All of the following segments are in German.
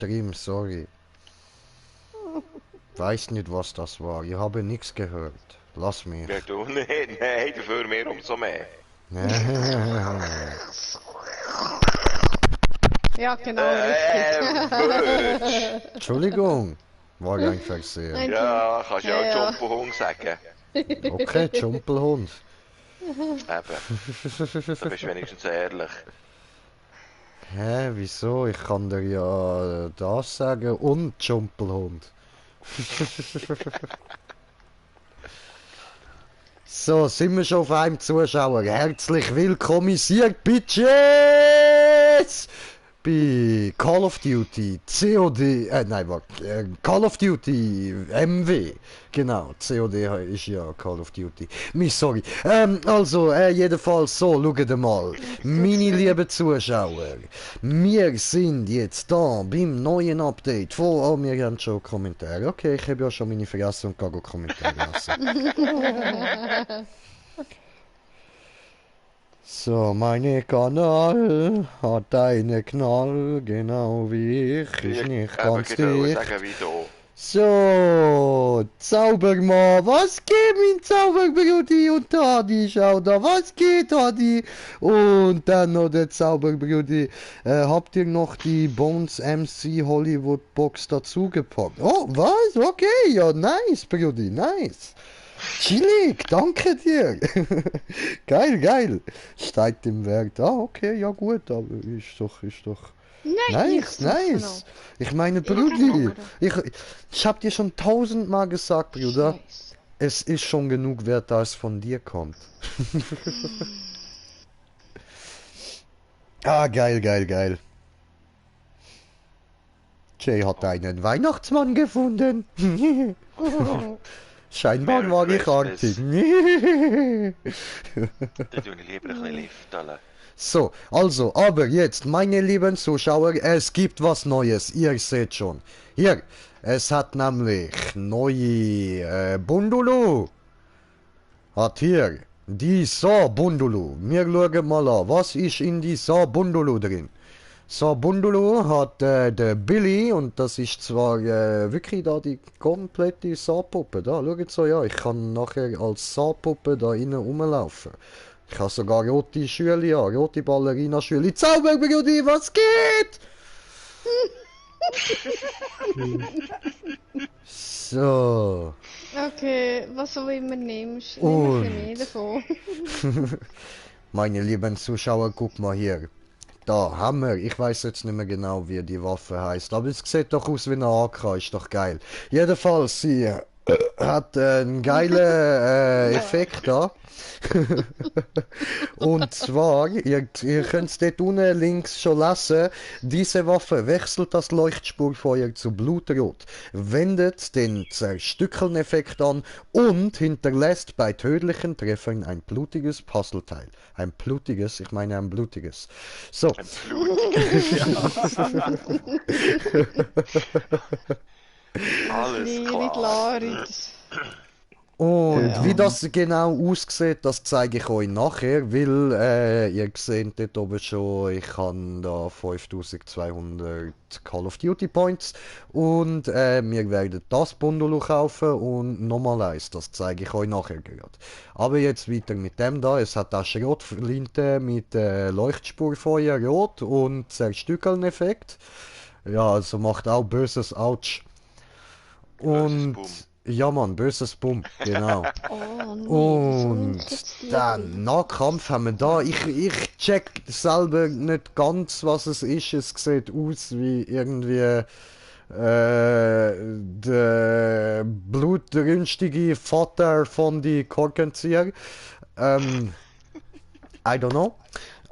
Stream, sorry. Weiß nicht, was das war. Ich habe nichts gehört. Lass mich. Ja, du, nein, dafür mehr umso mehr. Ja, genau, richtig. Entschuldigung. War ein Versehen. Nein. Ja, kannst ja auch Ja. Jumpenhund sagen. Okay, Jumpelhund. Eben. Da bist du wenigstens ehrlich. Hä, wieso? Ich kann dir ja das sagen und Jumpelhund. So, sind wir schon auf einem Zuschauer. Herzlich willkommisiert, Bitches! Bei Call of Duty, COD, nein, warte, Call of Duty, MW, genau, COD ist ja Call of Duty, sorry, also, jedenfalls so, schaut mal, meine lieben Zuschauer, wir sind jetzt da beim neuen Update oh, wir haben schon Kommentare, okay, ich habe ja schon meine Fresse und kann Kommentare lassen. So, meine Kanal hat eine Knall, genau wie ich, ist nicht ganz dicht. Sagen wie du. So, Zaubermann, was geht mein Zauberbrudi und Tadi, schau da, was geht Tadi? Und dann noch der Zauberbrudi, habt ihr noch die Bones MC Hollywood Box dazugepackt? Oh, was? Okay, ja, nice, Brudi, nice. Chillig, danke dir. Geil, geil. Steigt im Wert. Ah, okay, ja gut, aber ist doch. Nice, nice. Ich meine, Brudi, ich hab dir schon 1000-mal gesagt, Bruder. Es ist schon genug wert, da es von dir kommt. Ah, geil, geil, geil. Jay hat einen Weihnachtsmann gefunden. Scheinbar war ich artig. Dann tue ich lieber ein bisschen liften. So, also, aber jetzt, meine lieben Zuschauer, es gibt was Neues, ihr seht schon. Hier, es hat nämlich neue Bundulu. Hat hier die Bundulu. Wir schauen mal an, was ist in die Bundulu drin. Bundulu hat der Billy, und das ist zwar wirklich da die komplette Puppe da, schaut so, ja, ich kann nachher als Puppe da innen rumlaufen. Ich habe sogar rote Schüle an, rote Ballerina-Schüle. Zauberbrudi, was geht? So. Okay, was soll ich mir nehmen? Und- Nimm ein bisschen mehr davon. Meine lieben Zuschauer, guck mal hier. Da haben wir, ich weiß jetzt nicht mehr genau, wie die Waffe heißt, aber es sieht doch aus wie eine AK, ist doch geil. Jedenfalls, sie hat einen geilen Effekt da. Und zwar, ihr könnt es dort unten links schon lesen, diese Waffe wechselt das Leuchtspurfeuer zu Blutrot, wendet den Zerstückeln-Effekt an und hinterlässt bei tödlichen Treffern ein blutiges Puzzleteil. Ein blutiges, ich meine ein blutiges. So. Ein blutiges, Alles klar. Und wie das genau aussieht, das zeige ich euch nachher, weil ihr seht dort oben schon, ich habe da 5200 Call of Duty Points und wir werden das Bundle kaufen und nochmal eins, das zeige ich euch nachher gerade. Aber jetzt weiter mit dem da, es hat auch Schrotflinte mit Leuchtspurfeuer rot und Zerstückeln-Effekt. Ja, also macht auch böses Autsch. Und... Ja Mann, böses Bumm, genau. Und dann Nahkampf haben wir da. Ich check selber nicht ganz, was es ist. Es sieht aus wie irgendwie der blutrünstige Vater von die Korkenzieher. I don't know.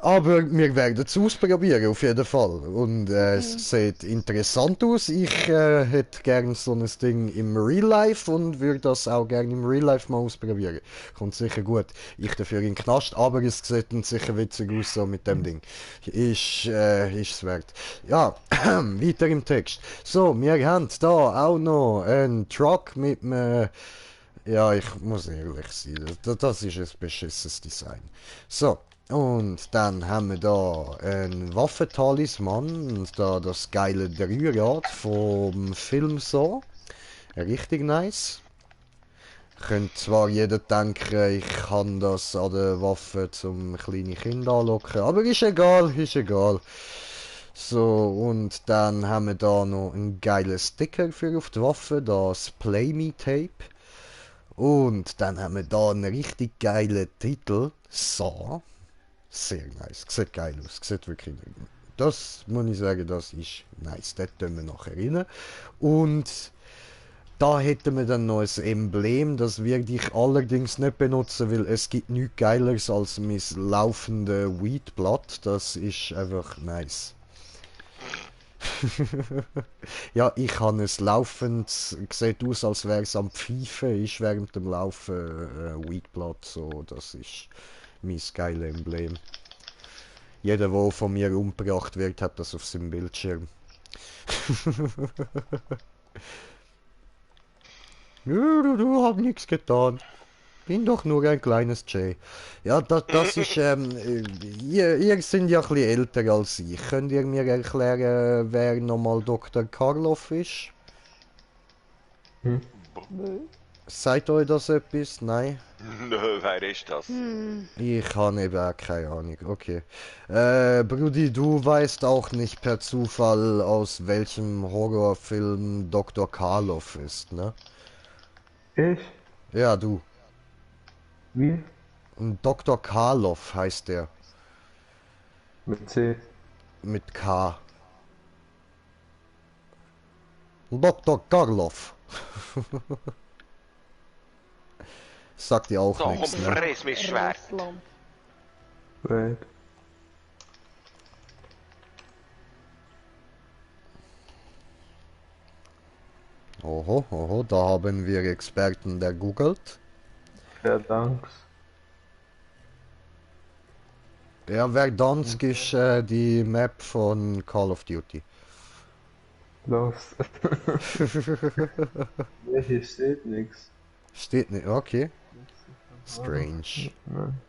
Aber wir werden es ausprobieren, auf jeden Fall. Und es sieht interessant aus. Ich hätte gern so ein Ding im Real Life und würde das auch gerne im Real Life mal ausprobieren. Kommt sicher gut. Ich dafür in den Knast, aber es sieht dann sicher witzig aus so mit dem Ding. Ist es wert. Ja, weiter im Text. So, wir haben da auch noch einen Truck mit einem... Ja, ich muss ehrlich sein. Das ist ein beschissenes Design. So. Und dann haben wir da einen Waffentalisman, und da das geile Dreirad vom Film so. Richtig nice. Könnte zwar jeder denken, ich kann das an der Waffe zum kleine Kind anlocken, aber ist egal, ist egal. So, und dann haben wir da noch einen geilen Sticker für auf die Waffe, das Play Me Tape. Und dann haben wir da einen richtig geilen Titel, Saw. Sehr nice, sieht geil aus, sieht wirklich. Das muss ich sagen, das ist nice, das tun wir nachher rein. Und da hätten wir dann noch ein Emblem, das werde ich allerdings nicht benutzen, weil es gibt nichts Geileres als mein laufendes Weedblatt. Das ist einfach nice. Ja, ich habe es laufend, sieht aus, als wäre es am Pfeifen, ist während dem Laufen Weedblatt, so, das ist mein geiles Emblem. Jeder, der von mir umgebracht wird, hat das auf seinem Bildschirm. Du hast nichts getan. Bin doch nur ein kleines Jay. Ja, das ist, ihr seid ja ein bisschen älter als ich. Könnt ihr mir erklären, wer nochmal Dr. Karloff ist? Nö. Sagt euch das etwas? Nein? Nö, wer ist das? Ich habe eben auch keine Ahnung. Okay. Brudi, du weißt auch nicht per Zufall, aus welchem Horrorfilm Dr. Karloff ist, ne? Ich? Ja, du. Wie? Und Dr. Karloff heißt der. Mit C. Mit K. Dr. Karloff. Sagt ihr auch So, nichts, komm, ne? friss mein Schwert. Russland. Wait. Oho, oho, da haben wir Experten, der googelt. Verdanks. Ja, Verdansk ist die Map von Call of Duty. Los. Ja, hier steht nichts. Steht nicht, okay. Strange. Nein.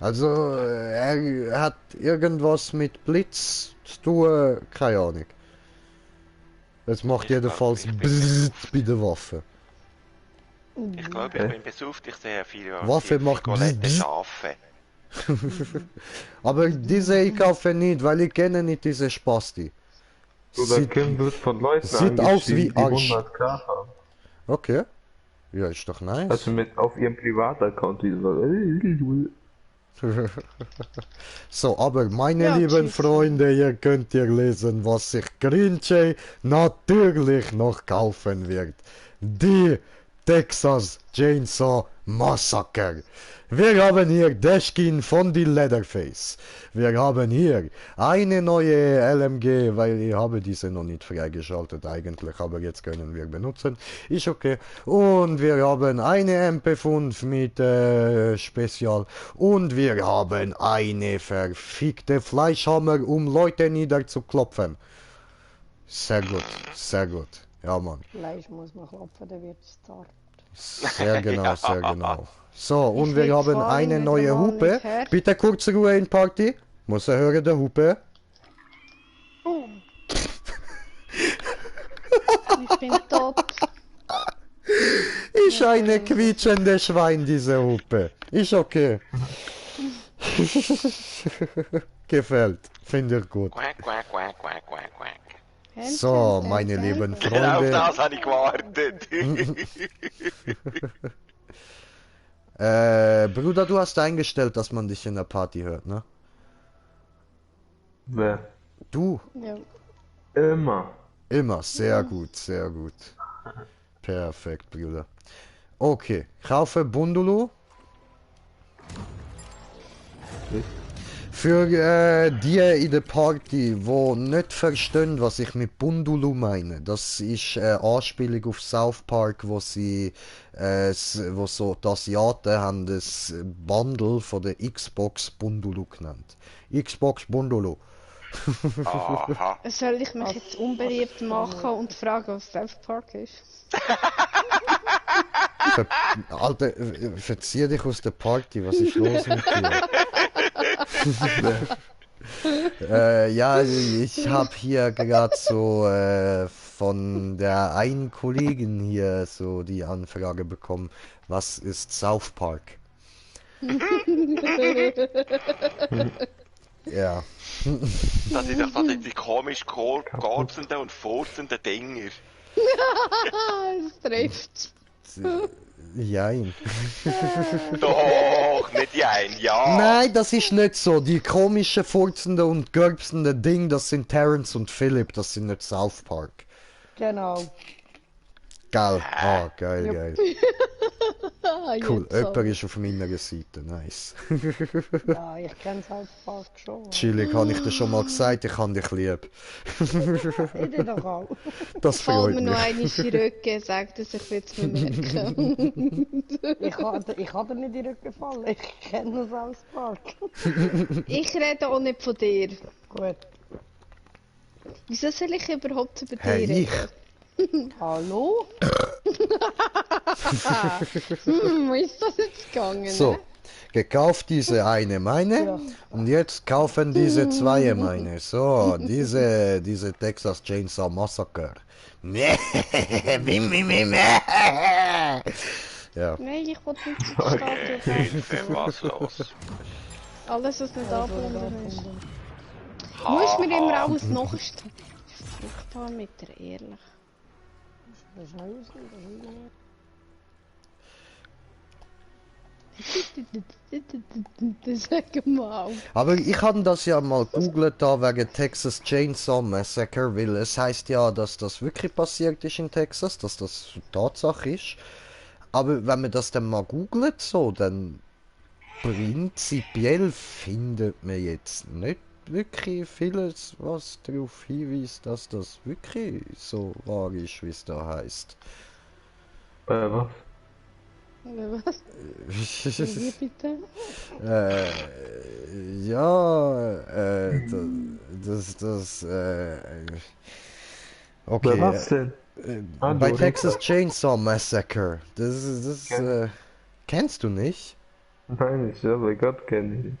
Also, er hat irgendwas mit Blitz zu tun, keine Ahnung. Es macht Ich jedenfalls glaub, ich bin Bzzzt bei der Waffe. Ich glaube, ich bin besucht, ich sehe viele Waffe macht Golette bzzz. Schafe. Aber diese ich kaufe nicht, weil ich kenne nicht diese Spasti. Oder Sieht, Kim wird von Leuten sieht aus wie angeschrieben, die Arsch. 100 K haben. Okay. Ja, ist doch nice. Also mit auf ihrem Privataccount wieder so. So, aber meine Ja, lieben tschüss. Freunde, ihr könnt hier lesen, was sich Grinche natürlich noch kaufen wird. Die Texas Chainsaw Massacre. Wir haben hier Dashkin von die Leatherface. Wir haben hier eine neue LMG, weil ich habe diese noch nicht freigeschaltet eigentlich, aber jetzt können wir benutzen. Ist okay. Und wir haben eine MP5 mit Spezial. Und wir haben eine verfickte Fleischhammer, um Leute niederzuklopfen. Sehr gut, sehr gut. Ja, Mann. Fleisch muss man klopfen, dann wird es zart. Sehr genau, Ja. sehr genau. So, und Ich wir leg haben vor, eine ich neue will mal Hupe. nicht her. Bitte kurz Ruhe in Party. Muss er hören, der Hupe. Ich bin tot. Ist eine quietschende Schwein, diese Hupe. Ist okay. Gefällt. Finde ich gut. Quack, quack, quack, quack, quack, quack. So, meine lieben Genau auf Freunde. das habe ich gewartet. Bruder, du hast eingestellt, dass man dich in der Party hört, ne? Wer? Du? Ja. Immer. Immer. Sehr gut, sehr gut. Perfekt, Bruder. Okay, kaufe Bundulu. Für die in der Party, wo nicht verstehen, was ich mit Bundulu meine, das ist Anspielung auf South Park, wo sie, wo so die Asiaten haben das Bundle von der Xbox Bundulu genannt. Xbox Bundulu. Aha. Soll ich mich jetzt unbeliebt machen und fragen, was South Park ist? Alter, verzieh dich aus der Party, was ist los mit dir? Ja, ich habe hier gerade so von der einen Kollegin hier so die Anfrage bekommen, was ist South Park? Ja. Das sind doch die komisch garzenden und furzenden Dinger. Es trifft. Jein. Doch, nicht die ein, ja. Nein, das ist nicht so. Die komische, furzende und görpsende Ding, das sind Terrence und Philip, das sind nicht South Park. Genau. Geil. Ah, geil, Jupp. geil. Ah, Cool, jetzt jemand aber. ist auf meiner Seite, nice. Ja, ich kenne South Park schon. Chillig, habe ich dir schon mal gesagt, ich habe dich lieb. Ich dir doch auch. Das Fall freut mir noch mich. einmal in den Rücken, sagt er sich jetzt merken. Ich kann dir nicht in den Rücken gefallen. Ich kenne nur South Park. Ich rede auch nicht von dir. Gut. Wieso soll ich überhaupt über Hey, dich ich? reden? Hallo? Wo ist das jetzt gegangen? So, Ne? gekauft diese eine meine Ja. und jetzt kaufen diese zwei meine. So, diese Texas Chainsaw Massacre. Nee, ja, Nein, ich will nicht zur Statue. Hilfe, was los? Alles, was nicht abgebunden ist. Du Ha, musst mir immer ha. alles nachstellen. Furchtbar mit dir, ehrlich. Das ist neu, Das sag mal. aber ich habe das ja mal googelt da wegen Texas Chainsaw Massacre, weil es heißt ja, dass das wirklich passiert ist in Texas, dass das Tatsache ist. Aber wenn man das dann mal googelt, so, dann prinzipiell findet man jetzt nicht wirklich vieles, was darauf hinweist, dass das wirklich so wahr ist, wie es da heißt. Was? Was? Wie bitte? Ja, okay. Was denn? Ah, Bei du Texas redest. Chainsaw Massacre, kennst du nicht? Nein, ich aber Gott kenne ich.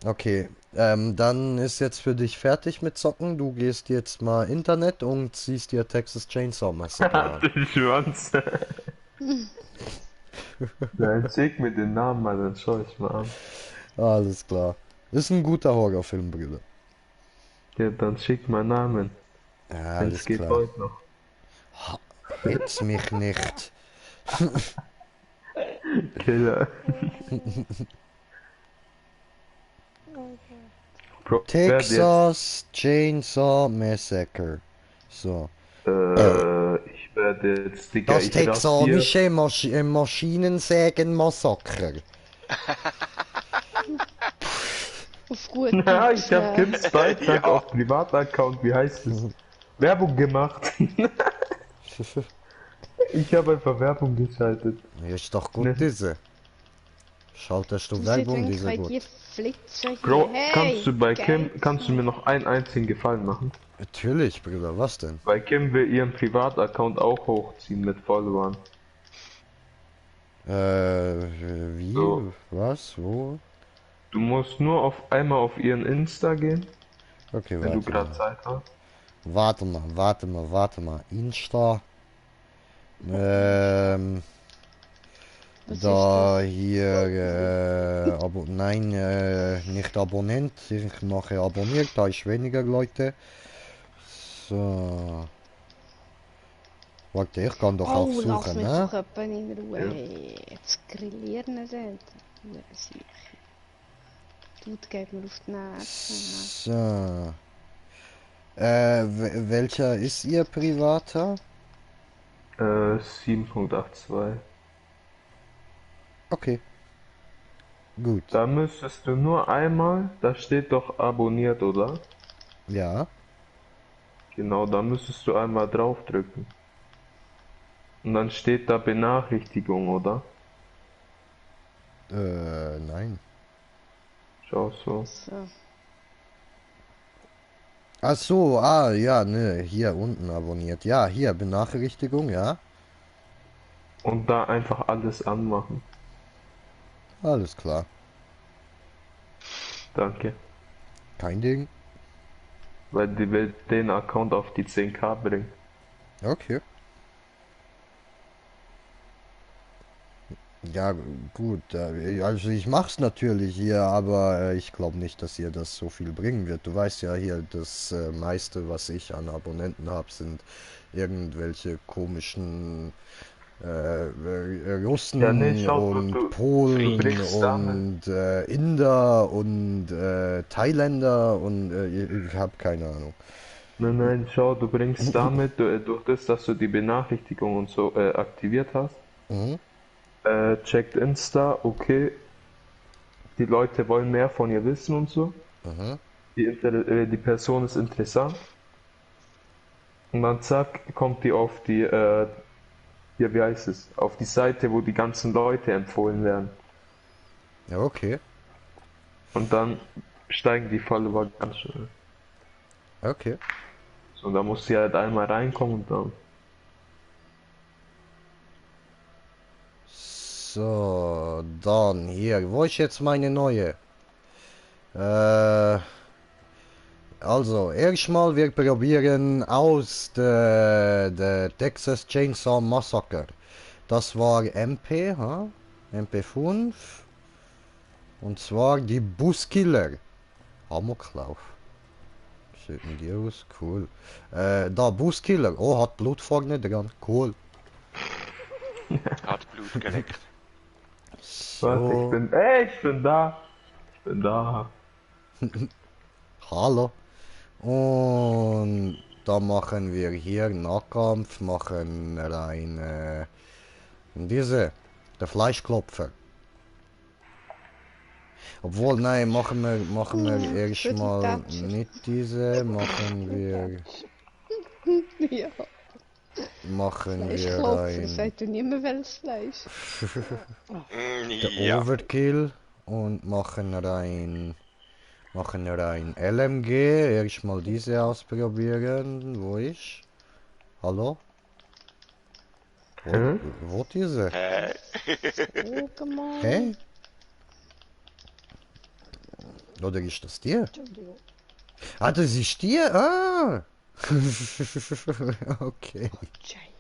Okay, dann ist jetzt für dich fertig mit Zocken. Du gehst jetzt mal Internet und ziehst dir Texas Chainsaw Massacre an. Den Schwanz. Nein, schick mir den Namen mal, dann schau ich mal an. Alles klar. Ist ein guter Horrorfilm, Bruder. Ja, dann schick mal Namen. Ja, Es alles geht klar. heute noch. Hetz mich nicht. Killer. Bro, wer hat Texas Chainsaw Massacre. So. ich werde jetzt, Digga, Das ich rasiere. texanische Maschinensägen-Massaker. Auf gut Ja, Deutsch, ich hab Kims Beitrag Ja. auf Privataccount, wie heißt es? Werbung gemacht. Ich habe einfach Werbung geschaltet. Ja, ist doch gut, Ne. diese. Schaltest du Du Werbung, siehst diese bei gut. dir flitzen Bro, hier. Hey, kannst du bei Kim, geil. kannst du mir noch einen einzigen Gefallen machen? Natürlich, Bruder, was denn? Weil Kim will ihren Privataccount auch hochziehen mit Followern. Wie? So. Was? Wo? Du musst nur auf einmal auf ihren Insta gehen, Okay, wenn du warte gerade mal. Zeit hast. Warte mal. Insta. Was Da hier, nein, nicht Abonnent. Ich mache abonniert, da ist weniger Leute. So. Warte, ich kann doch auch Oh, lass suchen, mich ne? doch jemanden in Ruhe. Ja. Hey, jetzt grillieren sind. Sicher. Tut geht mir auf die Nerven. So. Welcher ist Ihr privater? 7.82. Okay. Gut. Da müsstest du nur einmal, da steht doch abonniert, oder? Ja. Genau, da müsstest du einmal draufdrücken. Und dann steht da Benachrichtigung, oder? Nein. Schau so. So. Ach so, ja, ne, hier unten abonniert. Ja, hier, Benachrichtigung, ja. Und da einfach alles anmachen. Alles klar. Danke. Kein Ding. Weil die will den Account auf die 10k bringen. Okay. Ja, gut. Also ich mach's natürlich hier, aber ich glaube nicht, dass ihr das so viel bringen wird. Du weißt ja hier, das meiste, was ich an Abonnenten habe, sind irgendwelche komischen Ja, nee, Russen schau, und du Polen bringst damit. und Inder und Thailänder und ich habe keine Ahnung. Nein, nein, schau, du bringst damit, durch das, dass du die Benachrichtigung und so aktiviert hast, Mhm. checkt Insta, okay, die Leute wollen mehr von ihr wissen und so. Mhm. Die Person ist interessant. Und dann zack, kommt die auf die, ja, wie heißt es, auf die Seite, wo die ganzen Leute empfohlen werden. Ja, okay. Und dann steigen die Follower ganz schnell. Okay. So, da muss sie halt einmal reinkommen und dann. So, dann hier. Wo ist jetzt meine neue? Äh, also, erstmal wir probieren aus der Texas Chainsaw Massacre. Das war MP, ha? MP5. Und zwar die Buskiller. Amoklauf. Sieht mit dir aus, cool. Da Buskiller. Oh, hat Blut vorne dran. Cool. Hat Blut geleckt. Warte, So, ich bin da. Ich bin da. hallo. Und da machen wir hier Nahkampf, machen rein der Fleischklopfer. Obwohl, nein, machen wir Für die erstmal Tätscher. nicht diese, Ja, machen wir Fleischklopfer. rein Sagt du niemand welches Fleisch? der Ja. Overkill und machen rein LMG, erstmal diese ausprobieren, wo ist? Hallo? Wo, Hä? wo diese? Hä? Guck mal. Hä? Oder ist das dir? Entschuldigung. Ah, das ist dir? Ah! Okay. Jay.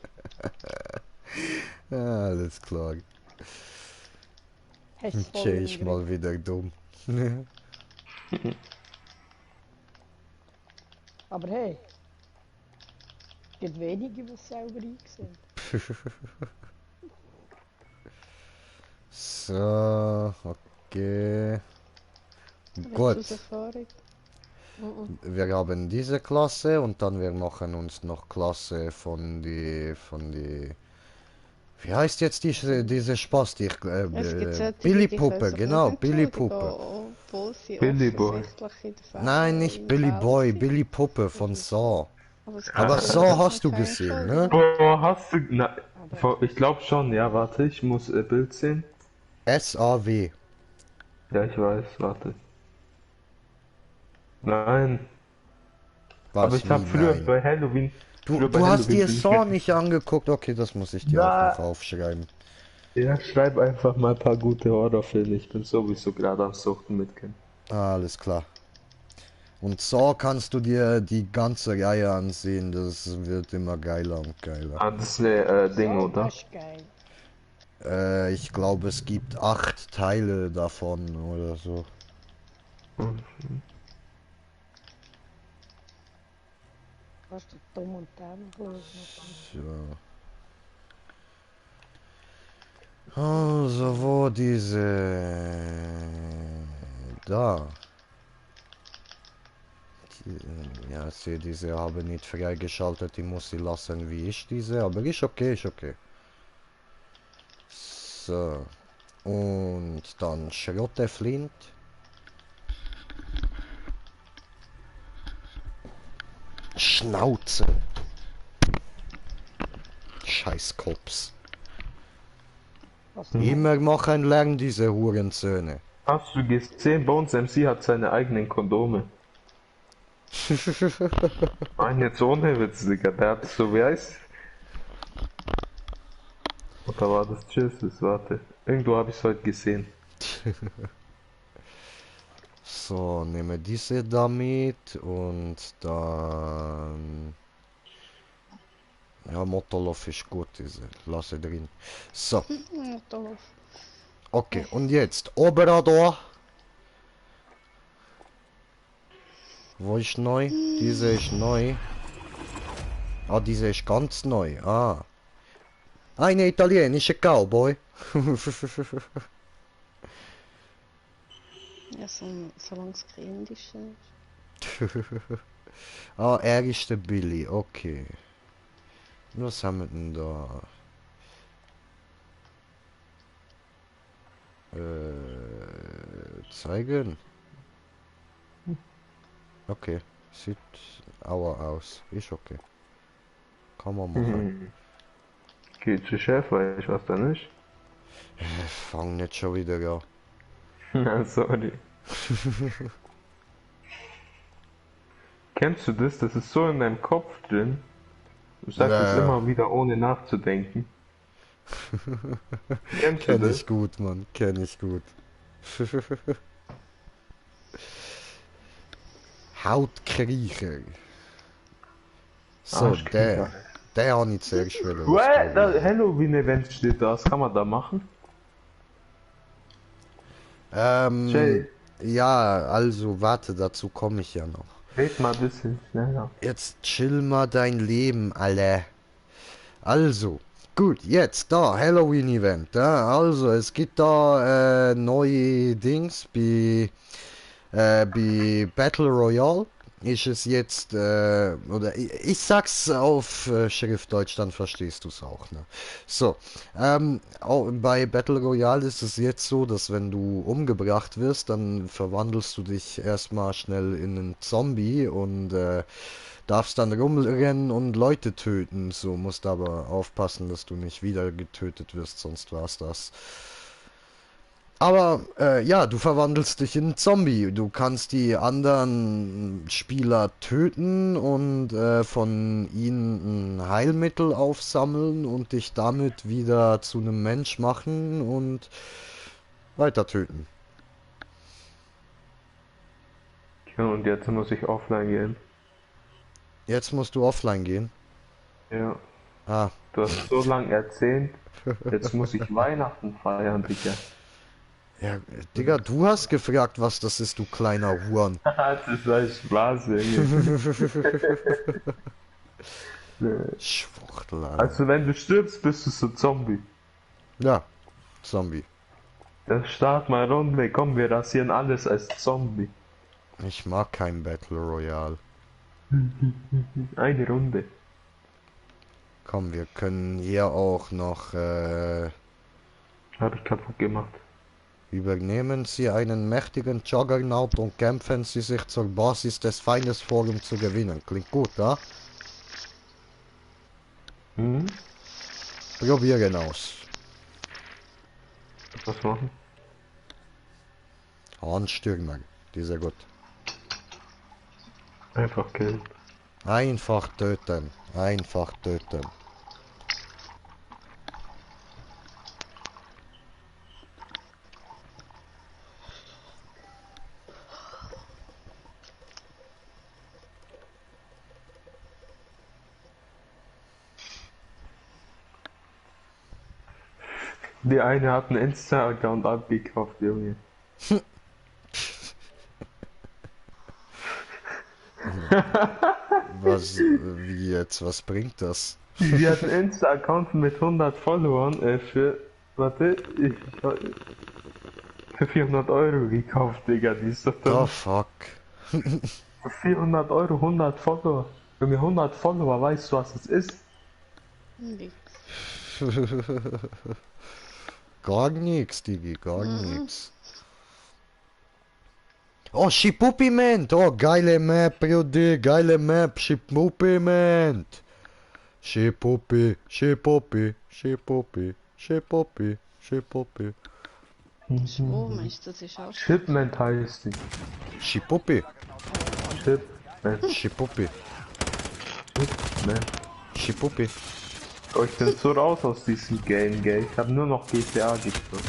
Ja, alles klar. Hast du voll Jay ist im mal Griff. wieder dumm. Aber hey, es gibt wenige, die es selber eingesehen. So, okay. Gut. Gut, Aus Erfahrung. wir haben diese Klasse und dann wir machen uns noch Klasse von die, wie heißt jetzt diese Spastik? Es gibt solche, Billy die können Puppe, sich genau, nicht Billy entschuldigen, Puppe. obwohl sie Billy Boy. offensichtlich in der Nein, nicht im Billy Feld Boy, sind. Billy Puppe von Saw. Aber es gibt Aber Leute, Saw die hast sich du keine gesehen, entschuldigen. ne? Boah, hast du. Na, Aber ich glaube schon, ja, warte, ich muss Bild sehen. SAW. Ja, ich weiß, warte. Nein, aber Was, ich wie, habe früher nein. bei Halloween. Du, Früher bei du hast Halloween dir bin ich Saw mit. nicht angeguckt? Okay, das muss ich dir auch noch Na, aufschreiben. ja, schreib einfach mal ein paar gute Horrorfilme. Ich bin sowieso gerade am Suchten mit Kind. Alles klar. Und Saw kannst du dir die ganze Reihe ansehen, das wird immer geiler und geiler. Ah, das ist ein Ding, so, oder? das ist geil. Ich glaube, es gibt 8 Teile davon oder so. Hast du dumm und dämlich geschaut? So. Also, wo diese... Da. Ja, ich sehe, diese habe nicht freigeschaltet, die muss sie lassen wie ich diese, aber ist okay, ist okay. So. Und dann Schrotteflint. Schnauze. Scheiß Kops. Was Immer machen lernen diese Hurensöhne. Hast du gesehen, Bones MC hat seine eigenen Kondome. Nein, jetzt ohne Witz, Digga. Der hat so, wie heißt? Oder war das Jesus? Warte. Irgendwo habe ich es heute gesehen. So, nehme diese damit und dann... Ja, Motoloff ist gut, diese. Lasse drin. So, Doof. okay. Und jetzt, Obrador. Wo ist neu? Diese ist neu. Ah, diese ist ganz neu. Ah. Eine italienische Cowboy. Ja, solange es krändisch ist. Ah, er ist der Billy. Okay. Was haben wir denn da? Zeigen. Okay. Sieht auer aus. Ist okay. Kann man machen. Geht zu Chef, weil ich was da nicht. Fang nicht schon wieder an. Na, sorry. Kennst du das? Das ist so in deinem Kopf drin. Du sagst es Ja. immer wieder ohne nachzudenken. Kennst du Kenn das? ich gut, Mann. Kenn ich gut. Hautkriecher. So, Arschkriecher. der habe ich zuerst wollen What? Da ausprobieren. Halloween-Event steht da. Was kann man da machen? Jay, Ja, also warte, dazu komme ich ja noch. red mal ein bisschen schneller. Jetzt chill mal dein Leben, alle. Also, gut, jetzt da, Halloween-Event. Ja, also, es gibt da neue Dings bei Battle Royale. Ist es jetzt, oder ich sag's auf Schriftdeutsch, dann verstehst du es auch, ne? So, bei Battle Royale ist es jetzt so, dass wenn du umgebracht wirst, dann verwandelst du dich erstmal schnell in einen Zombie und darfst dann rumrennen und Leute töten. So, musst aber aufpassen, dass du nicht wieder getötet wirst, sonst war's das. Aber ja, du verwandelst dich in einen Zombie. Du kannst die anderen Spieler töten und von ihnen ein Heilmittel aufsammeln und dich damit wieder zu einem Mensch machen und weiter töten. Ja, und jetzt muss ich offline gehen. Jetzt musst du offline gehen. Ja, Ah, du hast so lange erzählt. Jetzt muss ich Weihnachten feiern, Digga. ja, Digga, du hast gefragt, was das ist, du kleiner Huren. Das ist ein Spaß, Junge. Schwuchtel, Alter. Also wenn du stirbst, bist du so Zombie. Ja, Zombie. Dann start mal Runde, komm, wir rasieren alles als Zombie. Ich mag kein Battle Royale. Eine Runde. Komm, wir können hier auch noch Hab ich kaputt gemacht. übernehmen Sie einen mächtigen Juggernaut und kämpfen Sie sich zur Basis des Feindes vor, um zu gewinnen. Klingt gut, ja? Mhm. Probieren aus. Was machen? Handstürmer, dieser gut. Einfach killen. Einfach töten, einfach töten. Die eine hat einen Insta-Account abgekauft, Junge. Was, wie jetzt, was bringt das? Die hat einen Insta-Account mit 100 Followern warte, für 400 Euro gekauft, Digga. Die ist doch The dann fuck? für 400 Euro 100 Follower. Junge, 100 Follower, weißt du, was es ist? Nix. Gar nix, Digi, gar nix. Oh, Shipupiment! Oh, geile Map, Bruder, geile Map, Shipupiment! Shipupi, Shipupi, Shipupi, Shipupi, Shipupi. Oh, meinst du, das ist auch Shipment heißt die. Shipupi, Shipment. Shipupi, Shipment. Shipupi. Oh, ich bin so raus aus diesem Game, gell? Ich habe nur noch GTA gespielt.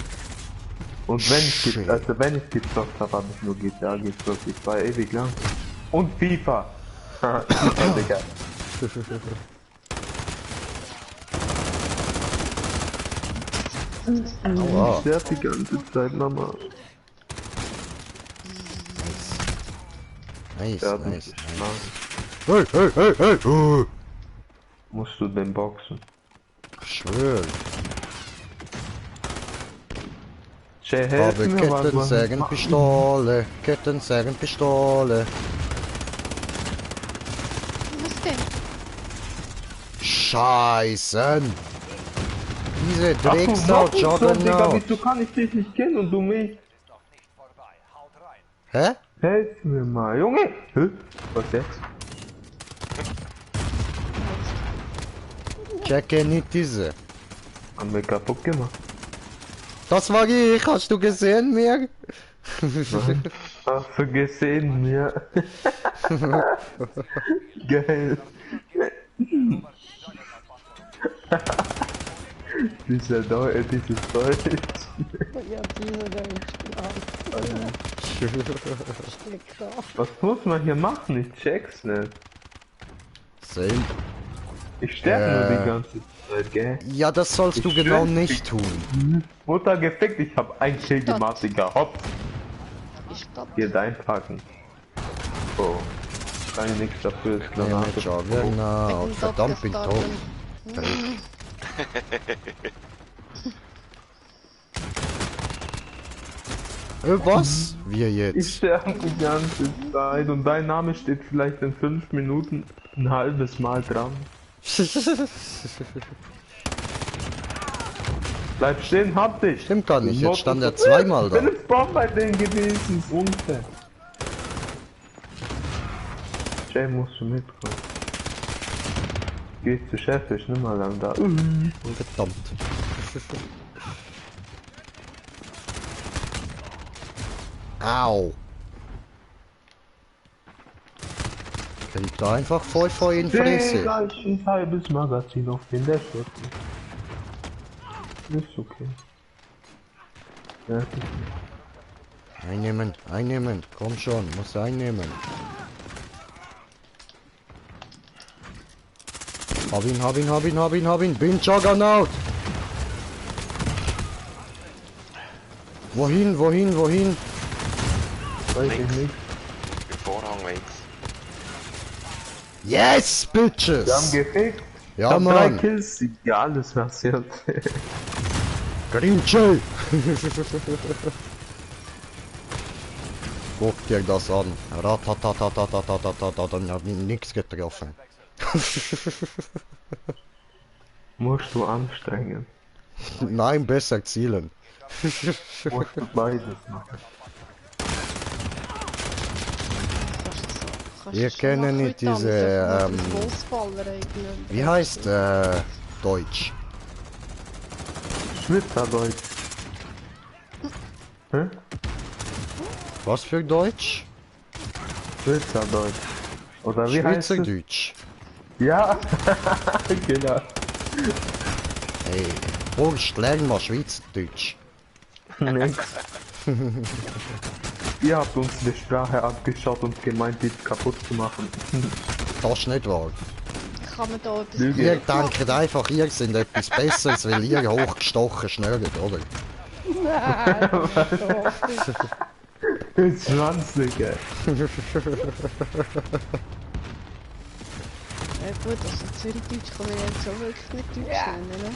Und wenn ich, Shit. wenn ich gezockt habe, habe ich nur GTA gezockt. Ich war ewig lang. Und FIFA. FIFA, Digga. Aua. Ich sterb die ganze Zeit, Mama. Nice, Der hat nice, mich nice. geschlagen. Hey, hey, hey, hey! Musst du den boxen. Schwör. Jay, Habe helf mir, was man Kettensägenpistole, Kettensägenpistole. Was denn? Scheißen! Diese Ach, Drecksau du Digga, Juggernaut. wieso kann ich dich nicht kennen und du mich? Hä? Helf mir mal, Junge! Hä? Was jetzt? Checke nicht diese. Haben wir kaputt gemacht. Das war ich, hast du gesehen, mir? Hast du gesehen, mir? Geil. dieses Deutsch. Ja, dieser Deutsch. Steckt da. Was muss man hier machen? Ich check's nicht. Same. Ich sterbe nur die ganze Zeit, gell? Ja, das sollst du Ich genau schwör, nicht tun. Mutter gefickt, ich hab ein Kill gemacht, Digga. Hopp, Ich glaub, hier einpacken. Oh. Kann ich nichts dafür, ist klar. Nehme Juggernaut. Verdammt, bin tot. Was? Wir Ich jetzt? sterbe die ganze Zeit und dein Name steht vielleicht in 5 Minuten ein halbes Mal dran. Bleib stehen, hab dich! Stimmt gar nicht, jetzt stand er zweimal da. Bin es Bomb bei denen gewesen, ist unfair. Jay, musst du mitkommen. Geh zu Chef, ich nimm mal lang da. Verdammt. Au. Kriegt da einfach voll vor in Fresse. Digga, ich ein halbes Magazin auf den der Schritt. Ist okay. Ja, Einnehmen, einnehmen. Komm schon, muss einnehmen. Hab ihn, hab ihn, hab ihn, hab ihn, hab ihn. Bin Juggernaut. Wohin, wohin, wohin? weiß ich Links. nicht. Im Vorhang links. Yes, bitches. Wir haben gefickt. Ja, Ich hab 3 Mann. Kills. Ja, alles passiert. Green Jay. Guck dir das an. Ratatatatatatatatatat. Nix getroffen. Musst du anstrengen. Nein, besser zielen. Musst du beides machen. Wir kennen nicht diese, wie heißt Deutsch? Schweizerdeutsch. Hä? Was für Deutsch? Schweizerdeutsch. Oder wie heißt es? Schweizerdeutsch. Ja, genau. Hey, Prost, lern mal Schweizerdeutsch. Nix. Ihr habt uns die Sprache abgeschaut und gemeint, die kaputt zu machen. Das ist nicht wahr. Kann man da etwas... Lüge. Ihr denkt einfach, ihr seid etwas Besseres, weil ihr hochgestochen schnurrt, oder? Nein, Ist Schwanzige. Ja gut, also Zürichdeutsch kann man jetzt so wirklich nicht Deutsch nennen, ne?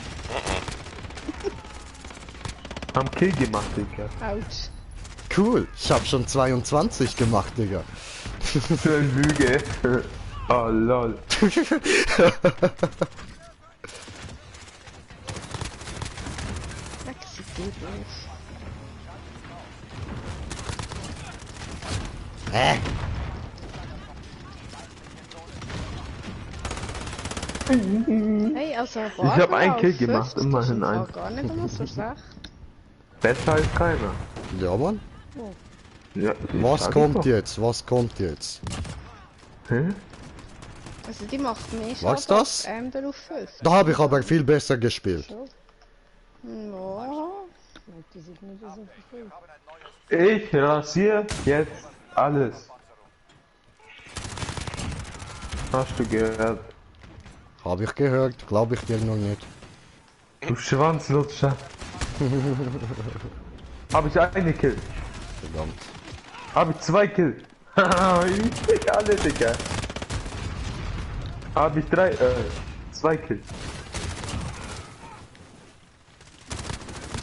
Haben Kill gemacht, Digga. Autsch. Cool, ich hab schon 22 gemacht, Digga. Für eine Lüge. Oh lol. Wechsel geht nicht. Hey, also Ich hab einen Kill gemacht, immerhin ein. einen. Gar nicht einmal so schlecht. Besser als keiner. Ja, Mann. Ja, Was sag ich kommt doch. jetzt? Was kommt jetzt? Hä? Also die macht mehr Was Schaden das? als Amber auf 5. Da habe ich aber viel besser gespielt. Ja. Interessiert mich das so viel. Ich rasiere jetzt alles. Hast du gehört? Hab ich gehört, glaube ich dir noch nicht. Du Schwanzlutscher. Hab ich eine Kill? Verdammt. Hab ich 2 Kill? Haha, ich krieg alle, Digga. Hab ich 2 Kills.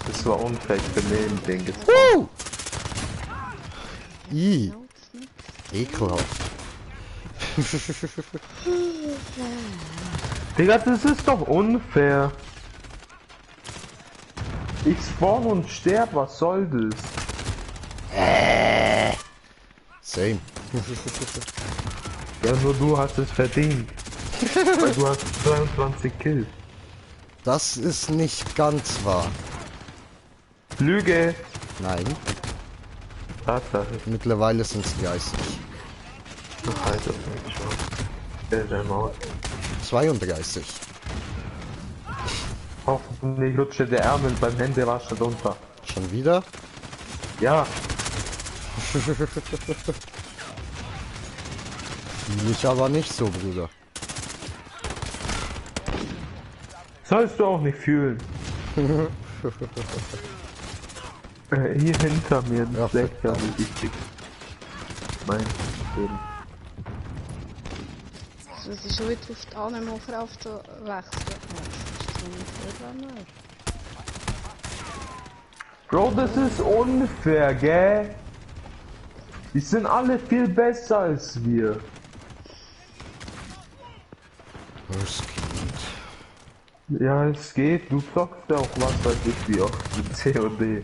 Das war unfair, ich bin neben den gefahren. I. Ekelhaft. Digga, das ist doch unfair. Ich spawn und sterb, was soll das? Same. Ja, nur du hast es verdient. Weil du hast 22 Kills. Das ist nicht ganz wahr. Lüge! Nein, Tatsache. mittlerweile sind es 30. Das heißt das nicht schon. Der Maus. 32. Hoffentlich rutschte der Ärmel beim Händewaschen runter. Schon wieder? Ja, Fühl ich aber nicht so, Bruder. sollst du auch nicht fühlen. Hier hinter mir, Ja, das Lächeln ist wichtig. Mein Leben. Also, es ist schon wieder auf die Annemofer aufzuwechseln. Ja, das ist so nicht fair, Bro, das ist unfair, gell? Die sind alle viel besser als wir. Es geht. Ja, es geht. Du zockst ja auch was weiß ich wie oft mit COD.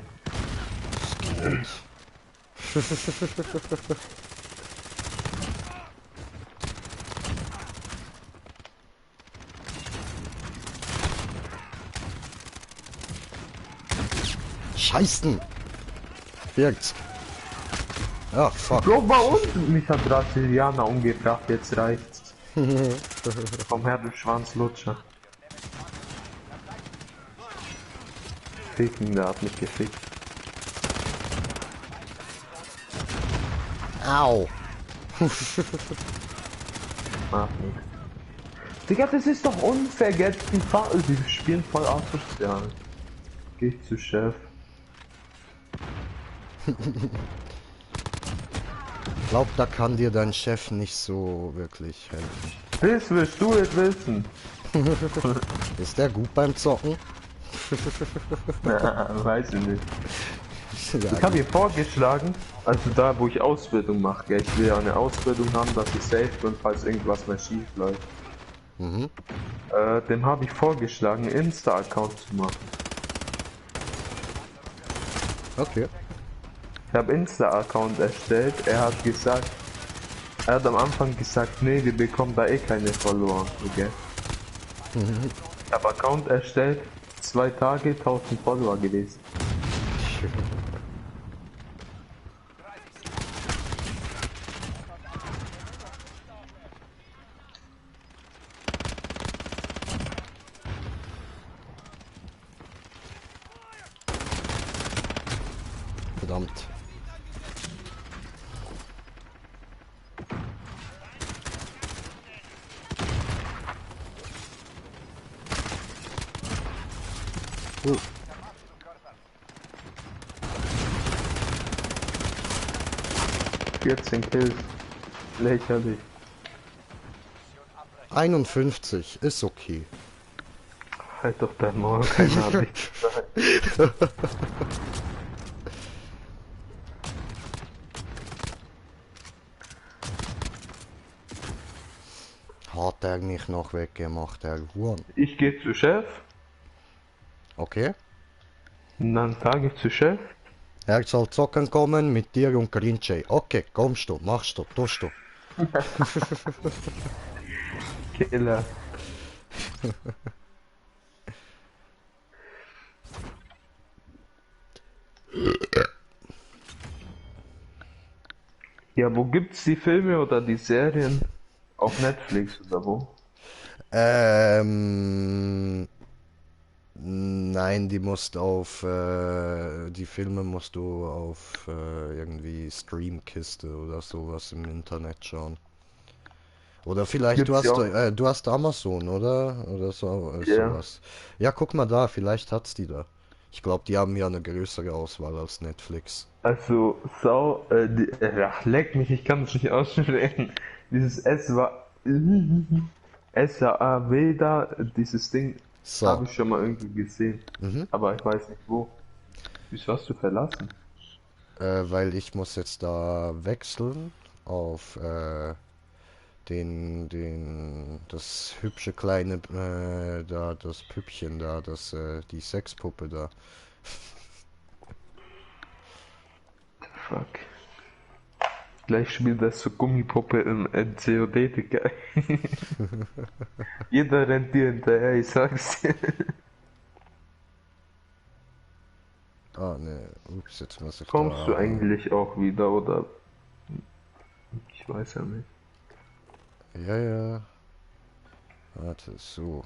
Scheißen! Wirkt's. Ja, fuck. Bro, bei uns, mich hat Brasilianer umgebracht, jetzt reicht's. Komm her, du Schwanzlutscher. Ficken, der hat mich gefickt. Au! Ach, nix. Digga, das ist doch unfair, gell? Die spielen voll asozial. Geh ich zu Chef. Ich glaub, da kann dir dein Chef nicht so wirklich helfen. Das willst du jetzt wissen? Ist der gut beim Zocken? Weiß ich nicht. Ja, Ich habe ihr vorgeschlagen, also da wo ich Ausbildung mache, gell? Ich will ja eine Ausbildung haben, dass ich safe bin, falls irgendwas mal schief läuft. Mhm. Dem habe ich vorgeschlagen, einen Insta-Account zu machen. Okay. Ich habe Insta-Account erstellt, er hat am Anfang gesagt, nee, wir bekommen da eh keine Follower, okay? Ich habe Account erstellt, 2 Tage, 1000 Follower gewesen. Verdammt. Oh. Oh. 14 Kills. Lächerlich. 51 ist okay. Halt doch dein Maul, keiner hat nichts gesagt. Hat er nicht noch weggemacht, der Huren. Ich gehe zu Chef, Okay. und dann sage ich zu Chef, Er soll zocken kommen mit dir und Grinche. Okay, kommst du, machst du, tust du. Killer. Ja, wo gibt's die Filme oder die Serien? Auf Netflix oder wo? Nein, Nein, die musst auf, die Filme musst du auf irgendwie Streamkiste oder sowas im Internet schauen. Oder vielleicht Gibt's ja auch. du hast Amazon, oder? Oder so, Ja. sowas. Ja, guck mal da, vielleicht hat's die da. Ich glaube, die haben ja eine größere Auswahl als Netflix. Also, ach, leck mich, ich kann es nicht aussprechen. Dieses S war, S-A-W da, dieses Ding So, habe ich schon mal irgendwie gesehen. mhm. Aber ich weiß nicht wo. Wieso hast du verlassen? Weil ich muss jetzt da wechseln auf das hübsche kleine, da, das Püppchen da, die Sexpuppe da. Fuck. Gleich spielt das so Gummipuppe im COD, Digga. Jeder rennt dir hinterher, ich sag's dir. Ah, ne, ups, jetzt muss ich Kommst du da. eigentlich auch wieder, oder? Ich weiß ja nicht. Ja, ja. Warte, so.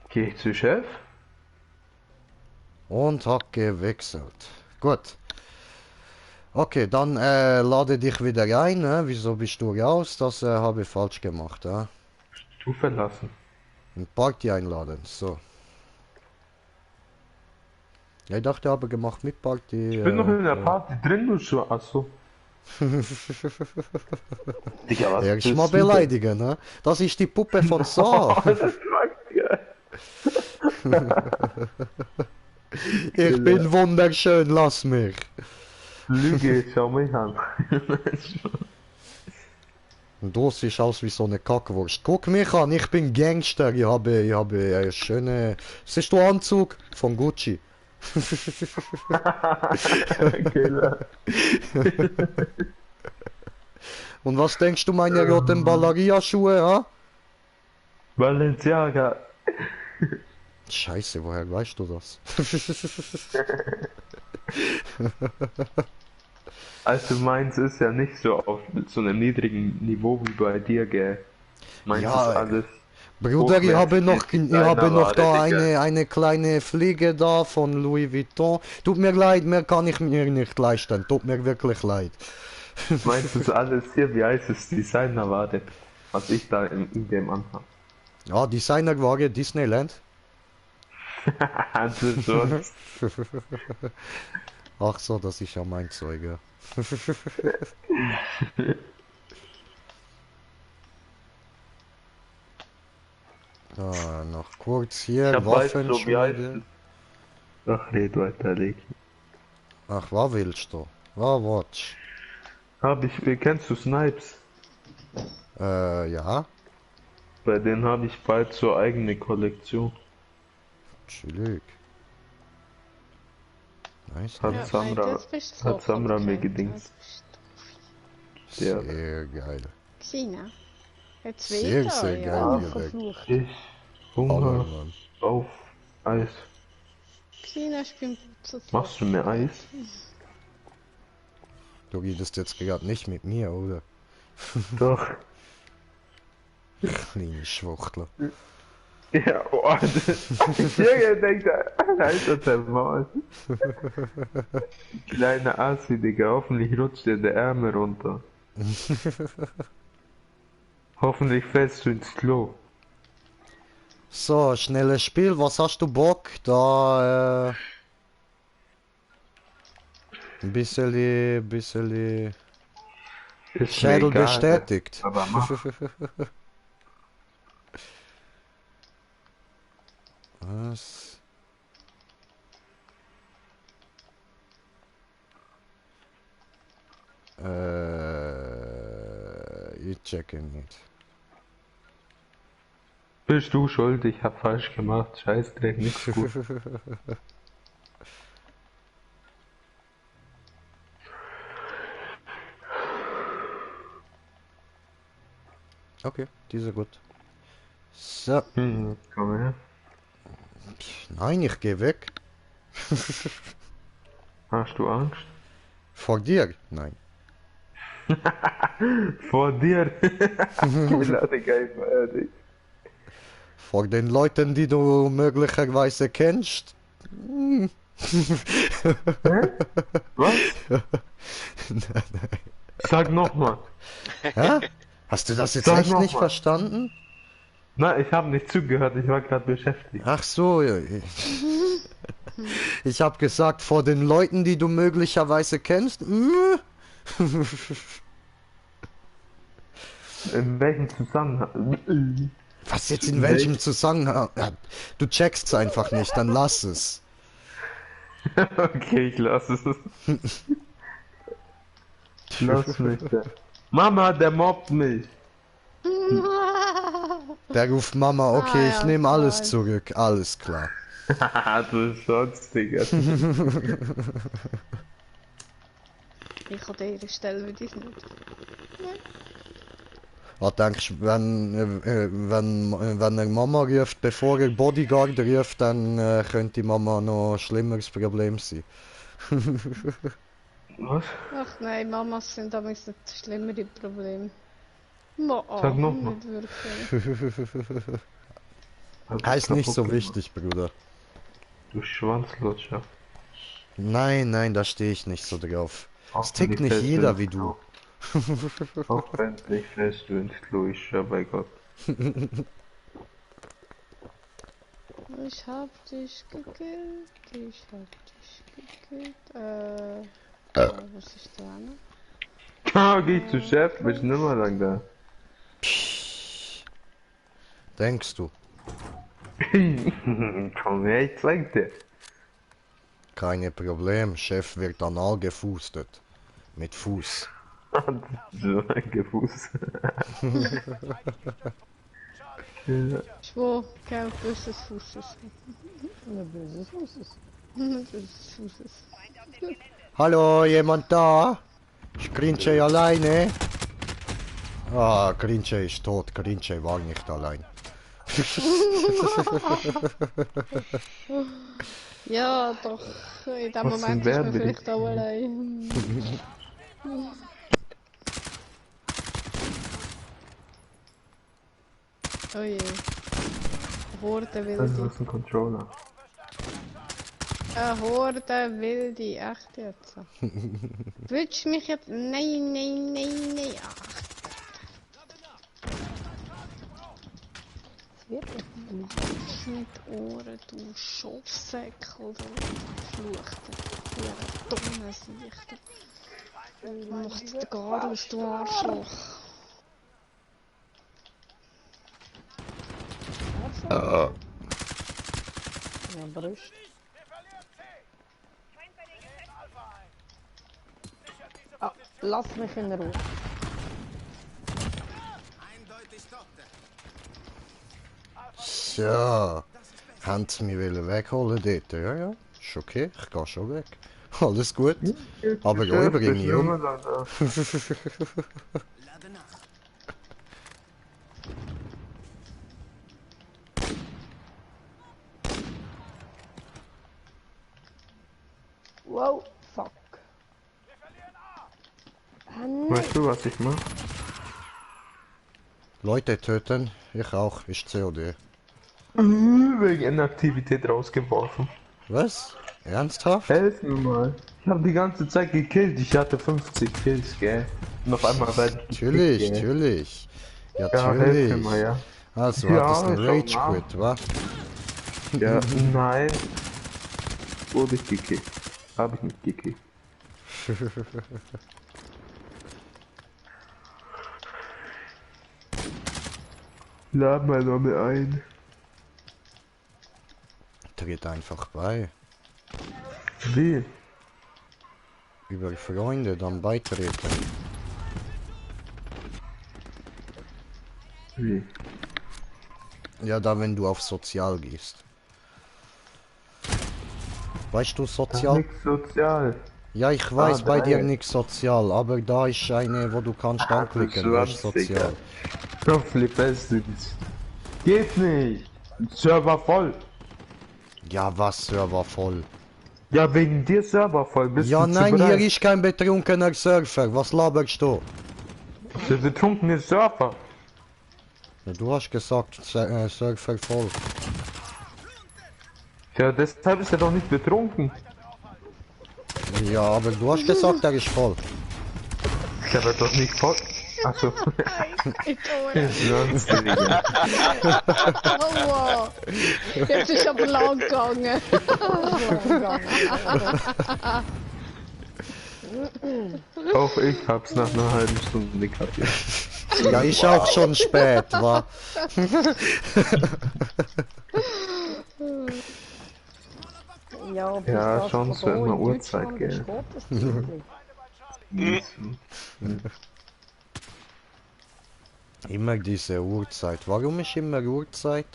Geh ich zu Chef? Und hab gewechselt. Gut. Okay, dann lade dich wieder ein. Ne? Wieso bist du raus? Das habe ich falsch gemacht. Du verlassen. Und Party einladen. So. Ja, ich dachte, ich habe gemacht mit Party. Ich bin noch in der Party drin, du schon. Achso. Digga, was Erst bist mal du denn? beleidigen, ne? Das ist die Puppe von Saw. Das mag Digga. Ich bin wunderschön, lass mich. Lüge, schau mich an. Und du siehst aus wie so eine Kackwurst. Guck mich an, ich bin Gangster. Ich habe einen schönen. Siehst du Anzug von Gucci? Killer. Und was denkst du meine roten Ballerina-Schuhe, ha? Balenciaga. Scheiße, woher weißt du das? Also meins ist ja nicht so auf so einem niedrigen Niveau wie bei dir, gell? Meins Ja, ist alles Bruder, ich habe noch Designerware, da Digga. eine kleine Fliege da von Louis Vuitton. Tut mir leid, mehr kann ich mir nicht leisten. Tut mir wirklich leid. Meins ist alles hier, wie heißt es, Designerware, was ich da im Game anhabe. Ja, Designerware Disneyland. Also sonst. Ach so, das ist ja mein Zeug, ja. Noch kurz Ich hier, hab bald so, wie heißt Waffenschmiede. es? Ach, red weiter, leg. Ach, was willst du? Was willst Kennst du Snipes? du? Ja, Bei denen habe ich bald so eigene Kollektion. chillig. Nice, Hat Ja, nice. nein, Samra, das bist hat Samra mir bekannt. gedingst. Ja, Sehr geil. Xina. Jetzt Sehr, wieder, sehr ja. geil. Ah, direkt. verflucht. Ich Hammer, Hunger Mann. auf Eis. Xina spielt zu Machst du mir Eis? Du redest jetzt gerade nicht mit mir, oder? Doch. Kleine Schwuchtler. Ja, boah. Junge, denkt er, Alter, der Maul. Kleine Assi, Digga, hoffentlich rutscht dir der Ärmel runter. Hoffentlich fällst du ins Klo. So, schnelles Spiel, was hast du Bock? Da, ein bisschen Ist mir Schädel egal, bestätigt. aber mach. Was? Ich checke nicht. Bist du schuld, ich hab falsch gemacht. Scheißdreck, nix gut. Okay, diese gut. So, Komm her. nein, ich gehe weg. Hast du Angst? Vor dir? Nein. Vor dir. Killer, Digga, ich feier dich. Vor den Leuten, die du möglicherweise kennst. Hä? Was? Sag nochmal. Hä? Hast du das jetzt Sag echt noch nicht mal. verstanden? Nein, ich habe nicht zugehört, ich war gerade beschäftigt. Ach so, ja. Ich habe gesagt, vor den Leuten, die du möglicherweise kennst. In welchem Zusammenhang? Was jetzt in welchem Zusammenhang? Ja, du checkst einfach nicht, dann lass es. Okay, ich lasse es. Lass mich da. Mama, der mobbt mich. Der ruft Mama, okay, ich ja, nehme alles toll. zurück, alles klar. Du sonst, Digga. Ich an dieser Stelle würde ich nicht. Was denkst du, wenn er Mama ruft, bevor er Bodyguard ruft, dann könnte die Mama noch ein schlimmeres Problem sein. Was? Ach nein, Mamas sind aber nicht das schlimmere Problem. Sag noch mal. Nicht wirklich. Heißt nicht so wichtig, Bruder. Du Schwanzlutscher. Nein, da stehe ich nicht so drauf. Auch Es tickt wenn nicht ich jeder fest wie ins du. Klo- Auch wenn ich fest ins Klo, ich schwör bei Gott. Ich hab dich gekillt, ich hab dich gekillt. Was ist da, ne? Geh ich zu Chef, bin ich nimmer lang da. Denkst du? Komm her, ich zeig dir. Keine Problem, Chef wird anal gefustet. Mit Fuß. So ein Gefuß. Schwor, kein böses Fußes. Eine böse Fußes. Böses Fußes. Hallo, jemand da? Ist Grinche alleine? Ah, Grinche ist tot. Grinche war nicht allein. Ja, doch, in dem Was Moment für ein ist man Verb bin vielleicht auch allein. Oh je. Horde Das wilde. ist ein Controller. Eine Horde wilde, echt jetzt. Willst du mich jetzt... Nein. Ach, Es wird nicht. mit Ohren, du Schopfsäckel, du verfluchte, du dumme Sichter. Du machst den gar aus, du Arschloch. Ja, Brust. Ah, lass mich in Ruhe. So. Haben sie mich wollen wegholen dort? Ja. Ist okay, ich gehe schon weg. Alles gut. Aber Chef, ich bringe bin mich nimmer um. lang da. Wow, fuck. Ah, nein. Weißt du, was ich mach? Leute töten, ich auch, ist COD. Wegen Inaktivität rausgeworfen. Was? Ernsthaft? Helf mir mal. Ich habe die ganze Zeit gekillt. Ich hatte 50 Kills, gell? Und auf einmal werde ich Natürlich, gekillt, gell? natürlich. Ja, Ja, helf mir natürlich. mal, ja. Also, Ja, hattest einen schau Rage mal. Quit, wa? Ja, nein. Wurde ich gekillt. Habe ich nicht gekillt. Lad mal noch mal ein. Tritt einfach bei. Wie? Über Freunde dann beitreten. Wie? Ja, da wenn du auf Sozial gehst. Weißt du Das ist Sozial? nichts sozial. Ja, ich weiß Ah, bei dir drei. nichts Sozial, aber da ist eine, wo du kannst Ah, anklicken, du weißt Schwanz, Digga. Sozial. Hoffentlich bist du das. Geht nicht. Server voll. Ja, was, Server voll. Ja, wegen dir Server voll. Bist Ja, du nein, zu hier bereit? ist kein betrunkener Surfer. Was laberst du? Der betrunkene Surfer. Ja, du hast gesagt, Server voll. Ja, deshalb ist er doch nicht betrunken. Ja, aber du hast gesagt, er ist voll. Ich habe doch nicht voll. Achso. Sonst, Digga. Aua! Jetzt ist aber lang gegangen. Auch ich hab's nach einer halben Stunde kapiert. Ja, ist auch schon spät, wa? Ja, bis Ja, das schon so Büro immer in Uhrzeit, Deutschland gell. ist Gottesdienst. Immer diese Uhrzeit. Warum ist immer Uhrzeit?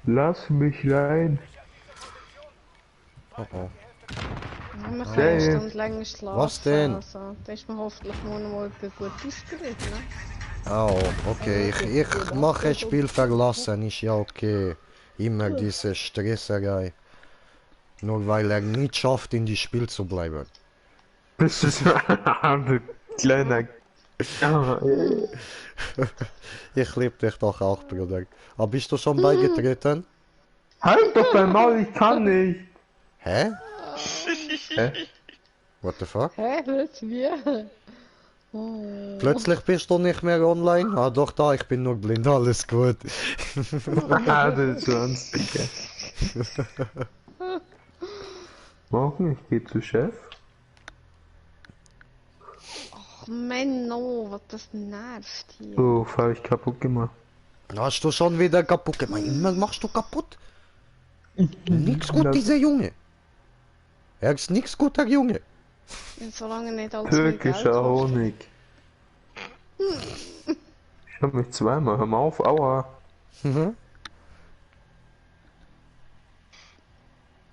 Lass mich rein. Oh oh. Ja, wir können Ja, eine ja. Stunde länger schlafen. Was denn? Also, da ist man hoffentlich morgen mal gut ausgerüstet, ne? Oh, okay. Ich mache Spiel verlassen, ist ja okay. Immer diese Stresserei. Nur weil er nicht schafft, in die Spiel zu bleiben. Bist du so ein kleiner... Ja, Ich liebe dich doch auch, Bruder. Aber bist du schon beigetreten? halt doch dein Maul, ich kann nicht. Hä? Hä? What the fuck? Hä? Was? Wie? Oh. Plötzlich bist du nicht mehr online? Ah, doch da, ich bin nur blind, alles gut. Ah, das ist sonst, Digga. Morgen, ich geh zu Chef. Ach, Menno, was das nervt hier. Oh, hab ich kaputt gemacht. Hast du schon wieder kaputt gemacht? Immer machst du kaputt? Nix gut, Das- dieser Junge. Er ist nix guter Junge. Und solange nicht allzu viel Geld Türkischer kostet. Honig. Ich hab mich zweimal, hör mal auf, aua. Mhm.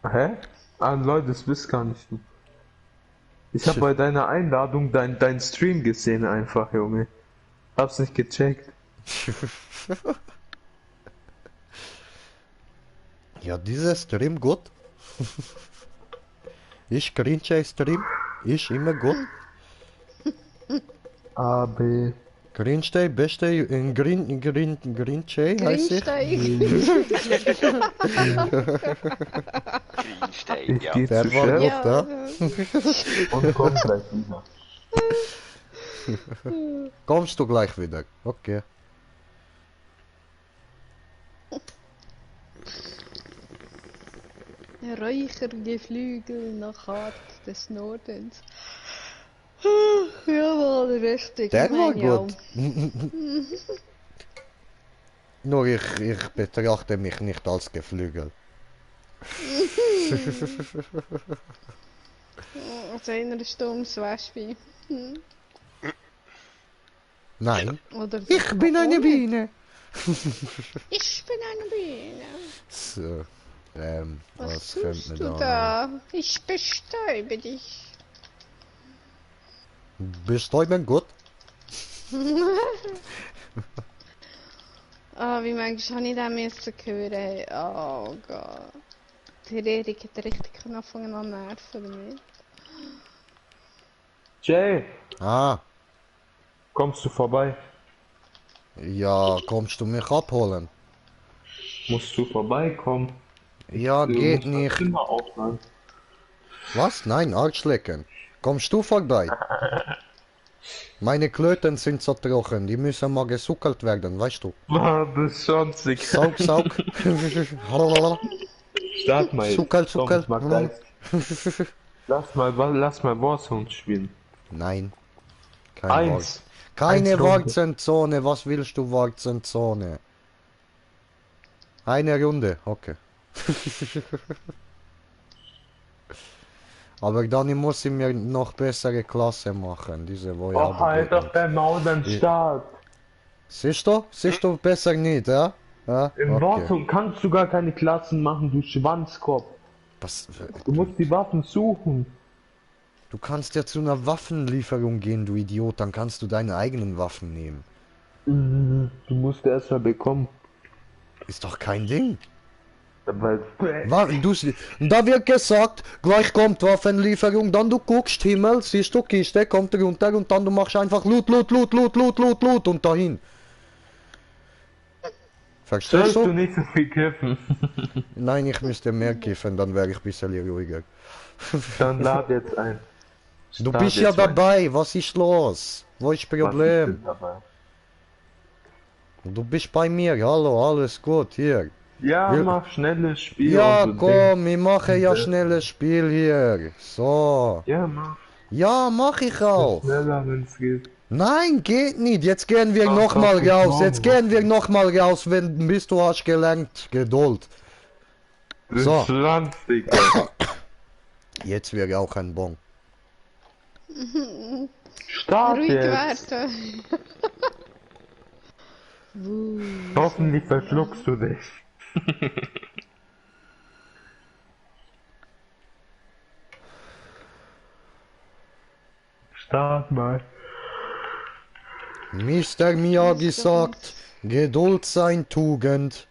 Hä? Ah, Leute, das wisst gar nicht du. Ich hab Shit. bei deiner Einladung dein Stream gesehen einfach, Junge. Hab's nicht gecheckt. Ja, dieser Stream gut. Ich cringe Stream. Ist immer gut. A, B. Cringe Day, beste Green Jay heißt sie. Greenstein. Greenstein, Ich ja. geh Der zu war Chef gut, Ja, ja. und komm gleich wieder. Kommst du gleich wieder? Okay. Räuchergeflügel nach Art des Nordens. Jawohl, richtig. Der ich war mein, ja. gut. Nur ich betrachte mich nicht als Geflügel. Als einer Sturms Wespe. Nein, Oder ich bin eine Biene. Ich bin eine Biene. So, Was fällt tust mir du da? da? Ich bestäube dich. Bestäuben gut? Ah, wie manchmal habe ich den müssen hören. Oh Gott. Der Erik hat richtig angefangen an nerven damit. Jay, Ah, kommst du vorbei? ja, kommst du mich abholen? Musst du vorbeikommen? Ja, Du geht musst das nicht. Zimmer aufräumen. Was? Nein, Arschlecken. Kommst du vorbei? Meine Klöten sind so trocken, die müssen mal gesuckelt werden, weißt du? Ah, das ist schon sick. Saug, saug. Start mal. Suckel, Komm, Suckel. ich mag Geist. Lass mal Warzone spielen. Nein. Kein Wort. Eins. Keine Eins Runde. Warzenzone, was willst du Warzenzone? Eine Runde, okay. Aber dann muss ich mir noch bessere Klasse machen, diese wo Oh, halt doch dein Maul beim Start. Siehst du? Siehst du besser nicht, ja? Ja? Im Okay. Warzone kannst du gar keine Klassen machen, du Schwanzkopf. Was, Du musst die Waffen suchen. du kannst ja zu einer Waffenlieferung gehen, du Idiot, dann kannst du deine eigenen Waffen nehmen. Du musst erst mal bekommen. Ist doch kein Ding. Weil, Da wird gesagt, gleich kommt Waffenlieferung, dann du guckst Himmel, siehst du Kiste, kommt runter und dann du machst einfach Loot, Loot, Loot, Loot, Loot, Loot, Loot und dahin. Verstehst Sollst du du? nicht so viel kiffen? Nein, ich müsste mehr kiffen, dann wäre ich ein bisschen ruhiger. Dann lad jetzt ein. Du Start bist ja jetzt ein. dabei, was ist los? Wo ist das Was ist Problem? denn dabei? Du bist bei mir, hallo, alles gut, hier. Ja, Will- mach schnelles Spiel Ja, und so komm, ich mache ja Ja. schnelles Spiel hier. So. Ja, mach Ja, mach ich auch. schneller, wenn's geht. Nein, geht nicht. Jetzt gehen wir Ach, nochmal das ist raus. morgen. Jetzt gehen wir nochmal raus, wenn bis du hast gelernt. Geduld. Du So. Schwanz, Digga. Jetzt wäre auch ein Bon. Start Ruhig jetzt. werden. Hoffentlich verschluckst du dich. Start mal. Mr. Miyagi sagt, Geduld sein Tugend.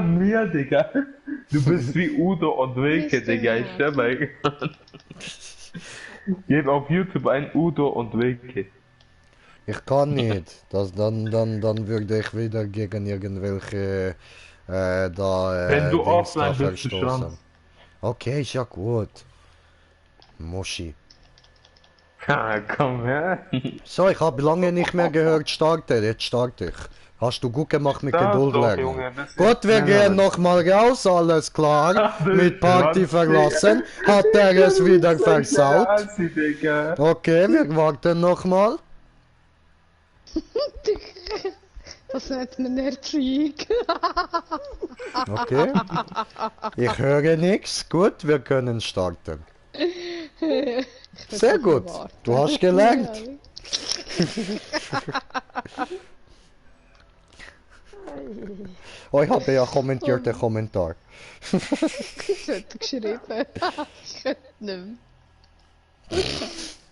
Mir, Digga. Du bist wie Udo und Wilke, Mr. Digga. Ich stell mal. Gib auf YouTube ein Udo und Wilke. Ich kann nicht. Dann würde ich wieder gegen irgendwelche Wenn du Dings offline da bist, du verstoßen. schon. Okay, ist ja gut. Muschi. Ha, komm her. So, ich habe lange nicht mehr gehört, starte, jetzt starte ich. Hast du gut gemacht mit Das Geduld doch, lernen. Junge, das ist Gut, wir schneller. gehen nochmal raus, alles klar. Ach, du Mit Party Schwanz, verlassen. Hat er es wieder versaut. Alzi, Digga. Okay, wir warten nochmal. Das nennt man Erziehung. Okay. Ich höre nichts. Gut, wir können starten. Sehr gut. Du hast gelernt. Oh, ich habe ja kommentiert den Kommentar. Ich hätte geschrieben. Ich könnte nicht mehr.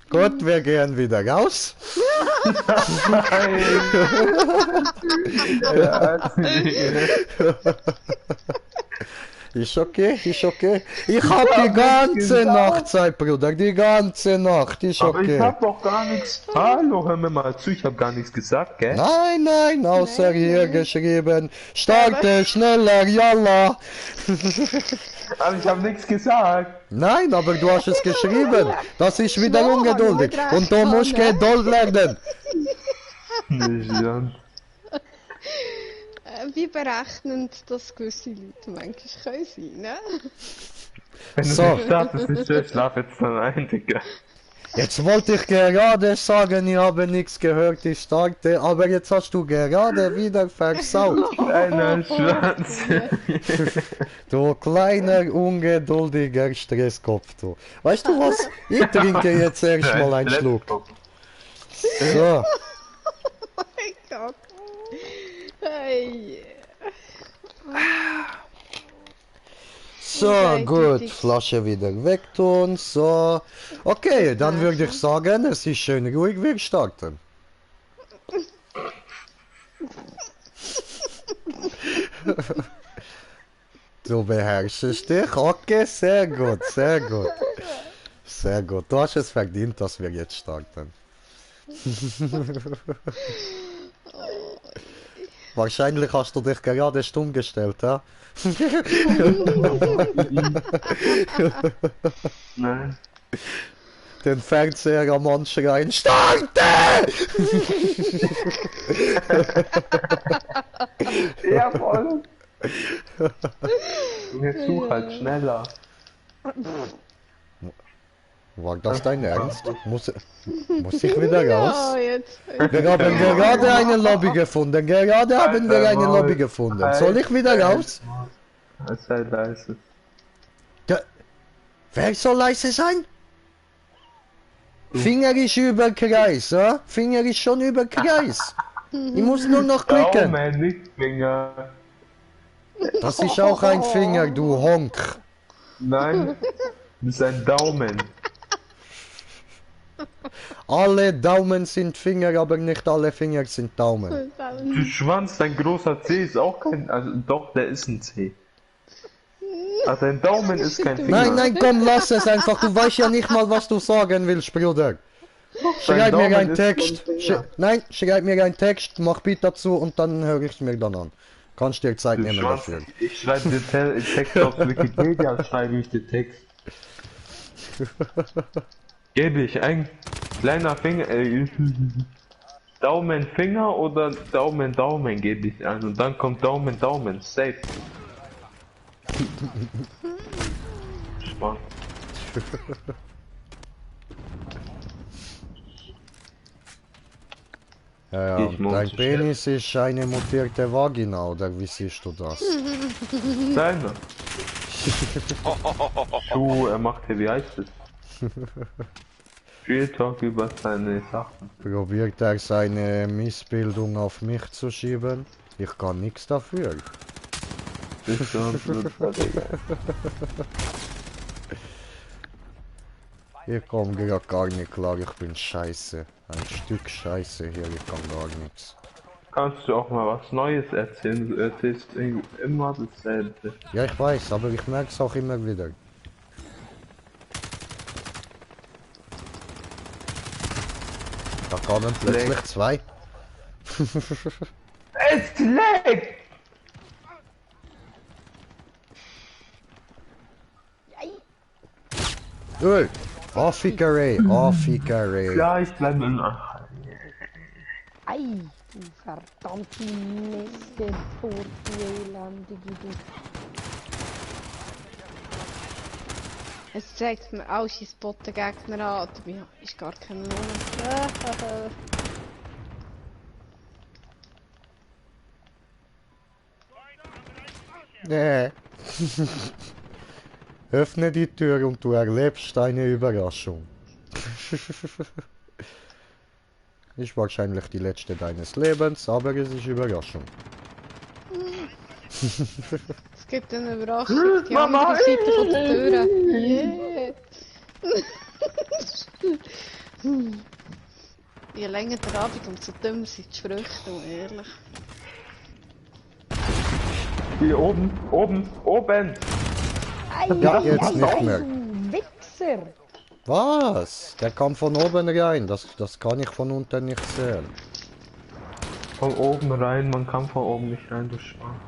Gut, wir gehen wieder raus. Ja, Alzi, Digga. Ist okay, ist okay. Ich hab die ganze Nacht Zeit, Bruder. Die ganze Nacht. Ist Aber ich okay. hab doch gar nichts. Hallo, hör mir mal zu, ich hab gar nichts gesagt, gell? Nein, nein, außer hier geschrieben. Starte schneller, yalla. Aber ich hab nichts gesagt. Nein, aber du hast es geschrieben. Das ist wieder ungeduldig. Und du musst Geduld lernen. Nicht, Jan. Wie berechnend, dass gewisse Leute manchmal können sein, ne? Wenn du So. nicht startest, nicht so, schlaf jetzt dann ein, Digga. Jetzt wollte ich gerade sagen, ich habe nichts gehört, ich starte, aber jetzt hast du gerade wieder versaut. Kleiner Schwanz. Du kleiner, ungeduldiger Stresskopf, du. Weißt du was? Ich trinke jetzt erstmal einen Schluck. So, Oh mein Gott. Hey. so, gut. Flasche wieder wegtun, so. Okay, dann würde ich sagen, es ist schön ruhig, wir starten. Du beherrschst dich, okay, sehr gut, sehr gut. Sehr gut, du hast es verdient, dass wir jetzt starten. Wahrscheinlich hast du dich gerade stumm gestellt, ja? Nein. Den Fernseher am Mann schreien, starte! Ja, voll. Jetzt such halt schneller. War das dein Ernst? Muss ich wieder raus? Ja, jetzt. Wir haben gerade eine Lobby gefunden, gerade haben wir eine Lobby gefunden. Soll ich wieder raus? Sei leise. Wer soll leise sein? Finger ist über Kreis, ja? Finger ist schon über Kreis. Ich muss nur noch klicken. Daumen, nicht Finger. Das ist auch ein Finger, du Honk. Nein, das ist ein Daumen. Alle Daumen sind Finger, aber nicht alle Finger sind Daumen. Du Schwanz, dein großer C ist auch kein. Also doch, der ist ein C. Also dein Daumen ist kein Finger. Nein, nein, komm, lass es einfach. Du weißt ja nicht mal, was du sagen willst, Bruder. Schreib mir Daumen einen ist Text. vom Finger. Nein, schreib mir einen Text, mach Beat dazu und dann höre ich mir dann an. Kannst dir Zeit Du nehmen Schwanz, dafür. ich schreibe dir Text auf Wikipedia, schreibe ich dir Text. Gebe ich ein kleiner Finger, Daumen Finger oder Daumen Daumen gebe ich ein und dann kommt Daumen Daumen, safe. Spannend. Ja, Ich und muss dein zu Penis ist eine mutierte Vagina, oder wie siehst du das? Deiner. Schuh, er macht hier, wie heißt es? Real Talk über seine Sachen. Probiert er seine Missbildung auf mich zu schieben? Ich kann nichts dafür. Ist so ein Blutzer, Digga. Ich komme gerade gar nicht klar, ich bin scheiße. Ein Stück Scheiße hier, ich kann gar nichts. Kannst du auch mal was Neues erzählen? Du erzählst immer dasselbe. Ja, ich weiß, aber ich merke es auch immer wieder. Da kamen plötzlich zwei. Es leckt! Öh, Affikerei, Affikerei. Ja, ich bleibe in. Ei, du verdammte Miste, du elendige du. Es zeigt mir auch, ich spotte Gegner an, dabei ist gar kein Lohn. Nee. Öffne die Tür und du erlebst eine Überraschung. Ist wahrscheinlich die letzte deines Lebens, aber es ist Überraschung. Es gibt eine Überraschung, die andere Seite von der Tür. Yeah. Je länger der Abend, umso dümmer sind die Früchte, ehrlich. Hier oben, oben, oben! Ei, Ja, jetzt nicht ei, mehr. du Wichser! Was? Der kam von oben rein, das kann ich von unten nicht sehen. Von oben rein, man kann von oben nicht rein, du Schwein.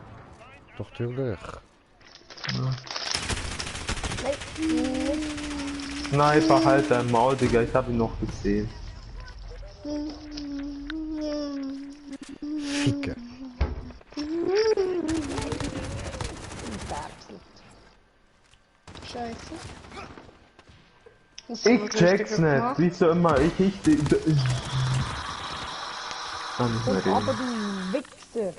Doch natürlich. Sniper, halt dein Maul, Digga, ich hab ihn noch gesehen. Ficke. Scheiße. Ich check's nicht, wieso immer ich kann nicht mehr Aber reden. du Wichser!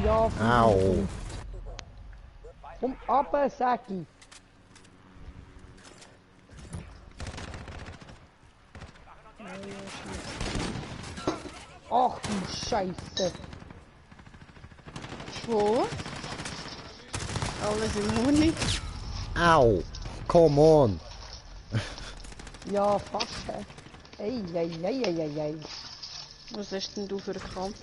Ja, Au. komm runter, sag ich. Ach du Scheiße! Wo? Alles im Honig. Au. Come on. Ja, fast. Ey, ey, ey, ey, ey, ey. Was hast denn du für einen Kampf?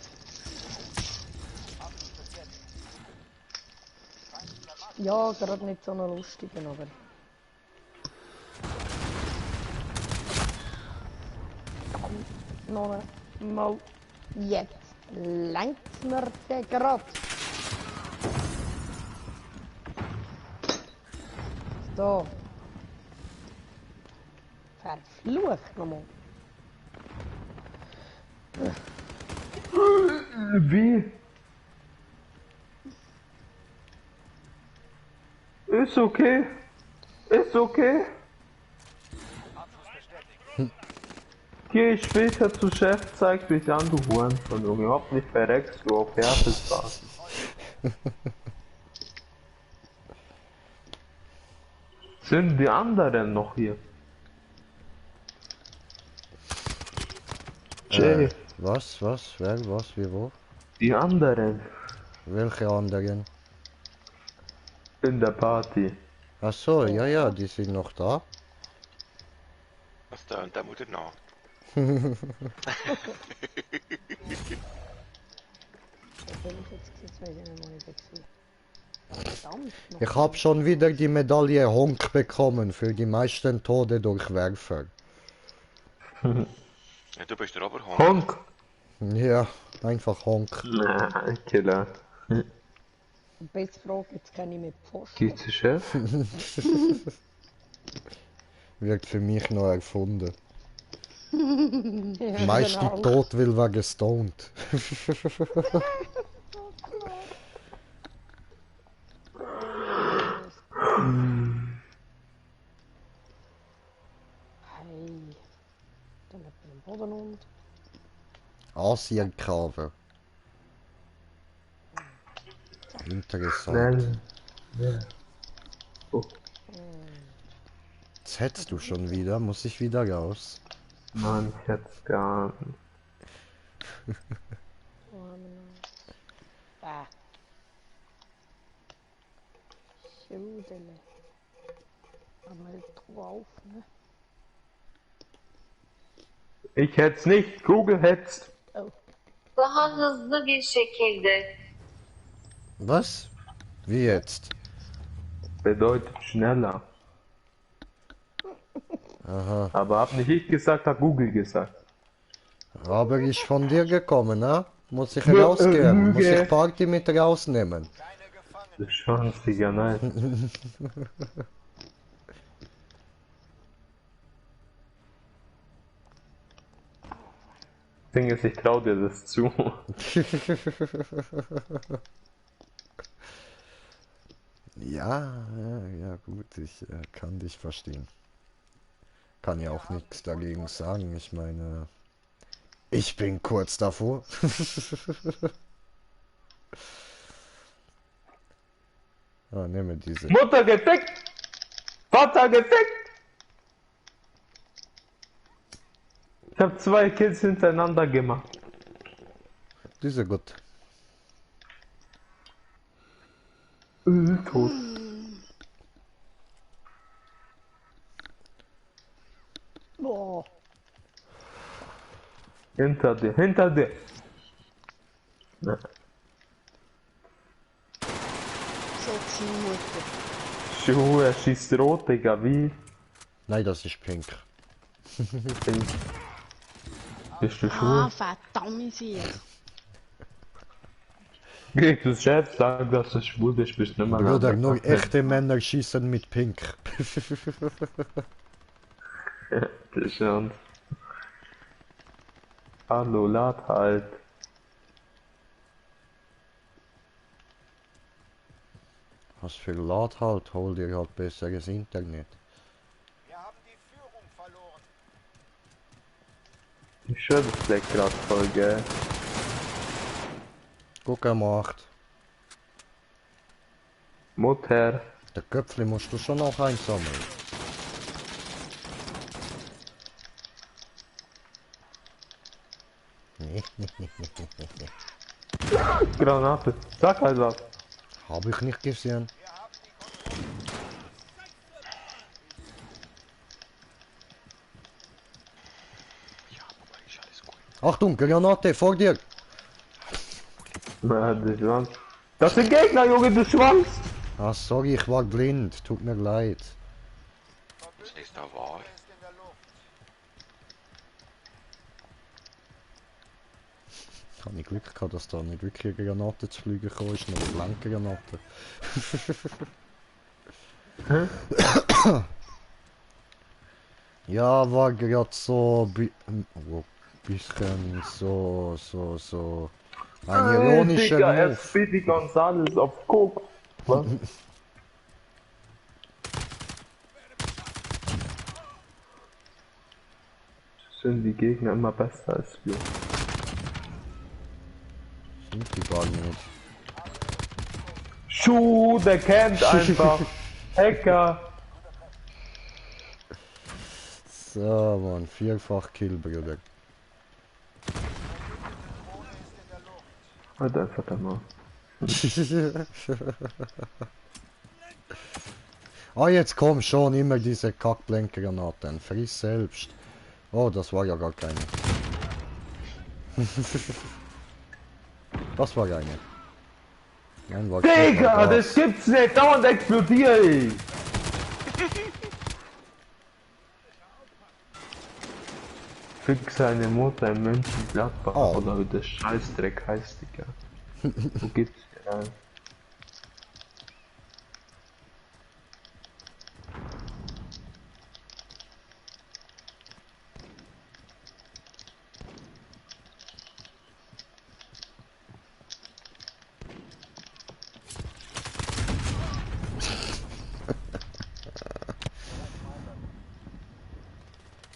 Ja, gerade nicht so einen lustigen, aber... Komm, noch mal. Jetzt lenkt's mir der grad. So. Verflucht nochmal. Wie? Ist okay. Ist okay. Geh ich später zu Chef, zeig dich an, du Hurensohn, Junge. Überhaupt nicht verreckst du auf Herzensbasis. Sind die anderen noch hier? Jay, Was, wer, was, wie, wo? die anderen Welche anderen? in der Party. Ach so, ja, ja, die sind noch da. Was da und der muss er noch. Wenn ich jetzt gesehen habe, weiß ich nicht, wo ich wechsle. Verdammt, noch Ich habe schon wieder die Medaille Honk bekommen für die meisten Tode durch Werfer. Ja, du bist der Oberhonk. Honk! Ja, einfach Honk. Na, Killer. Und jetzt frage, jetzt kann ich mit Pfosten. Gibt's einen Chef? Wird für mich noch erfunden. Ja, Meist genau. die tot will, war gestoned. Hey. Dann hat man den Boden und. Asiencover. Interessant. Nein. Ja. Oh, Jetzt hättest du schon wieder, muss ich wieder raus. Mann, ich hätt's gar nicht. Wo haben wir noch? Ah. Schildele. Haben wir drauf, ne? Ich hätt's nicht, Google hätt's. Oh. Daha hızlı bir şekilde. Was? Wie jetzt? Bedeutet schneller. Aha. Aber hab nicht ich gesagt, hat Google gesagt. Aber ist von dir gekommen, ne? Muss ich rausgehen? Muss ich Party mit rausnehmen? Das ist schon sicher nice. Ding ist, ich trau dir das zu. Ja, gut, ich kann dich verstehen. Kann ja auch nichts dagegen sagen, ich meine... Ich bin kurz davor. Nehme diese. Mutter gefickt! Vater gefickt! Ich hab 2 Kills hintereinander gemacht. Diese gut. Tot. Boah. Hinter dir, hinter dir! Na, So Zielmutter. Schuhe, er schießt rot, Digga, wie? Nein, das ist pink. Bist du Ah, schwul? verdammt sie. Geh du selbst sagen, dass du schwul bist, bist nicht mehr Bruder, anders. nur echte Männer schießen mit pink. Das ist schon. Hallo, lad halt. Was für Lad halt, hol dir halt besseres Internet. Ich schwör, das leckt grad voll, gell? Guck, er macht. Mutter. Der Köpfli musst du schon auch einsammeln. Granate. Sag halt was. Hab ich nicht gesehen. Ja, aber ist alles gut. Achtung, Granate, vor dir! Na, das Schwanz. Das sind Gegner, Junge, du Schwanz! Ah, sorry, ich war blind. Tut mir leid. Das ist da wahr. Habe ich Glück gehabt, dass da nicht wirklich eine Granate zu fliegen gekommen ist, nur eine blanke Granate. Ja, war gerade so bisschen so ein ironischer Digga, Move. Speedy Gonzales auf Coke. Was? Sind die Gegner immer besser als wir? Sind die gar nicht. Schuh, der kennt einfach. Hacker. So, Mann, vierfach Kill, Bruder. Halt einfach da mal. Ah, jetzt komm schon, immer diese Kackblenkergranaten. Friss selbst. Oh, das war ja gar keine. Das war eine. Nein, war Digga, das gibt's nicht, dauernd explodiere ich! Fix seine Mutter in Mönchengladbach Oh. oder wie das Scheißdreck heißt, Digga. Wo gibt's den?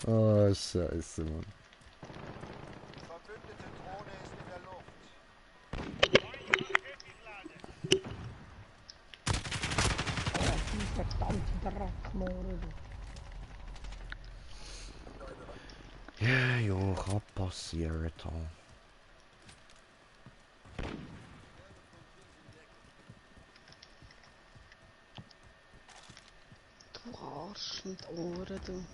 Oh, scheiße, Mann. Verbündete Drohne ist in der Luft. Die verdammte Dreckmorde. Ja, jo, kann passieren. Da. Du Arsch mit Ohren, du.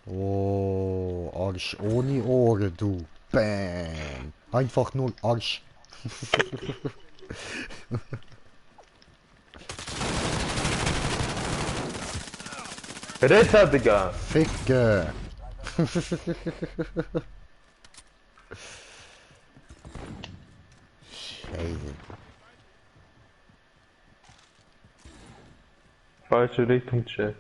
Oh, Arsch ohne Ohren, du. Bam. Einfach nur Arsch. Retter, Digga! Ficke. Scheiße. Falsche Richtung, Chef.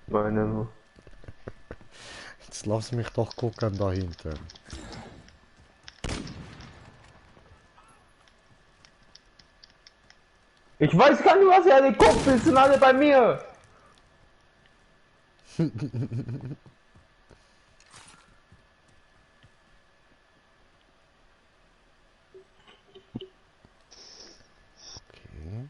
Meine nur. Jetzt lass mich doch gucken da hinten. Ich weiß gar nicht, was ihr alle guckt, wir sind alle bei mir! Okay.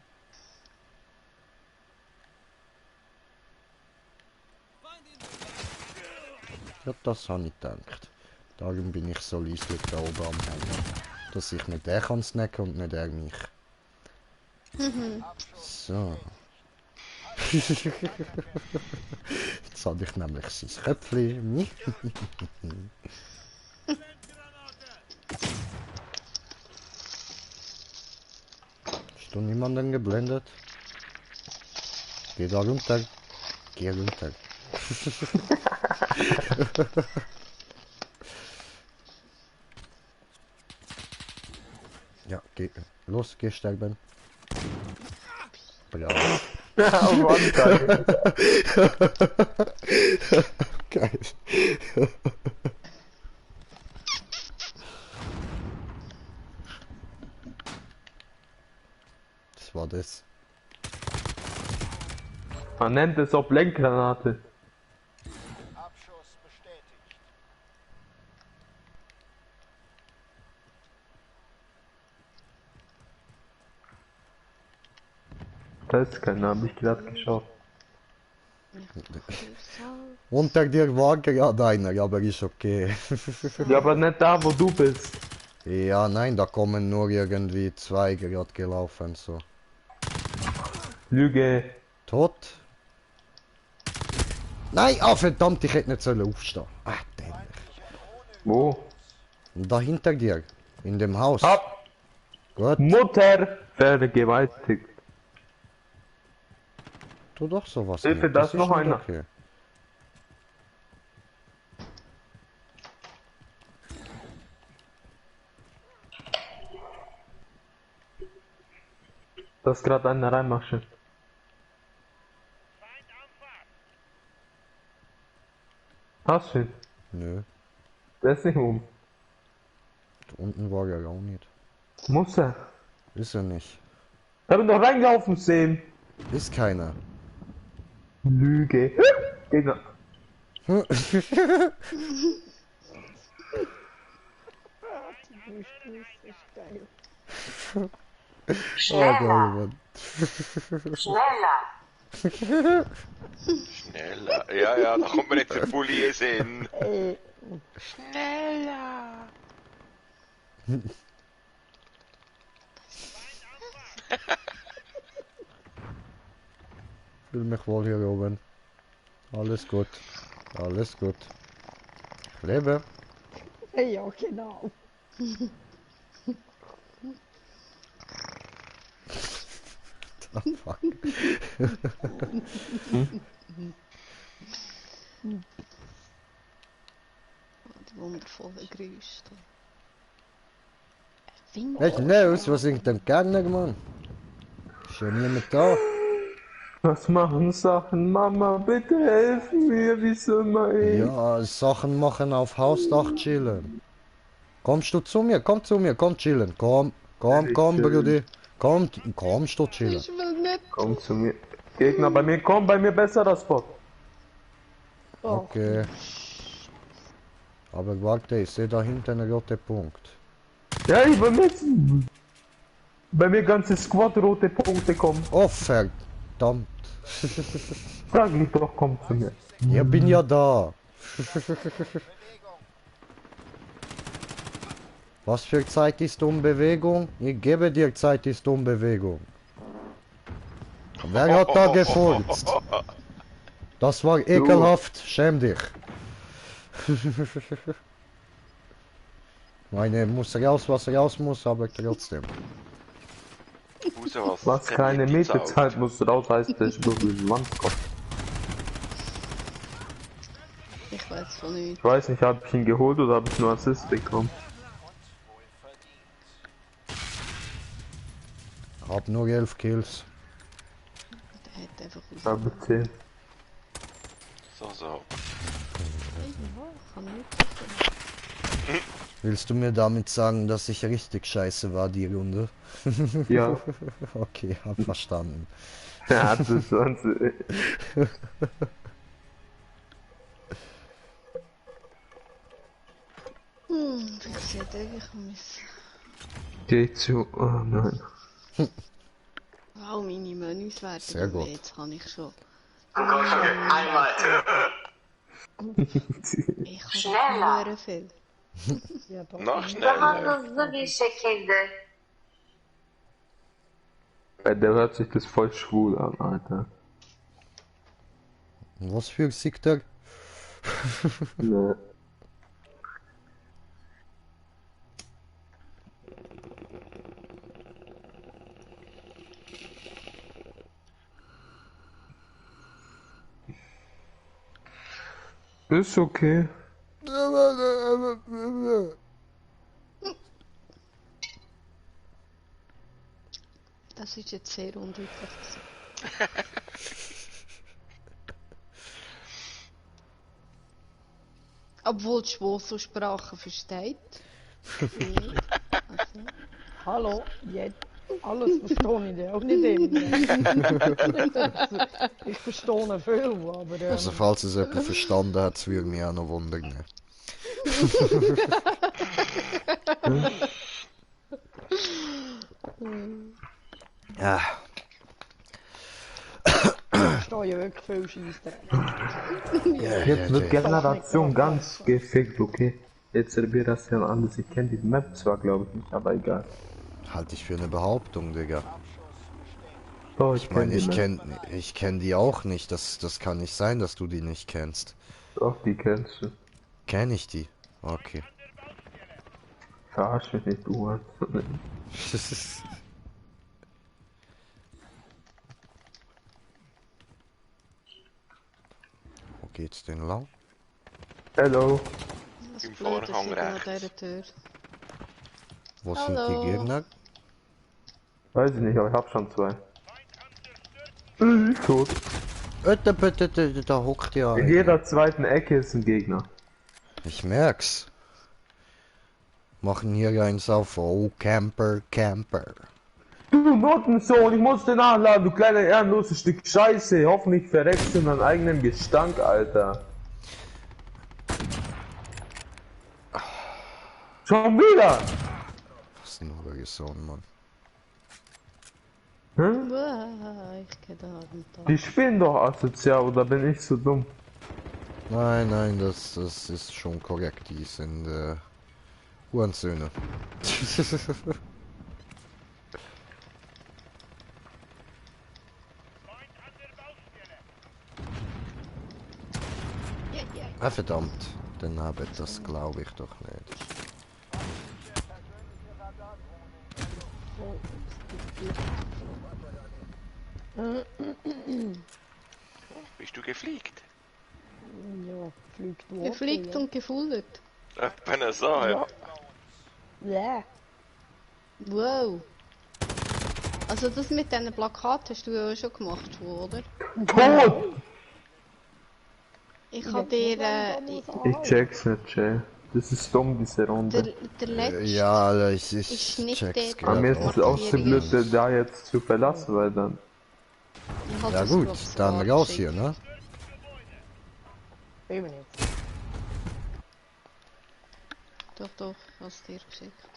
Ja, das habe ich gedacht. Darum bin ich so leislich da oben am Hängen. Dass ich nicht der kann snacken und nicht er mich. So. Jetzt habe ich nämlich sein Köpfchen. Hast du niemanden geblendet? Geh da runter. Geh runter. Ja, geh. Los, geh sterben. Bravo. Ja, Mann, geil. Geil. Was war das? Man nennt es auch Blenkgranate. Abschuss bestätigt. Das ist keiner, hab ich gerade geschaut. Unter dir war gerade einer, aber ist okay. Ja, aber nicht da, wo du bist. Ja, nein, da kommen nur irgendwie zwei gerade gelaufen, so. Lüge. Tot? Nein, ah verdammt, ich hätte nicht sollen aufstehen. Ah, dämlich. Wo? Da hinter dir, in dem Haus. Hab Gut, Mutter vergewaltigt. tu doch sowas Hilfe, nicht. da ist noch nicht einer. okay. Da ist gerade einer reinmarschiert. Hast du ihn? Nö, Der ist nicht um. da unten war er auch nicht. Muss er? Ist er nicht. Ich hab ihn doch reingelaufen sehen. Ist keiner. Lüge. Gegner. Schneller, schneller. Schneller. Ja, ja, da kommt mir jetzt ein Pulli in den Sinn. Schneller! Fühl mich wohl hier oben. Alles gut. Alles gut. Ich lebe. Ja, genau. Ah, fuck. Die wundervollen Geräusche. Echt los, was singt denn Gegner, Mann? Ist ja niemand da. Was machen Sachen? Mama, bitte helfen mir, wie soll man Ja, Sachen machen auf Hausdach chillen. Kommst du zu mir? Komm zu mir, komm chillen. Komm, komm, Brudi. Kommst du chillen. Ich will nicht. Komm zu mir. Gegner bei mir, komm bei mir besser das Spot. Okay. Aber warte, ich sehe da hinten einen roten Punkt. Ja, ich will mit. Bei mir ganze Squad rote Punkte kommen. Oh, verdammt. Sag mich doch, komm zu mir. Ja, bin ja da. Bewegung. Was für Zeit ist Bewegung? Ich gebe dir Zeit ist Bewegung. Wer hat da gefurzt? Das war ekelhaft. Schäm dich. Meine muss raus, was raus muss, aber trotzdem. Raus, Was keine Miete Miete zahlt. zahlt, muss raus, heißt der Spruch in Landskopf. Ich weiß von nichts. Ich weiß nicht, habe ich ihn geholt oder habe ich nur Assist bekommen? Hab nur 11 Kills. Der hat einfach Ich aus. habe 10. So. Kann nicht. Willst du mir damit sagen, dass ich richtig scheiße war, die Runde? Ja. Okay, hab verstanden. Ja, das ist sonst. Ich sehe eigentlich miss. Geh zu. Oh nein. Wow, meine Menüs werden Sehr gut. jetzt habe ich schon. Einmal. Ich habe nicht viel. Ja, doch. Noch Daha schneller. hızlı bir şekilde. Der hört sich das voll schwul an, Alter. Was für Sikter? Ne. Ist okay. Das ist jetzt sehr undeutlich. Obwohl die Schwursel Sprache versteht. Nicht. Also, Hallo, jetzt. Alles verstehe ich auch nicht immer. Ich verstehe nicht viel, aber Also falls es jemand verstanden hat, würde mich auch noch wundern. Ne? Ja, ich verstehe wirklich viel Scheissdreck. Jetzt wird Generation ganz gefickt, okay? Jetzt probiert das ja anders. Ich kenne die Map zwar, glaube ich nicht, aber egal. halte ich für eine Behauptung, Digga. Doch, Ich meine, die Map. ich kenn die auch nicht. Das kann nicht sein, dass du die nicht kennst. Doch, die kennst du. Kenn ich die? Okay. Verarsch mich nicht, du. Wo geht's denn lang? Hello. das Im Blöde ist Vorhang an rechts. dieser Tür. Wo sind Hallo. die Gegner? Weiß ich nicht, aber ich hab schon 2. Tot. Da hockt ja In einer. jeder zweiten Ecke ist ein Gegner. Ich merk's. Machen hier eins auf. Oh, Camper, Camper. Du Nottensohn, ich muss den nachladen, du kleiner ehrenloses Stück Scheiße. Hoffentlich verreckst du in deinem eigenen Gestank, Alter. Schon wieder! Was ist denn nur Sohn, Mann? Hm? Ich gehe da runter. Die spielen doch asozial, oder bin ich so dumm? Nein, das ist schon korrekt. Die sind Hurensöhne. Ah, verdammt. daneben, das glaube ich doch nicht. Bist du gefliegt? Ja, fliegt wo? Geflickt und gefuldert. Wenn so, ja. Ja. Wow. Also das mit diesen Plakaten hast du ja schon gemacht, oder? Tot! Ich habe dir Ich check's nicht, Jay. Das ist dumm, diese Runde. der letzte Ja, Alter, ich ist nicht check's der Aber mir gerade ist es auch so blöd, da jetzt zu verlassen, weil dann... Ich hab Ja das, gut, glaub, sogar dann raus geschickt. hier, ne? Eben nicht. Doch, doch, ich hab's dir geschickt.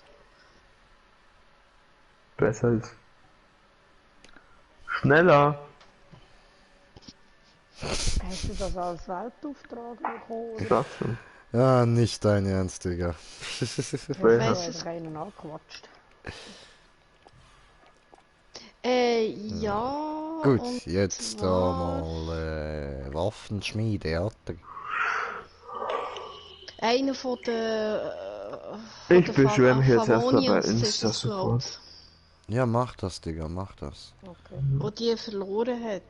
Besser ist... Schneller! Hast du das als Weltauftrag bekommen? Oder? Das schon. Ja, nicht dein Ernst, Digga. Hast du weiß es. einfach einen angequatscht? Ja. Gut, und jetzt da zwar mal Waffenschmiede, Alter. einer von den Ich beschwere mich jetzt erstmal bei Favonians ist Insta es, sofort. glaub's, Ja, mach das, Digga, mach das. Okay. wo die verloren hat.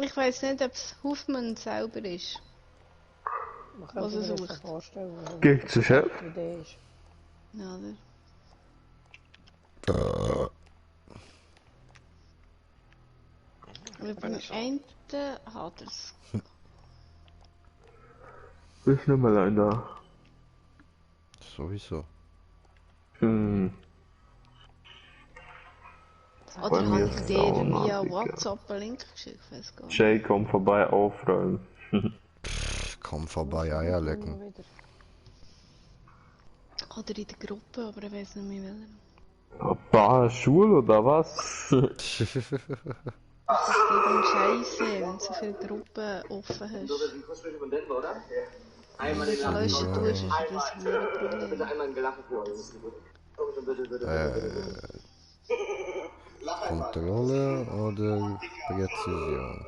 Ich weiß nicht, ob es Hoffmann selber ist. Man kann Was er sich das sucht. vorstellen, was Geh ich zu Chef? die Idee ist. Ja, oder? Und beim einen hat er's. Ist nicht mehr leider. Sowieso. Hm. Oder Bei mir habe ist ich es dir auch noch, via Digga. WhatsApp einen Link geschickt? Ich weiß gar nicht. Jay, komm vorbei, aufräumen. Komm vorbei, Eier lecken. Immer wieder. Oder in der Gruppe, aber ich weiß nicht mehr welchen. Papa, Schule oder was? Das ist eben scheiße, wenn du so viele Gruppen offen hast. Einmal Wenn den du Lachen. löschen tust, ist Einmal. das ein Problem. Bitte einmal ein Gelachen für uns. Kontrolle oder Präzision?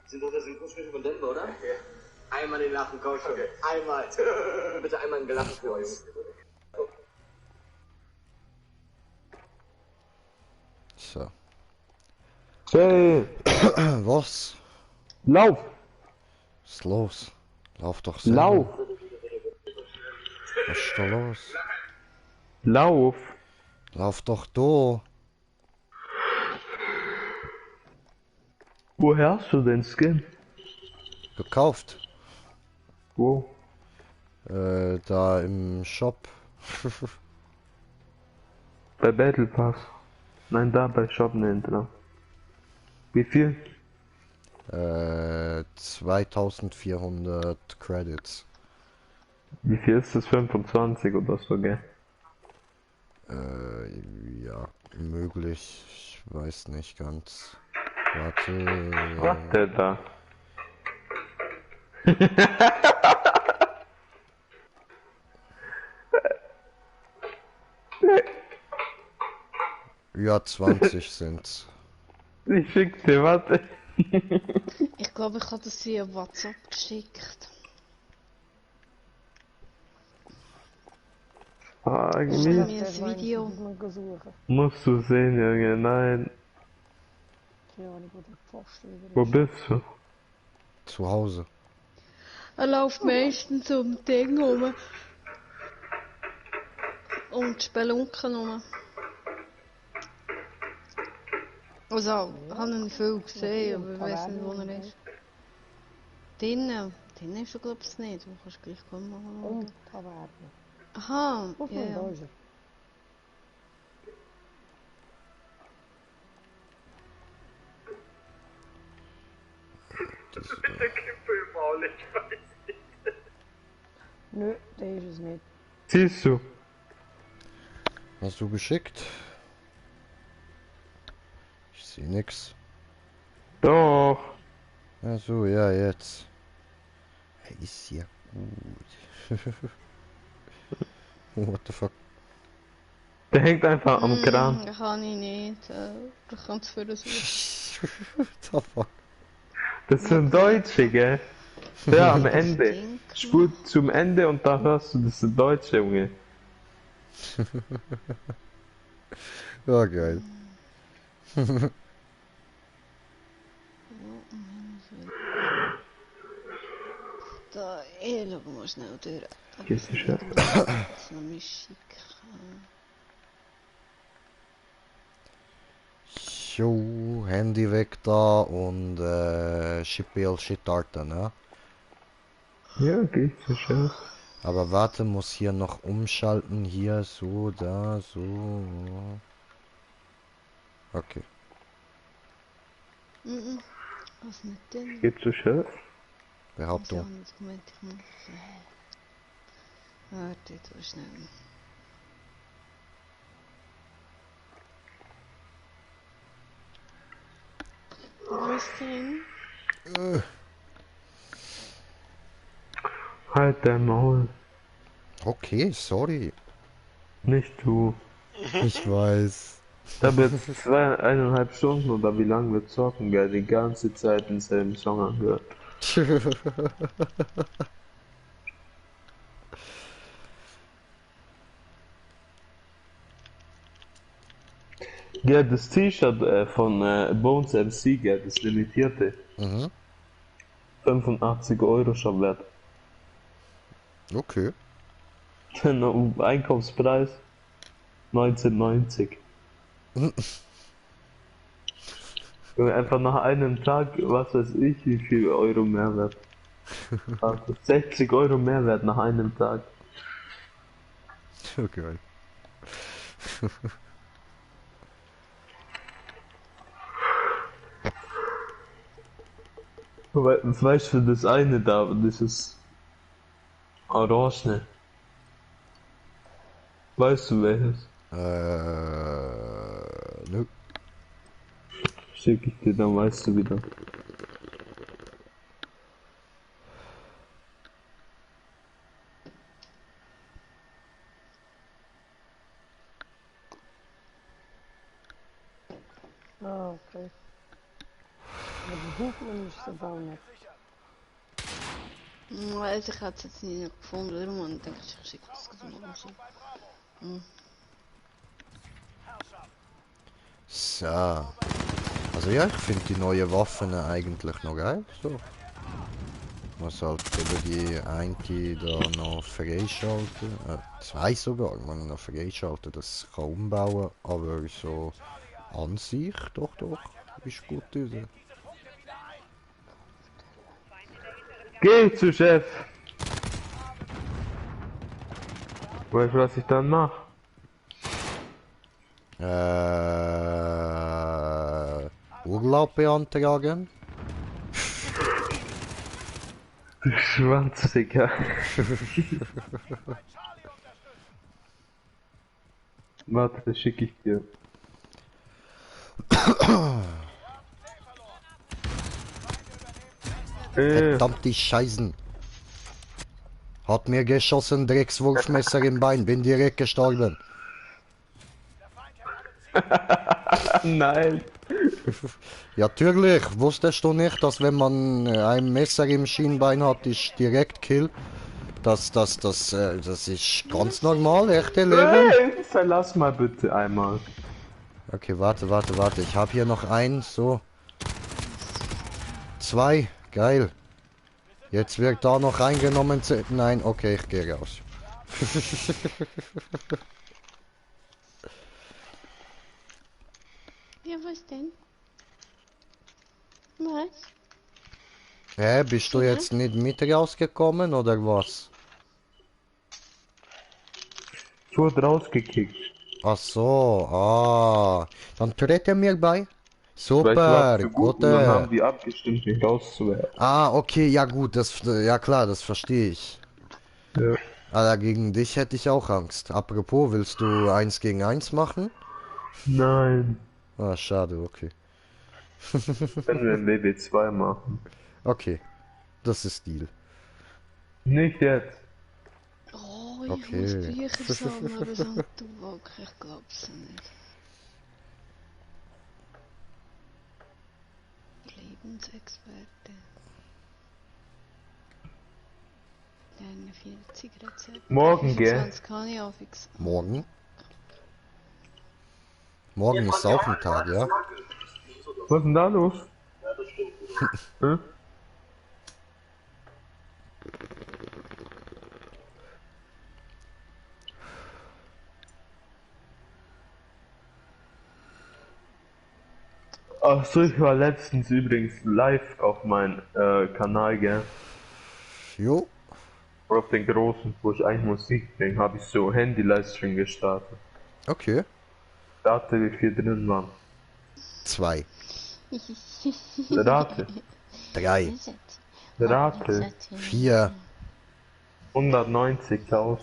Sind doch der Synchronsprecher von Denver, oder? Einmal den Lachen, komm schon. Einmal. Bitte einmal ein Gelachen für uns. So. Jay, Was? lauf! Was ist los? Lauf doch selber. Lauf! Was ist da los? Lauf! Lauf doch da. Woher hast du den Skin? Gekauft. Wo? Da im Shop. Bei Battle Pass. Nein, da bei Shop nennt er. Wie viel? 2400 Credits. Wie viel ist das? 25 oder so, gell? Ja, möglich. Ich weiß nicht ganz. Warte. Was der da? Ja, 20 sind's. Ich schick dir, warte. Ich glaube, ich habe das via WhatsApp geschickt. Eigentlich Mir ein Video. Suchen. musst du sehen, Junge, nein. Keine Ahnung, wo der Pfosten wieder Wo ist. bist du? Zu Hause. Er läuft meistens um Ding rum. Und Spelunken rum. Also, ich habe ihn viel gesehen, aber ich weiß nicht, wo er ist. Drinnen ist er, glaube ich, nicht. Du kannst gleich kommen. Und Taverne. Aha, Guck ja, mal, da ja. ist er. Nö, der ist es nicht. Siehst du? Hast du geschickt? Ich sehe nix. Doch. Ach so, ja, jetzt. Ist ja gut. What the fuck? Der hängt einfach am Kran. Kann ich nicht. Du kannst für das. What the fuck? Das sind Deutsche, gell? Ja, am Das Ende. Ding Spur zum Ende und da hörst du, das sind Deutsche, Junge. Ja, geil. Da, schauen wir schnell durch. Aber Gehst du schon? das noch mich schicken. So, Handy weg da und Shipbill starten, ne? Ja, geht so schön. Aber warte, muss hier noch umschalten. Hier, so, da, so. Okay. Was nicht denn? Geht so schön. Behauptung. Das Dokument ich muss. Warte, du schnell. Wo ist drin? Halt dein Maul. Okay, sorry. Nicht du. Ich weiß. Da wird 2,5 Stunden oder wie lange wir zocken, gell? Die ganze Zeit denselben Song angehört. Ja, das T-Shirt von Bones MC, gell, das limitierte. Mhm. 85 Euro schon wert. Okay. Einkaufspreis 19,90. Einfach nach einem Tag, was weiß ich, wie viel Euro Mehrwert. Also 60 Euro Mehrwert nach einem Tag. Okay. Weißt du, das eine da, dieses Orange. Weißt du welches? Nö. Schick ich dir, dann weißt du wieder. Ah, okay. Aber die Buchmann ist aber auch nicht. Also ich habe es jetzt nicht gefunden, darum und denke ich schicke das mal so. So. Also ja, ich finde die neuen Waffen eigentlich noch geil. So. Muss halt über die eine da noch freischalten. Zwei sogar, man noch freischalten, dass ich kann umbauen. Aber so an sich, doch, ist gut diese. Geh zu Chef! Weißt du, was ich dann mach? Urlaub beantragen. Du Schwanz, Digga. Warte, das schicke ich dir. Verdammte Scheißen. Hat mir geschossen, Dreckswurfmesser im Bein, bin direkt gestorben. Nein. Ja, natürlich. Wusstest du nicht, dass wenn man ein Messer im Schienbein hat, ist direkt Kill? Das ist ganz normal, echte Leben. Hey, verlass mal bitte einmal. Okay, warte. Ich habe hier noch einen, so. Zwei, geil. Jetzt wird da noch eingenommen. Nein, okay, ich gehe raus. Ja, was denn? Was? Hä, bist du jetzt nicht mit rausgekommen oder was? Ich wurde rausgekickt. Ach so, dann tritt er mir bei. Weil ich Super, war zu gut und dann gute. haben die abgestimmt, mich rauszuwerfen. Okay, ja gut, ja klar, das verstehe ich. Ja. Aber gegen dich hätte ich auch Angst. Apropos, willst du 1 gegen 1 machen? Nein. Ah, schade, okay. Wenn wir ein BB2 machen. Okay, das ist Deal. Nicht jetzt. Oh, ich Okay. muss Bücher sammeln, aber so ein Tubak, ich glaub's nicht. Ich liebe Ernährungsexperte. Deine 40 Rezepte. Morgen, gell? 25 kann ich aufwachsen. Morgen? Morgen ist auch ein Tag, ja? Was ist denn da los? Hm? Ach so, ich war letztens übrigens live auf meinem Kanal, gell? Jo. Auf den großen, wo ich eigentlich Musik bringe, habe ich so Handy-Livestream gestartet. Okay. Rate, wie viel drin waren. 2. Rate. 3. Rate. 4. 190.000.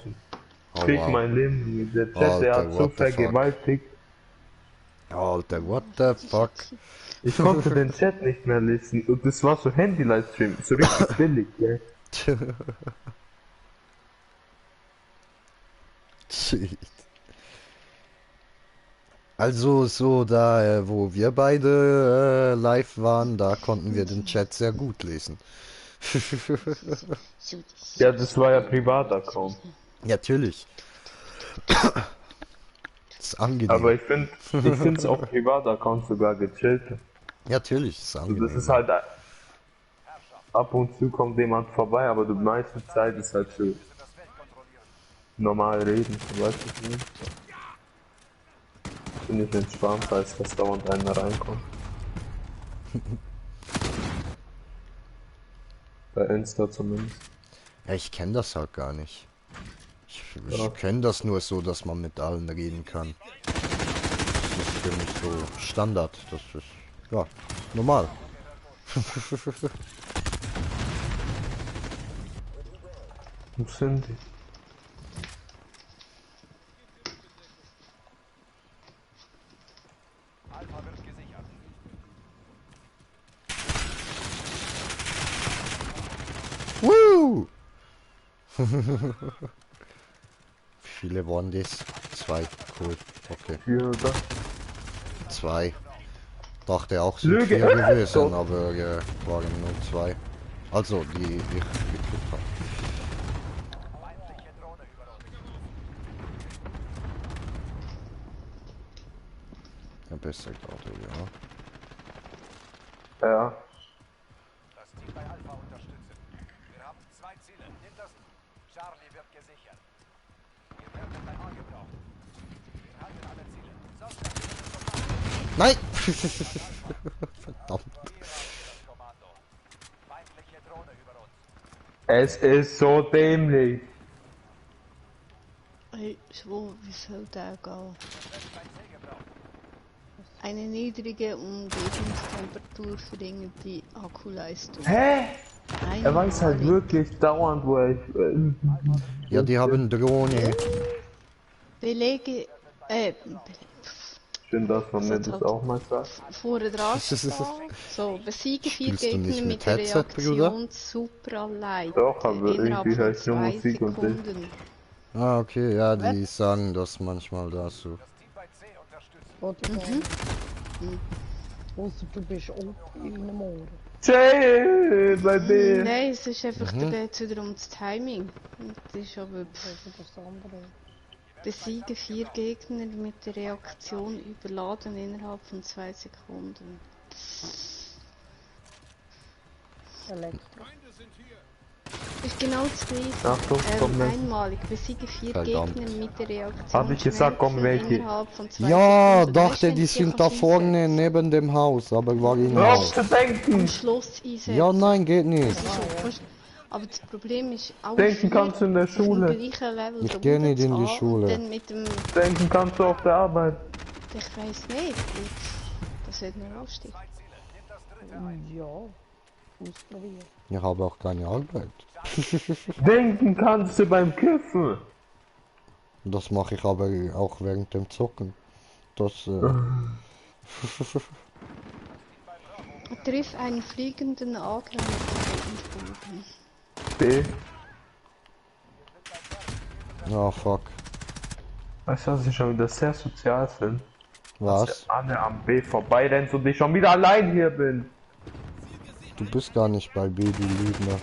Oh, Krieg wow. mein Leben. Der Chat, der Alter, hat so what the fuck? vergewaltigt. Alter, what the fuck? Ich konnte den Chat nicht mehr lesen. Und das war so Handy-Livestream. So richtig billig, gell? Shit. Also so da, wo wir beide live waren, da konnten wir den Chat sehr gut lesen. Ja, das war ja Privataccount. Natürlich. Das ist angenehm. Aber ich finde es auf Privataccount sogar gechillt. Natürlich, ist Also angenehm. das ist halt ab und zu kommt jemand vorbei, aber die meiste Zeit ist halt so normal reden, so weißt du nicht. Finde ich entspannt, als dass dauernd einer reinkommt. Bei Insta zumindest. Ja, ich kenne das halt gar nicht. Ich Ja. kenne das nur so, dass man mit allen reden kann. Das ist für mich so Standard. Das ist, ja, normal. Wo sind die? Woo! Wie viele waren das? 2. Cool. Okay. Hier oder? 2. Dachte auch sind Lüge. 4 gewesen, Doch. aber waren nur 2. Also, die ich gekriegt habe. Ja, besser gerade, ja. Ja. Das Team bei Alpha unterstützen. Wir haben 2 Ziele. Nimm das. Charlie wird gesichert. Wir werden bei A gebraucht. Wir halten alle Ziele. Sonst werden wir sofort Nein! Verdammt. das Kommando. Feindliche Drohne über uns. Es ist so dämlich. Hey, Schwur, wie soll der gehen? Eine niedrige Umgebungstemperatur verringert die Akkuleistung. Hä? Er weiß halt Einmalig. wirklich dauernd, wo er... Ja, die haben Drohne. Belege, Schön, dass man mir das halt auch mal sagt. vorne dran stehen. So, besiege 4 Spielst du nicht Gegner mit mit der Headset, Bruder? Reaktion Supralight Doch, aber innerhalb irgendwie von höre ich nur 2 Musik und das. Sekunden. Ah, okay, ja, die sagen das manchmal da so. Oder Ausser du bist auch in einem Ohr. Jay, bei dir. Nein, es ist einfach, da geht es wieder um das Timing. Und das ist aber Also das andere. besiege 4 Gegner mit der Reaktion überladen innerhalb von 2 Sekunden. Elektro. Ist genau das gleiche. Achtung, komm nicht. Einmalig besiege 4 Verdammt. Gegner mit der Reaktion. Hab ich gesagt, komm, Schnellkill welche? innerhalb von 2 Ja, Sekunden. Weißt dachte, du, die wenn sind du da dich vorne einsetzt? neben dem Haus, aber war im Hör auf Haus. zu denken! Am Schluss einsetzen. Ja, nein, geht nicht. Aber das Problem ist, alle Denken 4 kannst du in der auf dem Schule. gleichen Level Ich geh nicht in die an Schule. Und dann mit dem, Denken kannst du auf der Arbeit. ich weiß nicht, das wird noch lustig. Ja, ausprobieren. Ich habe auch keine Arbeit. Denken kannst du beim Kiffen. Das mache ich aber auch während dem Zocken. Das, Triff einen fliegenden Adler mit dem Bogen. B. ja, fuck. Weißt du, dass sie schon wieder sehr sozial sind? Was? Dass alle am B vorbeirennst und ich schon wieder allein hier bin. du bist gar nicht bei B, du Lügner.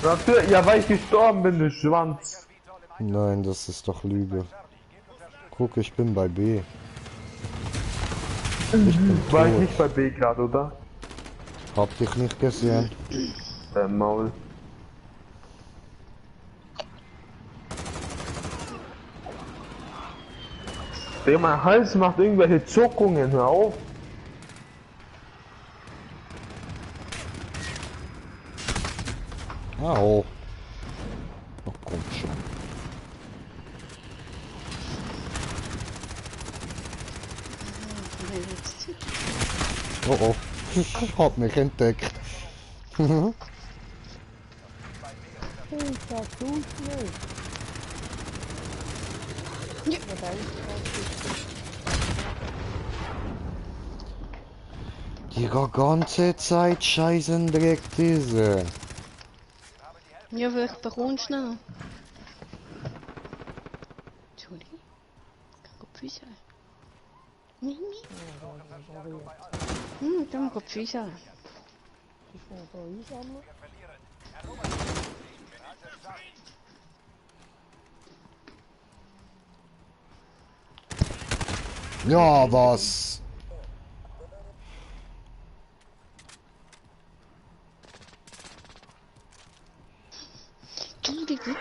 Natürlich, ja, weil ich gestorben bin, du Schwanz. Nein, das ist doch Lüge. Guck, ich bin bei B. Ich bin War ich tot. nicht bei B gerade, oder? Hab dich nicht gesehen. Maul. Der mein Hals macht irgendwelche Zuckungen, hör auf. Au. Ach komm schon. Oh oh. Hab mich entdeckt. Ich sag du schnell. Ja. Die ganze Zeit scheißen direkt diese. Ja, vielleicht bekommst du noch. Entschuldigung. Ich kann Füße. Mimi. Dann geht Füße. Ich will da einsammeln. Ja, was? Entschuldigung,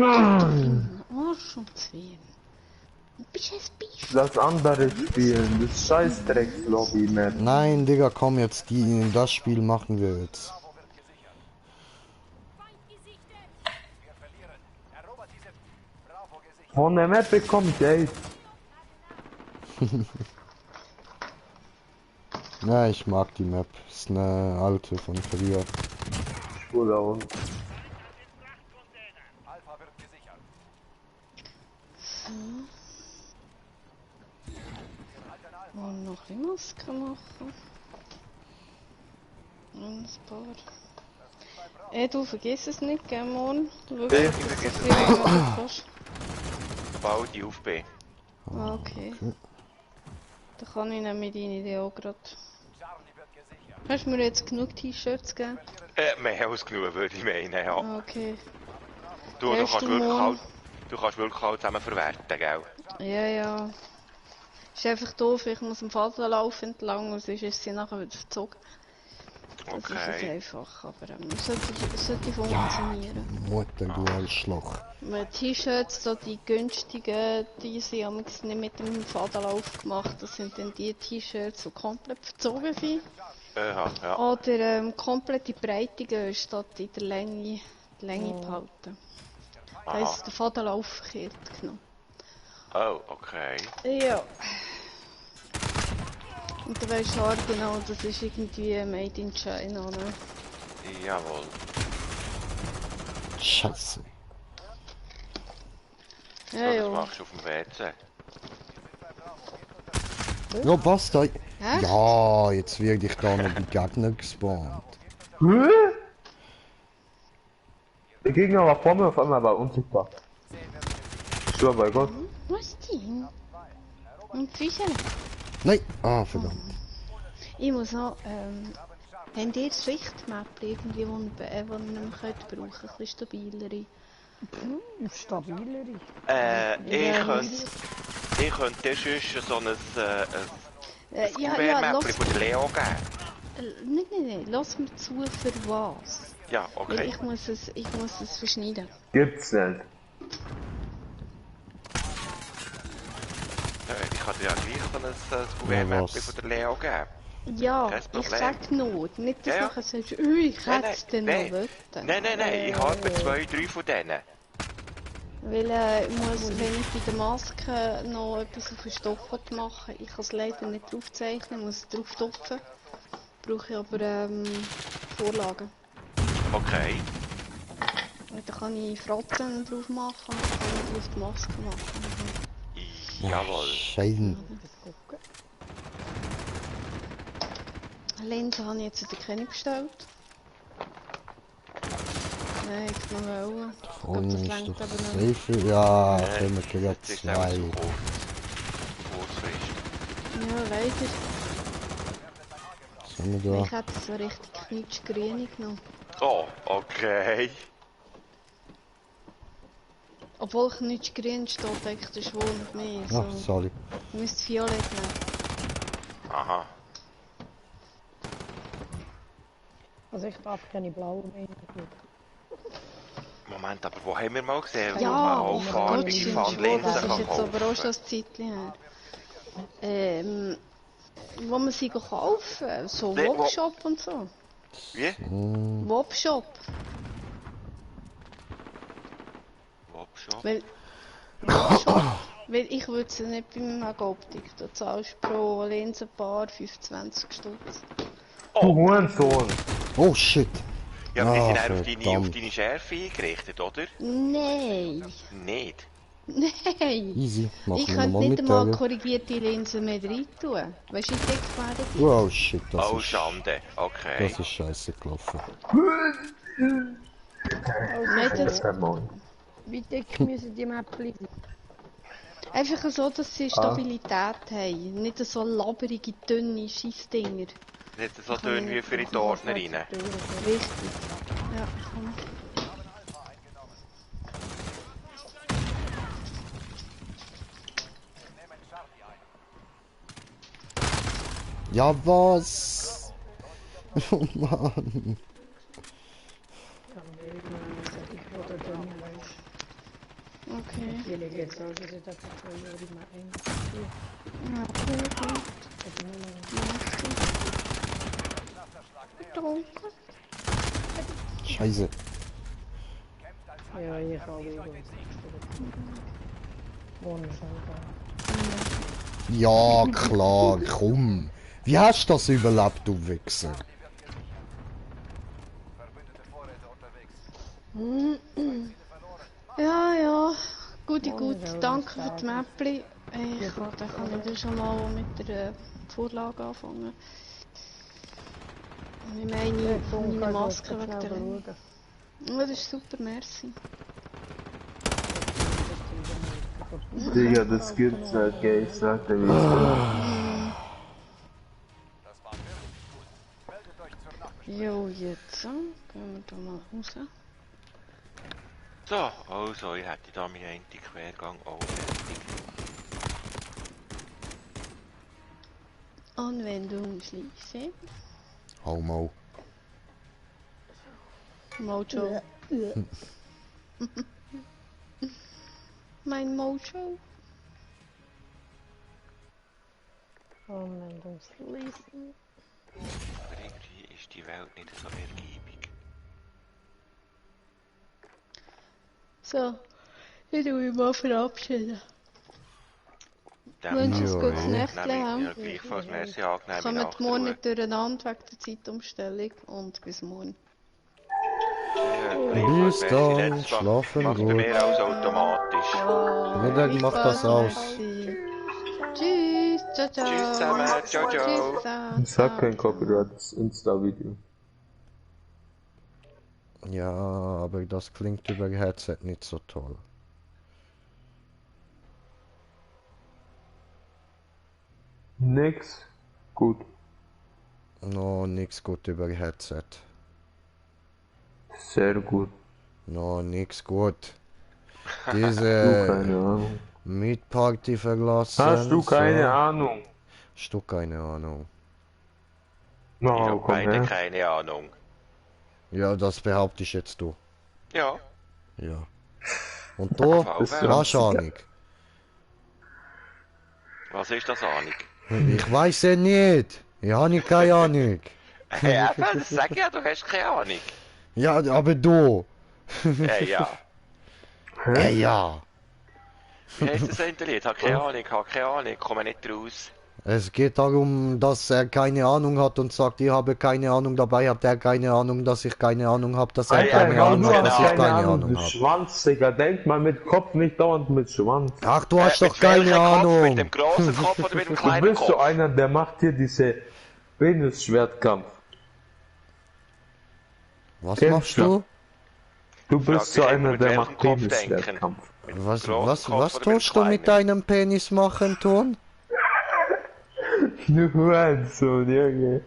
Arsch und Zwirn. Du bist ein Biest. Lass andere spielen, das Scheißdrecks-Lobby-Map. Nein, Digga, komm jetzt, das Spiel machen wir jetzt. Von der Map bekomme ich Geld. Ja, ich mag die Map. Ist eine alte von früher. Spur da unten. Alpha wird gesichert. Und noch die Maske machen. Und ein paar. Du vergiss es nicht, gell, Mon? Du Ich wirklich, vergiss dass es du viel machen kannst. Bau die auf B. Ah, okay. Dann kann ich nämlich deine Idee auch gerade. Charlie wird gesichert. Hast du mir jetzt genug T-Shirts gegeben? Mehr als genug, würde ich meinen, ja. Ah, okay. Du Hast kannst du wirklich morgen- halt, du kannst wirklich halt zusammen verwerten, gell? Ja, ja. Ist einfach doof, ich muss am Fadenlauf entlang und sonst ist sie nachher wieder verzogen. Das ist es Okay. einfach, aber sollte funktionieren. Mutter, du Arschloch. Mit T-Shirts, so die günstigen, die sind amigs nicht mit dem Fadenlauf gemacht. Das sind dann die T-Shirts, die komplett verzogen sind. Ja. Oder komplett die Breite gehen, statt in der Länge, die Länge behalten. Da Aha. ist der Fadenlauf verkehrt genommen. Oh, okay. Ja. Und du weißt auch genau, das ist irgendwie made in China, ne? Jawohl. Scheiße. So, Ja, das ja. machst du auf dem WC. Ja, was da? Echt? Ja, jetzt werde ich da noch die Gegner gespawnt. Hä? Der Gegner war vor mir, auf einmal war unsichtbar. Ich schwör bei Gott. Was denn? Und Fische? Nein! Ah, verdammt. Ich muss noch, habt ihr das Richtmap irgendwie, wo ihr nicht mehr könnt brauchen, ein bisschen stabilere? Stabilere. Ich könnte dir sonst so ein Ja, Kuvermäppchen von der Leo geben. Nein, lass mir zu, für was? Ja, Weil okay. ich muss es verschneiden. Gibt's nicht. Ich kann dir ja gleich so ein Kuvermäppchen was? von der Leo geben. Ja, Kein ich Problem. sag nur, nicht dass Ja, ja. nachher sagst, ich hätte es dann noch wollen. Nein, ich habe etwa 2, 3 von denen. Weil ich muss, wenn ich bei der Maske noch etwas auf den Stoff machen will, ich kann es leider nicht draufzeichnen, muss es drauf stopfen. Brauche ich aber Vorlagen. Okay. Und dann kann ich Fratzen drauf machen und dann kann ich die auf die Maske machen. Jawohl. Scheiße. Linse habe ich jetzt wieder keine bestellt. Nein, ich noch wollen. Ich glaube, Und das ist längt doch aber nicht. safe. Ja, können wir gerade Das ist auch zu 2. kurzfristig. Ja, leider. Sollen wir Ich da? hätte so richtig nichts Grüne genommen. Oh, okay. Obwohl ich nichts Grün steht, denke ich, das ist wohl nicht mehr. So. Ach, sorry. Du müsst Violett nehmen. Aha. Also ich darf keine blauen mehr. Moment, aber wo haben wir mal gesehen, wo Ja, man oh auch Gott, farbige stimmt wohl, Farblinsen das ist kann jetzt aber auch kaufen? schon ein Zeitchen her. Wo man sie kaufen, so Nee, wo- Wobshop und so. Wie? Wobshop. Wobshop? Weil, Wobshop, weil ich würde sie nicht bei Magoptik. Du zahlst pro Linsenpaar 25 Stutz. Du Hurensohn! Oh shit. Ja, aber die sind Ah, eher auf deine verdammt. Schärfe eingerichtet, oder? Nein, Nicht. nein. Easy, machen Ich wir könnte nochmal nicht mit einmal der. korrigierte Linsen mehr rein tun. Weißt du, wie dick werden die? Oh shit, das Oh, ist... Schande. Okay. Das ist scheiße gelaufen. Nicht das, Wie dick müssen die Mäppchen sein? einfach so, dass sie Stabilität haben. Nicht so labberige, dünne Scheissdinger. Nicht so dünn wie für die Ordnerinnen. Richtig. Ja, komm. Ja, was? Oh Mann. Okay. Die legen jetzt auch, dass ich da für 2 Euro mal ein. Ja, okay, gut. Danke. Scheiße. Ja, ich habe wieder. Wunderschön. Ja, klar, komm. Wie hast du das überlebt, du Wichser? Ja, ja. Gut, danke für die Mäppli. Dann kann ich dann schon mal mit der Vorlage anfangen. Ich meine Maske weg der. Ja, das ist super, merci. Digga, das gibt's halt, gell, ich sagte wie Jo, jetzt gehen wir da mal raus. So, also, ich hätte da meinen einen Quergang auch fertig. Anwendung schließen. Homo. Mojo. Mein Mojo. Anwendung schließen. Aber irgendwie ist die Welt nicht so ergiebig. So, ich tue mich mal verabschieden. Dem Wenn Sie Ja, ein gutes ja. Nächtchen haben, Ja, gleichfalls, merci, angenehm kommt morgen nicht durcheinander wegen der Zeitumstellung und bis morgen. Bis dann, schlafen Macht bei gut. mir alles automatisch. Ja, Jeder macht das aus. merci. Tschüss, ciao, ciao. Tschüss zusammen, ciao, ciao. Tschüss zusammen. Ich hab kein Copyright, das Insta-Video. Ja, aber das klingt über Headset nicht so toll. Nix. Gut. No, nix gut über Headset. Sehr gut. No, nix gut. Du, Diese keine Ahnung. Mietparty verlassen. Hast du keine so. Ahnung? Hast du keine Ahnung? Ich No, habe komm beide her. keine Ahnung. Ja, das behauptest jetzt du. Ja, Ja. Und du? Bist du Was Ahnung? was ist das Ahnung? Ich weiß ja nicht. Ich habe keine Ahnung. Hey, eben, das sag ich ja, du hast keine Ahnung. Ja, aber du. Ja. Ja. Wie heisst das ein Lied? Hab keine Ahnung, komme nicht raus. Es geht darum, dass er keine Ahnung hat und sagt, ich habe keine Ahnung. Dabei hat er keine Ahnung, dass ich keine Ahnung habe, dass er Alter, keine hau Ahnung nur hat, dass ich keine keine Ahnung, Ahnung du habe. Schwanz, Digga. Denk mal mit Kopf, nicht dauernd mit Schwanz. Ach, du hast doch Mit keine welchem Kopf? Mit Ahnung. dem großen Kopf oder mit dem Du kleinen bist so Kopf? einer, der macht hier diese Venus-Schwertkampf. Was Kennst machst du? du? Du Frag bist so dich immer, einer, mit der welchem macht Kopf Venus-Schwertkampf. Mit dem Was grossen Kopf oder mit dem tust du mit kleinen? deinem Penis machen, Ton? Du Hurensohn, Junge.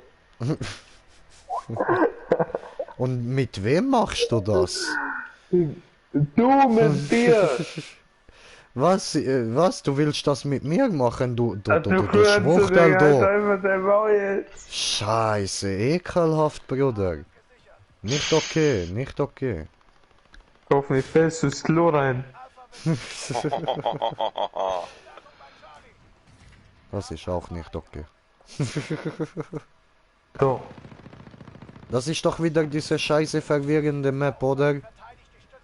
Und mit wem machst du das? Du mit dir! Was? Du willst das mit mir machen? Du Du Schwuchtel, du! einfach dein Maul jetzt! Scheiße, ekelhaft, Bruder. Nicht okay, nicht okay. Hoffentlich fällst du ins Klo rein. Das ist auch nicht okay. So. Das ist doch wieder diese scheiße verwirrende Map, oder?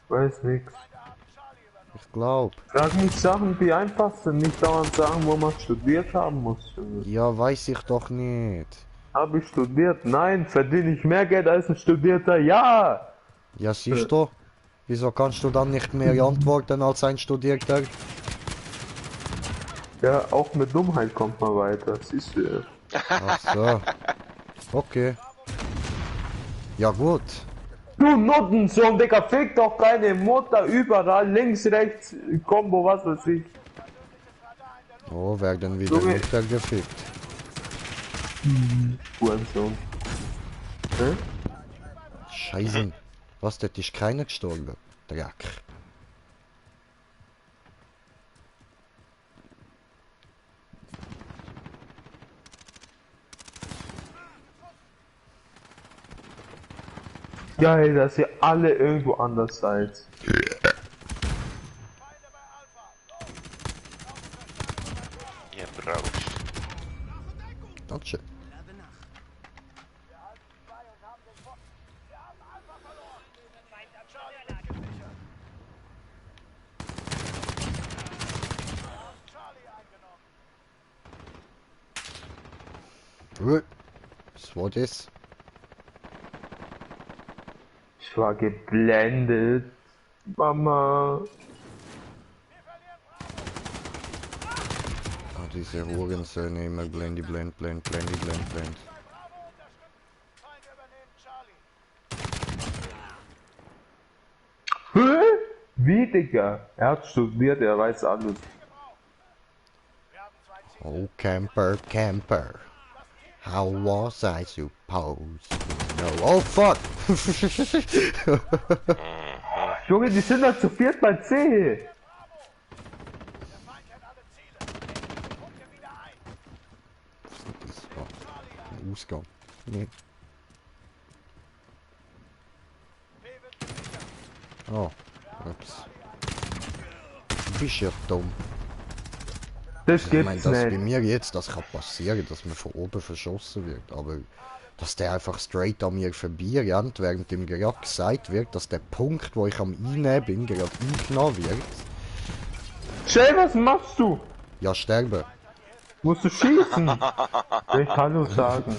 Weiß nix. Ich glaub. Sag nicht Sachen, die einfach sind, nicht dauernd sagen, wo man studiert haben muss. Ja, weiß ich doch nicht. Habe ich studiert? Nein. Verdiene ich mehr Geld als ein Studierter? Ja! Ja, siehst du? Wieso kannst du dann nicht mehr antworten als ein Studierter? Ja, auch mit Dummheit kommt man weiter. Siehst du ja. Ach so. Okay. Ja gut. Du Nuttensohn, Digga, fick doch deine Mutter überall, links, rechts, Combo, was weiß ich. Oh, werden wieder Junge. Mütter gefickt. Hurensohn. Hä? Scheiße. Was, das ist keiner gestorben? Dreck. Geil, dass ihr alle irgendwo anders seid. Ihr braucht. Danke. Was war das? Ich war geblendet. Mama. Ah, diese Hurensöhne immer blend. Hä? Wie, Digga? Er hat studiert, er weiß alles. Oh, Camper. How was I supposed to know? Oh, fuck! Junge, die sind da zu viert bei C. Ausgang. Nee. Oh, ups. Du bist ja dumm. Das Ich meine, gibt's dass bei nicht. mir jetzt, das kann passieren, dass man von oben verschossen wird, aber dass der einfach straight an mir vorbeirennt, während ihm gerade gesagt wird, dass der Punkt, wo ich am Einnehmen bin, gerade eingenommen wird. Jay, was machst du? Ja, sterben. Musst du schießen? Soll ich Hallo sagen?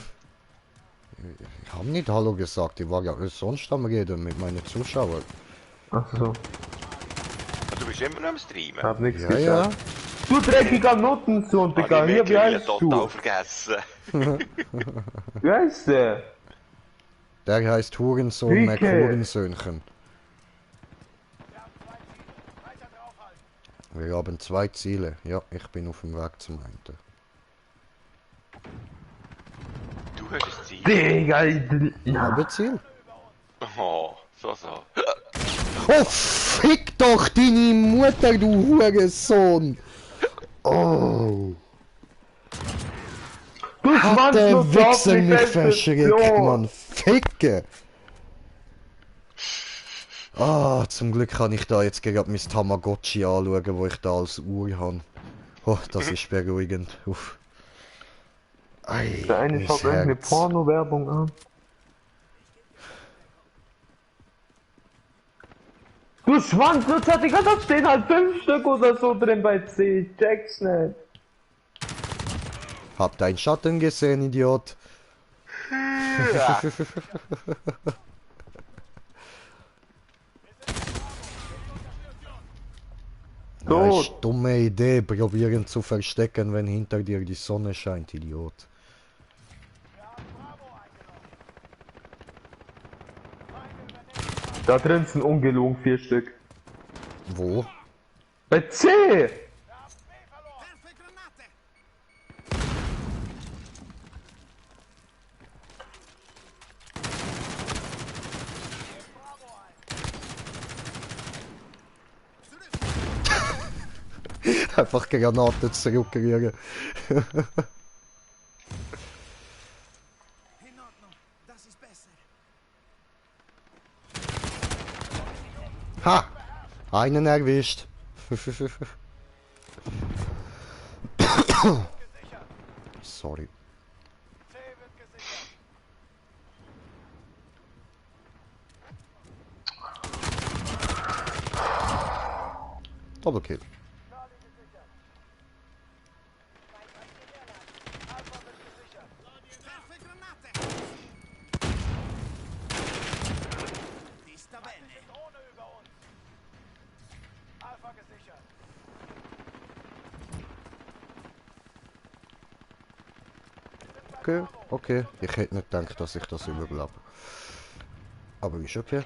Ich habe nicht Hallo gesagt, ich war ja sonst am Reden mit meinen Zuschauern. Ach so, Du bist immer noch am Streamen. hab nichts Ja, gesagt. Du dreckiger Nuttensohn, Digga, hier, wie heißt total du? vergessen. Wie heißt der? Der heißt Hurensohn Rike. McHurensöhnchen. Wir haben 2 Ziele. Ja, ich bin auf dem Weg zum einen. Du hast ein Ziel. Digga, Ich habe ein Ziel. Oh, so. Oh, fick doch deine Mutter, du Hurensohn! Oh! du Hat der Schwanzlutz, Wichser mich hoffentlich verschreckt, Mann! Ficke! Ah, zum Glück kann ich da jetzt gerade mein Tamagotchi anschauen, wo ich da als Uhr habe. Oh, das ist beruhigend. Uff. Ei, Der eine mein schaut irgendeine Herz. Porno-Werbung an. Du Schwanzlutz, Digga, da stehen halt 5 Stück oder so drin bei C. Check's nicht. Hab deinen Schatten gesehen, Idiot. Ja, So, ist dumme Idee, probieren zu verstecken, wenn hinter dir die Sonne scheint, Idiot. da drin sind ungelogen 4 Stück. Wo? Bei C! Einfach Granaten zurückrühren. In Ordnung. Das ist besser. Ha! Einen erwischt. Sorry. C wird gesichert. Double Kill. Charlie gesichert. Alpha wird gesichert. Werfe Granate. Die ist Drohne über uns. Alpha gesichert. Okay, okay. Ich hätte nicht gedacht, dass ich das überlebe. Aber ist okay.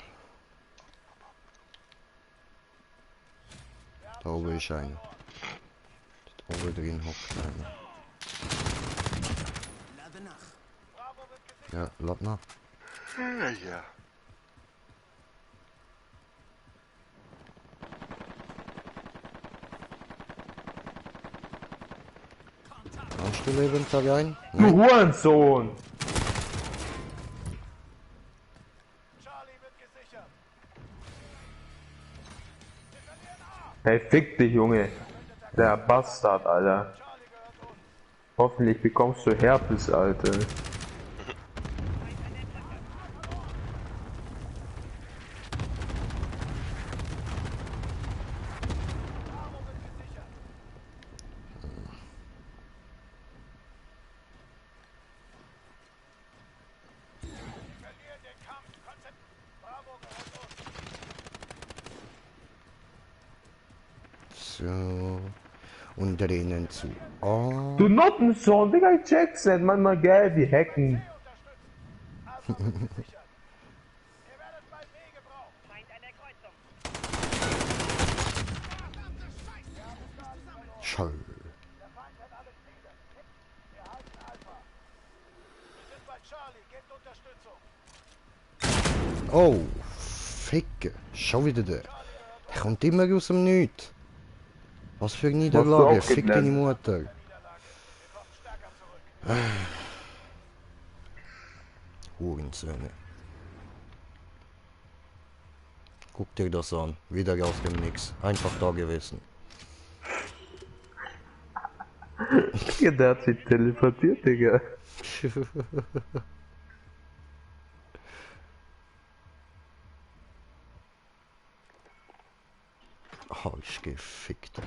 Da oben ist einer. Dort oben drin hockt einer. Lade nach. Bravo wird gesichert. Ja, lad nach. Ja. Kannst du lebend da rein? Du Hurensohn! Charlie wird gesichert. Hey, fick dich, Junge. Der Bastard, Alter. Charlie gehört uns. Hoffentlich bekommst du Herpes, Alter. Bravo wird gesichert. Wir verlieren den Kampf. Bravo gehört uns. So. Und drinnen zu. Ah. Du Nottensohn, Digga, ich check's nicht. Manchmal geil, die hacken. Alpha wird gesichert. Ihr werdet bald Wege brauchen. Feind an der Kreuzung. Verdammte Scheiße. Wir haben Charlie verloren. Schau. Der Feind hat alle Ziele. Wir halten Alpha. Wir sind bei Charlie. Gebt Unterstützung. Oh. Ficke. Schon wieder der. Der kommt immer aus dem Nichts. Was für eine Niederlage. auch Fick gelernt? deine Mutter. Wir kommen stärker zurück. Hurensöhne. Guck dir das an. Wieder aus dem Nix. Einfach da gewesen. Ja, der hat sich teleportiert, Digga. Oh, ich gefickt.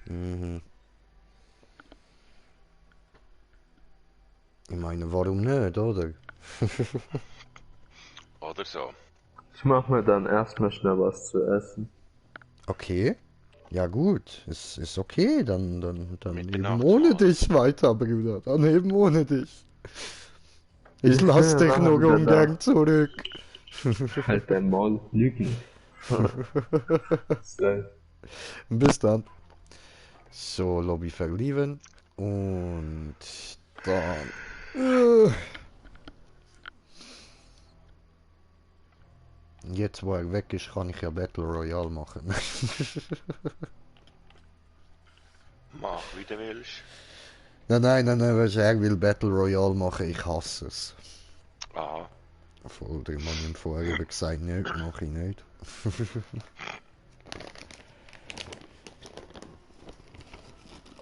Mhm. Ich meine, warum nicht, oder? Oder so. Ich mach mir dann erstmal schnell was zu essen. Okay. Ja gut, ist okay, dann eben Mitternacht ohne mal. dich weiter, Bruder. Dann eben ohne dich. Ich lass Ja, dich machen nur wir ungern zurück. Halt dein Maul, lügen. So. Bis dann. So, Lobby verlieben. Und dann. Jetzt, wo er weg ist, kann ich ja Battle Royale machen. Mach, wie du willst. Nein, was er will Battle Royale machen, ich hasse es. Aha. Voll, der Mann im Vorher gesagt, nicht, mach ich nicht.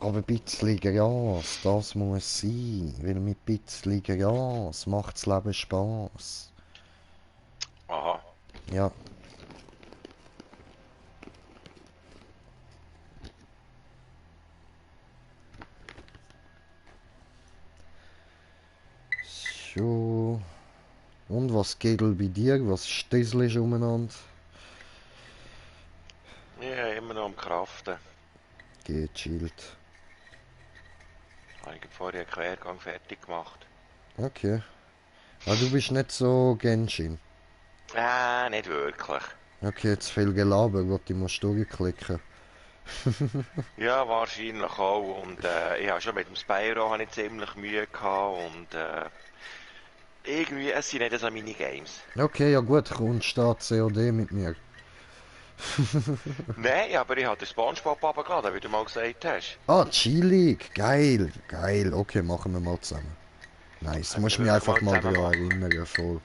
Aber ein bisschen Gras, das muss sein. Weil mit ein bisschen Gras macht das Leben Spaß. Aha. Ja. So. Und was geht bei dir? Was stößelst umeinander? Ja, immer noch am Kraften. Geht chillt. Habe ich vorher einen Quergang fertig gemacht. Okay. Ah, du bist nicht so Genshin. Nicht wirklich. Okay, zu viel Gelaber, wo du musst durchklicken. Ja, wahrscheinlich auch. Und ich habe schon mit dem Spyro habe ich ziemlich Mühe gehabt. Und irgendwie, es sind nicht so Minigames. Okay, ja gut, kommst du da COD mit mir? Nein, aber ich habe den Spongebob runtergeladen, wie du mal gesagt hast. Ah, chillig, geil, geil. Okay, machen wir mal zusammen. Nice, Können musst wir mich wirklich einfach mal mal zusammen daran machen. erinnern, voll.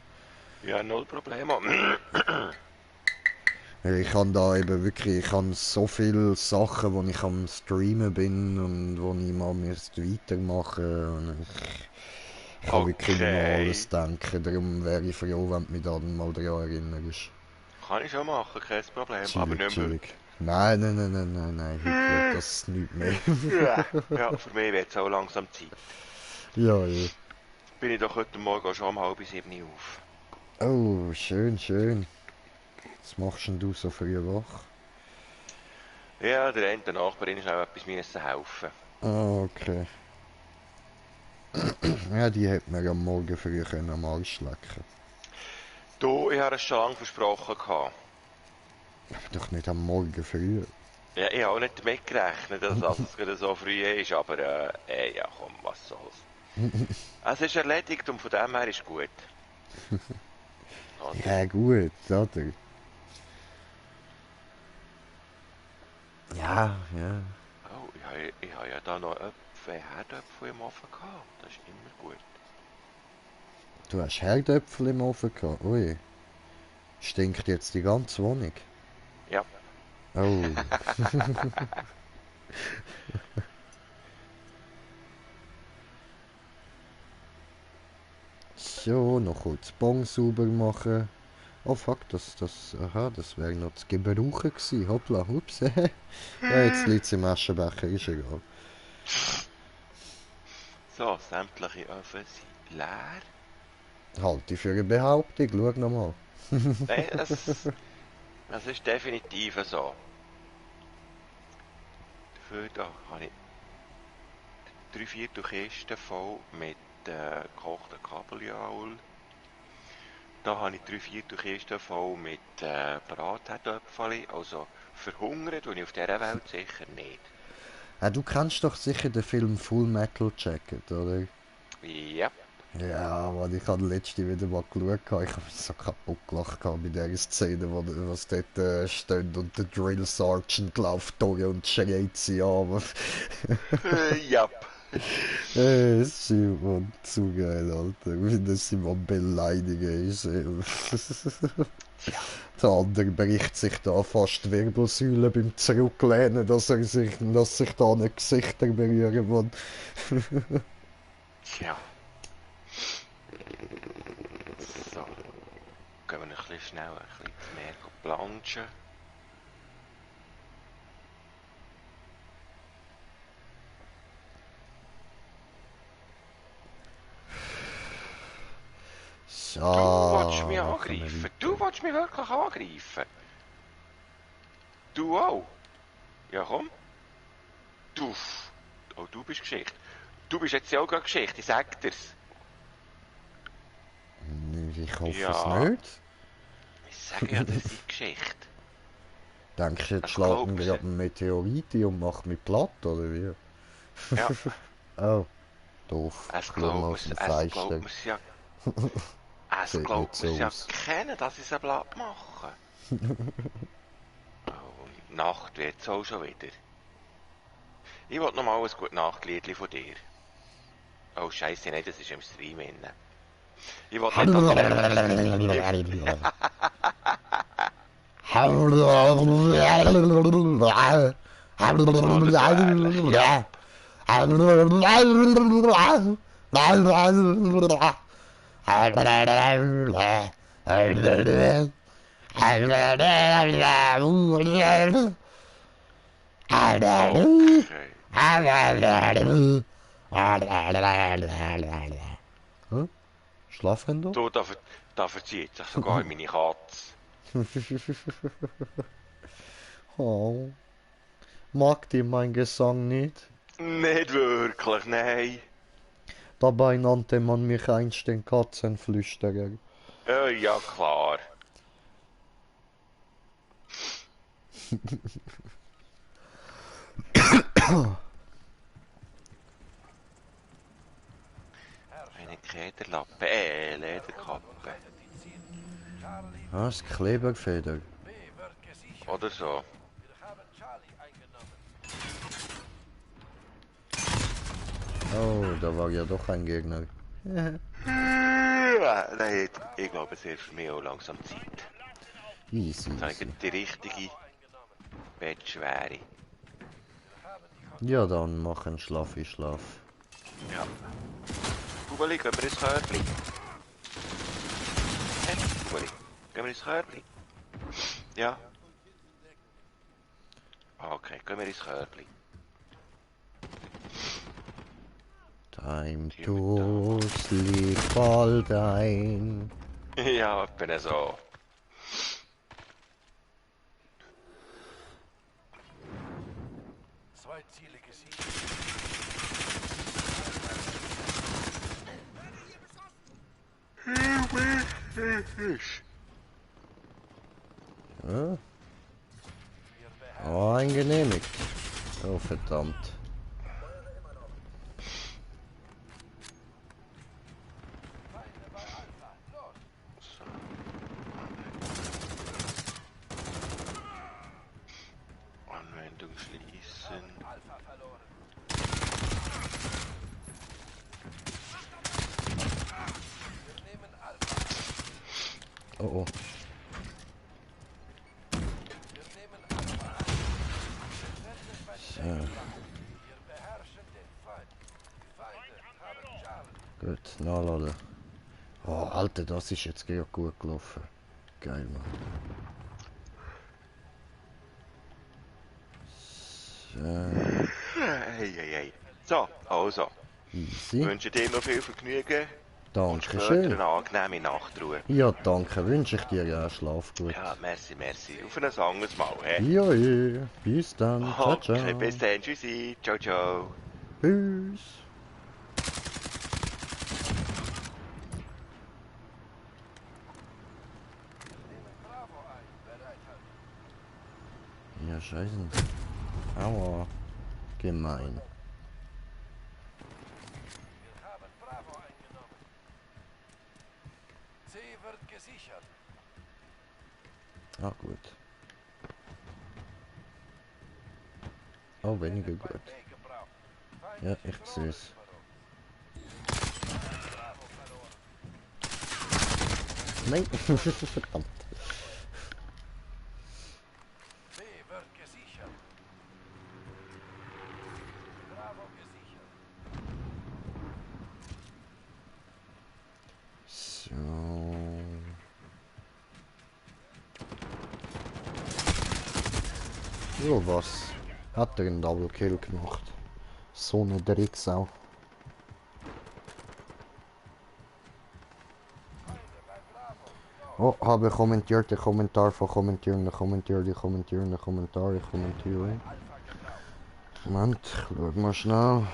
Ja, null Probleme. Weil ich habe da eben wirklich, ich habe so viele Sachen, wo ich am Streamen bin und wo ich mal müsste weitermachen und ich kann wirklich nicht mehr an Okay. alles denken, darum wäre ich froh, wenn du mich dann mal daran erinnerst. Kann ich schon machen, kein Problem. Aber Chillig, nicht mehr chillig. Nein, nein, nein, nein, nein, nein, heute wird das nicht mehr. heute. Ja, für mich wird es auch langsam Zeit. Ja, ja. Bin ich doch heute Morgen schon um 6:30 auf. Oh, schön, schön. Was machst denn du so früh wach? Ja, der eine Nachbarin ist auch etwas müssen helfen. Ah, okay. Ja, die hätte mir am Morgen früh am Arsch lecken. Du, ich habe es schon lange versprochen gehabt. Aber doch nicht am Morgen früh. Ja, ich habe auch nicht damit gerechnet, dass es gerade so früh ist, aber ja komm, was soll's. Es ist erledigt und von dem her ist gut. Oder? Ja, gut, oder? Ja, ja. Oh, ich habe ja da noch Herdöpfel im Ofen gehabt. Das ist immer gut. Du hast Herdöpfel im Ofen gehabt. Ui. Stinkt jetzt die ganze Wohnung. Ja. Oh. So, noch kurz Bon sauber machen. Oh fuck, aha, das wäre noch zu gebrauchen gewesen. Hoppla, ups. Ja, jetzt liegt es im Aschenbecher, ist egal. So, sämtliche Öfen sind leer. Halte ich für eine Behauptung, schau nochmal. Nein, es ist definitiv so. Dafür da habe ich 3/4 Kiste voll mit gekochten Kabeljau. Da habe ich 3/4 Kiste voll mit Bratherdöpfeli. Also verhungert und ich auf dieser Welt sicher nicht. Du kennst doch sicher den Film Full Metal Jacket, oder? Ja. Ja, Mann, ich habe letzte wieder mal geschaut. Ich habe mich so kaputt gelacht bei dieser Szene, wo was dort steht und der Drill Sergeant läuft durch und schreit sie an. Ja. Shit, Mann, zu geil, Alter. Wie das sie mal beleidigen ist. Der andere bricht sich da fast die Wirbelsäule beim Zurücklehnen, dass sich da nicht Gesichter berühren, Mann. Tja. So. Gehen wir ein bisschen schnell, ein bisschen mehr planschen. So, Du willst mich machen wir angreifen. weiter. Du willst mich wirklich angreifen. Du auch. Ja, komm. Du. Oh, du bist Geschichte. Du bist jetzt ja auch gerade Geschichte, ich sag dir's. Ich hoffe Ja. es nicht. Ich sage ja, das ist Geschichte. Denkst du, jetzt Ich schlägt glaub, mir es- gerade ein Meteorit ein und macht mich platt, oder wie? Ja, Oh, doof. es Schau mal aus dem Fenster. ja. Es Sieht glaubt nicht so mir's ja aus. kennen, dass ich es blatt mache. Oh, und die Nacht wird's auch schon wieder. Ich wollte noch mal ein gutes Nachtliedli von dir. Oh Scheiße, nein, das ist im Stream inne. Ich wollte nicht, Okay. Schlafen da? Du, da verzieht sich sogar meine Katze. Oh, mag die mein Gesang nicht? Nicht wirklich, nein. Dabei nannte man mich einst den Katzenflüsterer. Ja, klar. Eine Kederlappe, Lederkappe. Was? Kleberfeder? Oder so. Oh, da war ja doch ein Gegner. Nein, ich glaube, es ist für mich auch langsam Zeit. Easy, Jetzt habe easy. ich die richtige Bettschwere. Ja, dann mach einen Schlafi-Schlaf. Ja. Bubeli, gehen wir ins Körbli? Hey, Bubeli, gehen wir ins Körbli? Ja. Okay, gehen wir ins Körbli. Time to sleep all day. Ja, ich bin so. Zwei Ziele gesiegt. Ja. Oh, eingenehmigt. Oh, verdammt. Anwendung schließen. Oh, oh. So. Gut, nachladen. Oh, Alter, das ist jetzt gut gelaufen. Geil, Mann. So, Hey. So, also. Ich easy. wünsche dir noch viel Vergnügen und später Dankeschön. eine angenehme Nachtruhe. Ja, danke. Wünsche ich dir ja. Schlaf gut. Ja, merci. Auf ein anderes Mal, hä? Ja, ja. Bis dann. Ciao, Okay, ciao. bis dann. Tschüssi. Ciao. Tschüss. Ja, scheiße. Aua. Gemein. Wir haben Bravo eingenommen. C wird gesichert. Ah, gut. Oh, weniger gut. B gebraucht. Ja, ich sehe es. Nein, verdammt. B wird gesichert. Bravo gesichert. So. Jo, was? Hat er einen Double Kill gemacht? So eine Drecksau. Oh, habe kommentiert, der Kommentar von kommentieren, kommentiere. Moment, schau mal schnell.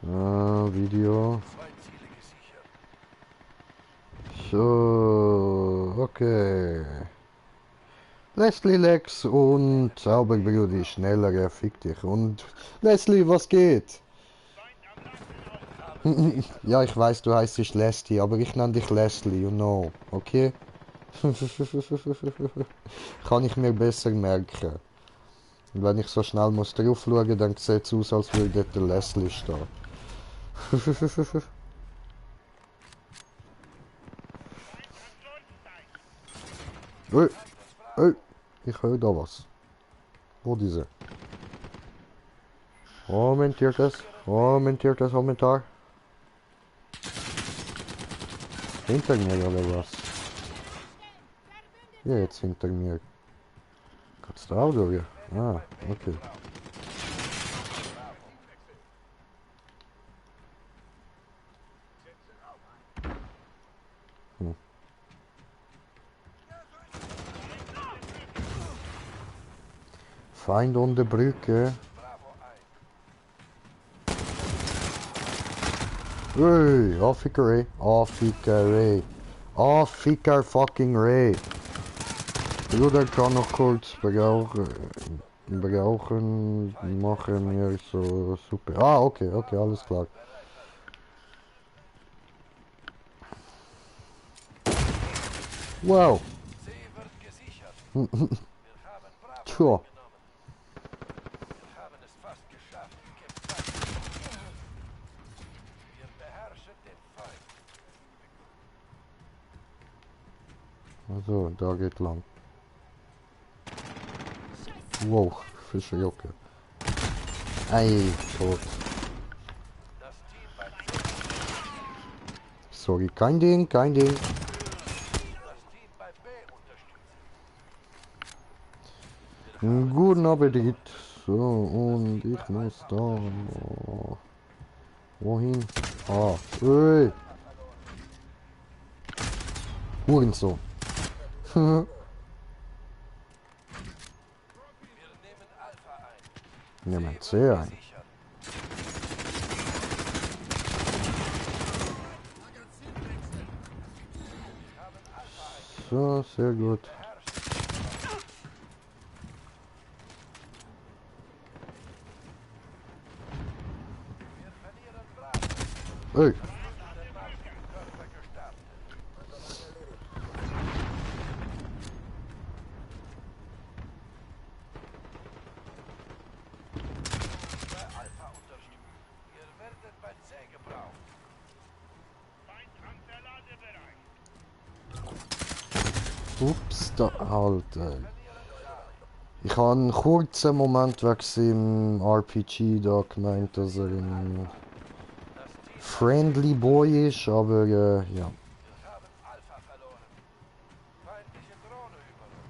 Video. Zwei Ziele gesichert. So, okay. Leslie Lex und Zauberbrudi, schneller, fick dich. Und Leslie, was geht? Ja, ich weiß, du heißt dich Leslie, aber ich nenne dich Leslie, you know, okay? Kann ich mir besser merken. Und wenn ich so schnell muss drauf schauen, dann sieht es aus, als würde dort der Leslie stehen. Hey, hey, ich höre da was. Wo diese? Kommentiertes Kommentar. Hinter mir oder was? Ja, jetzt hinter mir. Geht's da auch durch? Ah, okay. Feind an der Brücke. Hey, Affiker fucking Ray. Bruder kann noch kurz brauchen. brauchen, machen wir so super. Ah, okay, okay, alles klar. Wow. C wird gesichert. Wir haben Bravo Tja. eingenommen. Wir haben es fast geschafft. Gib Zeit. Wir beherrschen den Feind. Also, da geht lang. Wow, Fischerjocke. Ei, tot. Das Team bei Sorry, kein Ding, kein Ding. Das Team bei B unterstützen. Guten Appetit. So, und ich muss da. Oh. Wohin? Ah, ey. Hurensohn. Wir nehmen Alpha ein. Niemand sehr ein. Sichern. So, sehr gut. Ey. Alpha unterstützen. Ihr werdet bei C gebraucht. Ups, da, Alter. Ich habe einen kurzen Moment wegen im RPG da gemeint, dass er ein Friendly Boy ist, aber ja. Wir haben Alpha verloren. Feindliche Drohne über uns.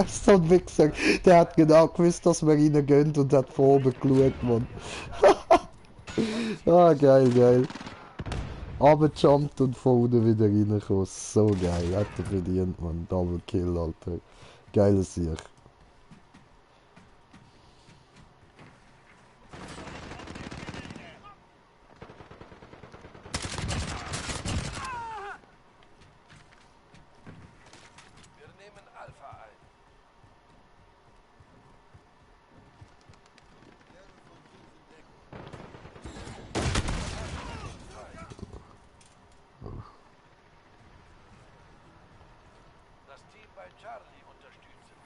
So ein Wichser, der hat genau gewusst, dass man ihn gönnt und hat vor oben geschaut, Mann. Ah, geil, geil. Runtergejumpt und von unten wieder reingekommen. So geil, hat er verdient, Mann. Double Kill, Alter. Geiles Sieg. Wir nehmen Alpha ein. Das Team bei Charlie unterstützen.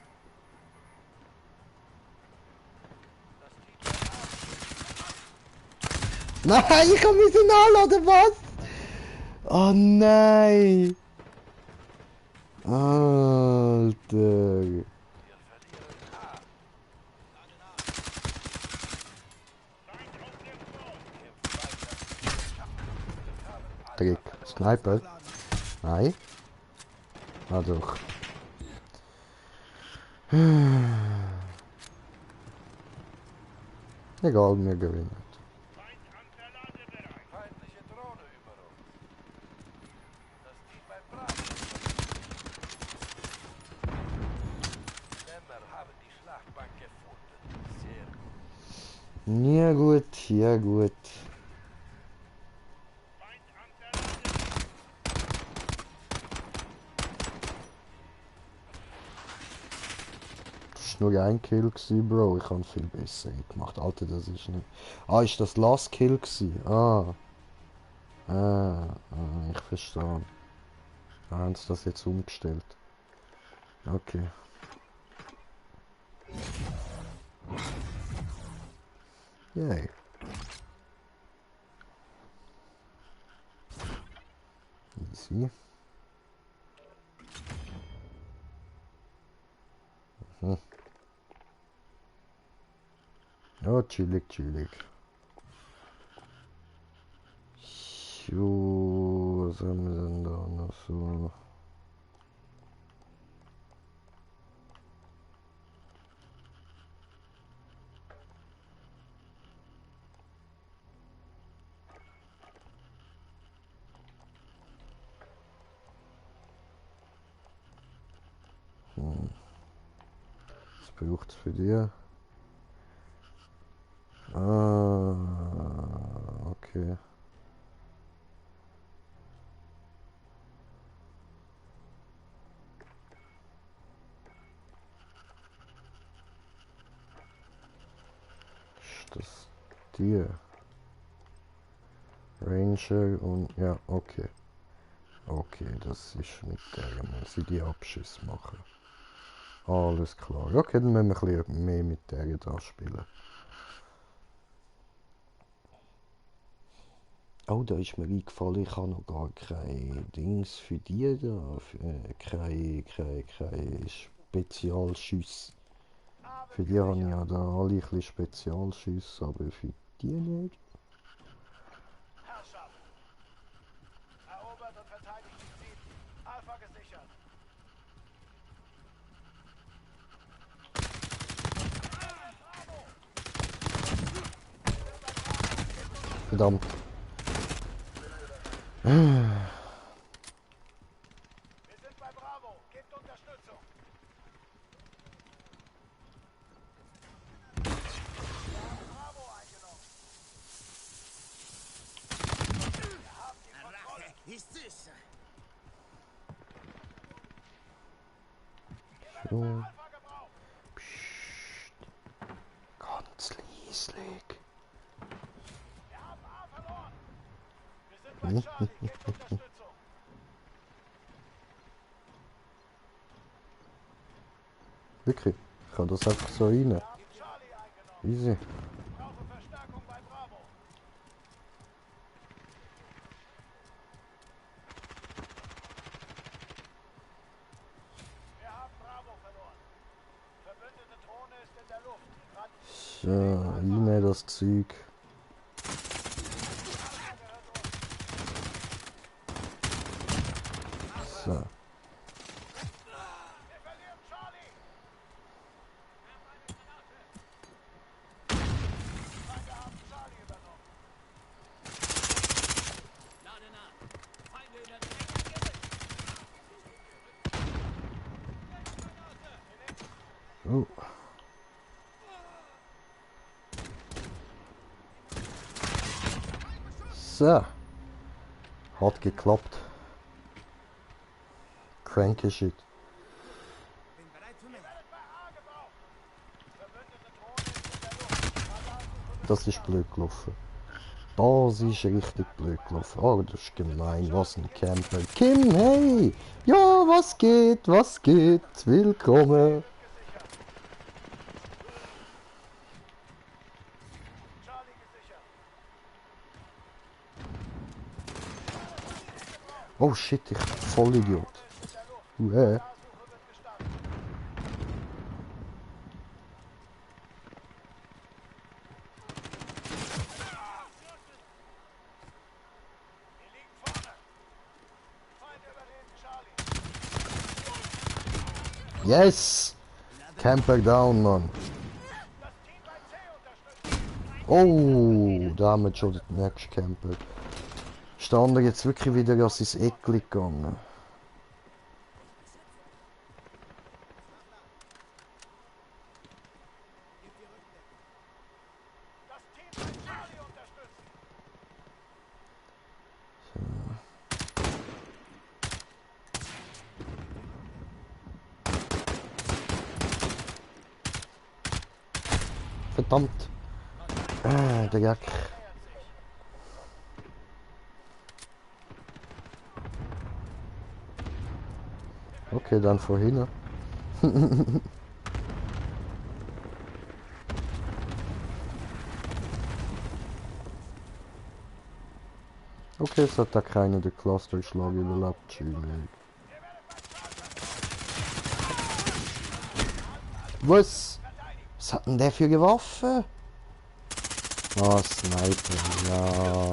Das Team bei A. Nein, ich hab mich nachladen, was? Oh nein! Alter. Wir verlieren A. Trick. Sniper. Nein. Ah doch. Egal, wir gewinnen. Feindliche Drohne über uns. Das Team bei Bravo. Lämmer haben die Schlachtbank gefunden. Sehr gut. Ja gut, ja gut. Das war nur ein Kill gewesen, Bro. Ich habe viel besser gemacht. Alter, das ist nicht... Ah, ist das Last Kill gewesen? Ich verstehe. Da haben sie das jetzt umgestellt. Okay. Yay. Easy. Mhm. Ja, chillig, chillig. So, was haben wir denn da noch so? braucht es für dich? Ah, okay. Ist das die? Ranger und ja, okay. Okay, das ist mit der, muss ich die Abschüsse machen. Alles klar. Okay, dann müssen wir ein bisschen mehr mit der da spielen. Oh, da ist mir eingefallen, ich habe noch gar keine Dings für die da. Keine Spezialschüsse. Für die habe ich ja da alle ein bisschen Spezialschüsse, aber für die nicht. Herrschaft! Erobert und verteidigt die Ziel. Alpha gesichert. Verdammt. Wir sind bei Bravo. Gebt Unterstützung. Bravo eingenommen. Wir haben die Kontrolle. So. Alpha gebraucht. Psst. Ganz leislich. Wir haben A verloren. Wir sind bei Charlie. Gebt Unterstützung. Wirklich. Ich kann das einfach so rein. Wir haben Charlie eingenommen. Easy. Ich brauche Verstärkung bei Bravo. Wir haben Bravo verloren. Verbündete Drohne ist in der Luft. So, rein das Zeug. So. Wir verlieren Charlie. Feinde haben Charlie übernommen. Oh. So. Hat geklappt. Cranky Shit. Das ist blöd gelaufen. Das ist richtig blöd gelaufen. Oh, das ist gemein. Was ein Camper. Kim, hey! Ja, was geht? Was geht? Willkommen. Charlie gesichert. Oh shit, ich voll Idiot. Suche wird gestartet. Wir liegen vorne. Feinde übernehmen Charlie. Yes! Camper down, Mann. Das Team bei C unterstützt. Oh, da haben wir schon den nächsten Camper. Ist der andere jetzt wirklich wieder aus ins Eckli gegangen? Das Team bei Charlie unterstützt. Verdammt. Der Jack. Okay, dann vorhin. Okay, es hat da keiner den Clusterschlag überlebt. Chillig. Was? Was hat denn der für eine Waffe? Oh, Sniper, ja.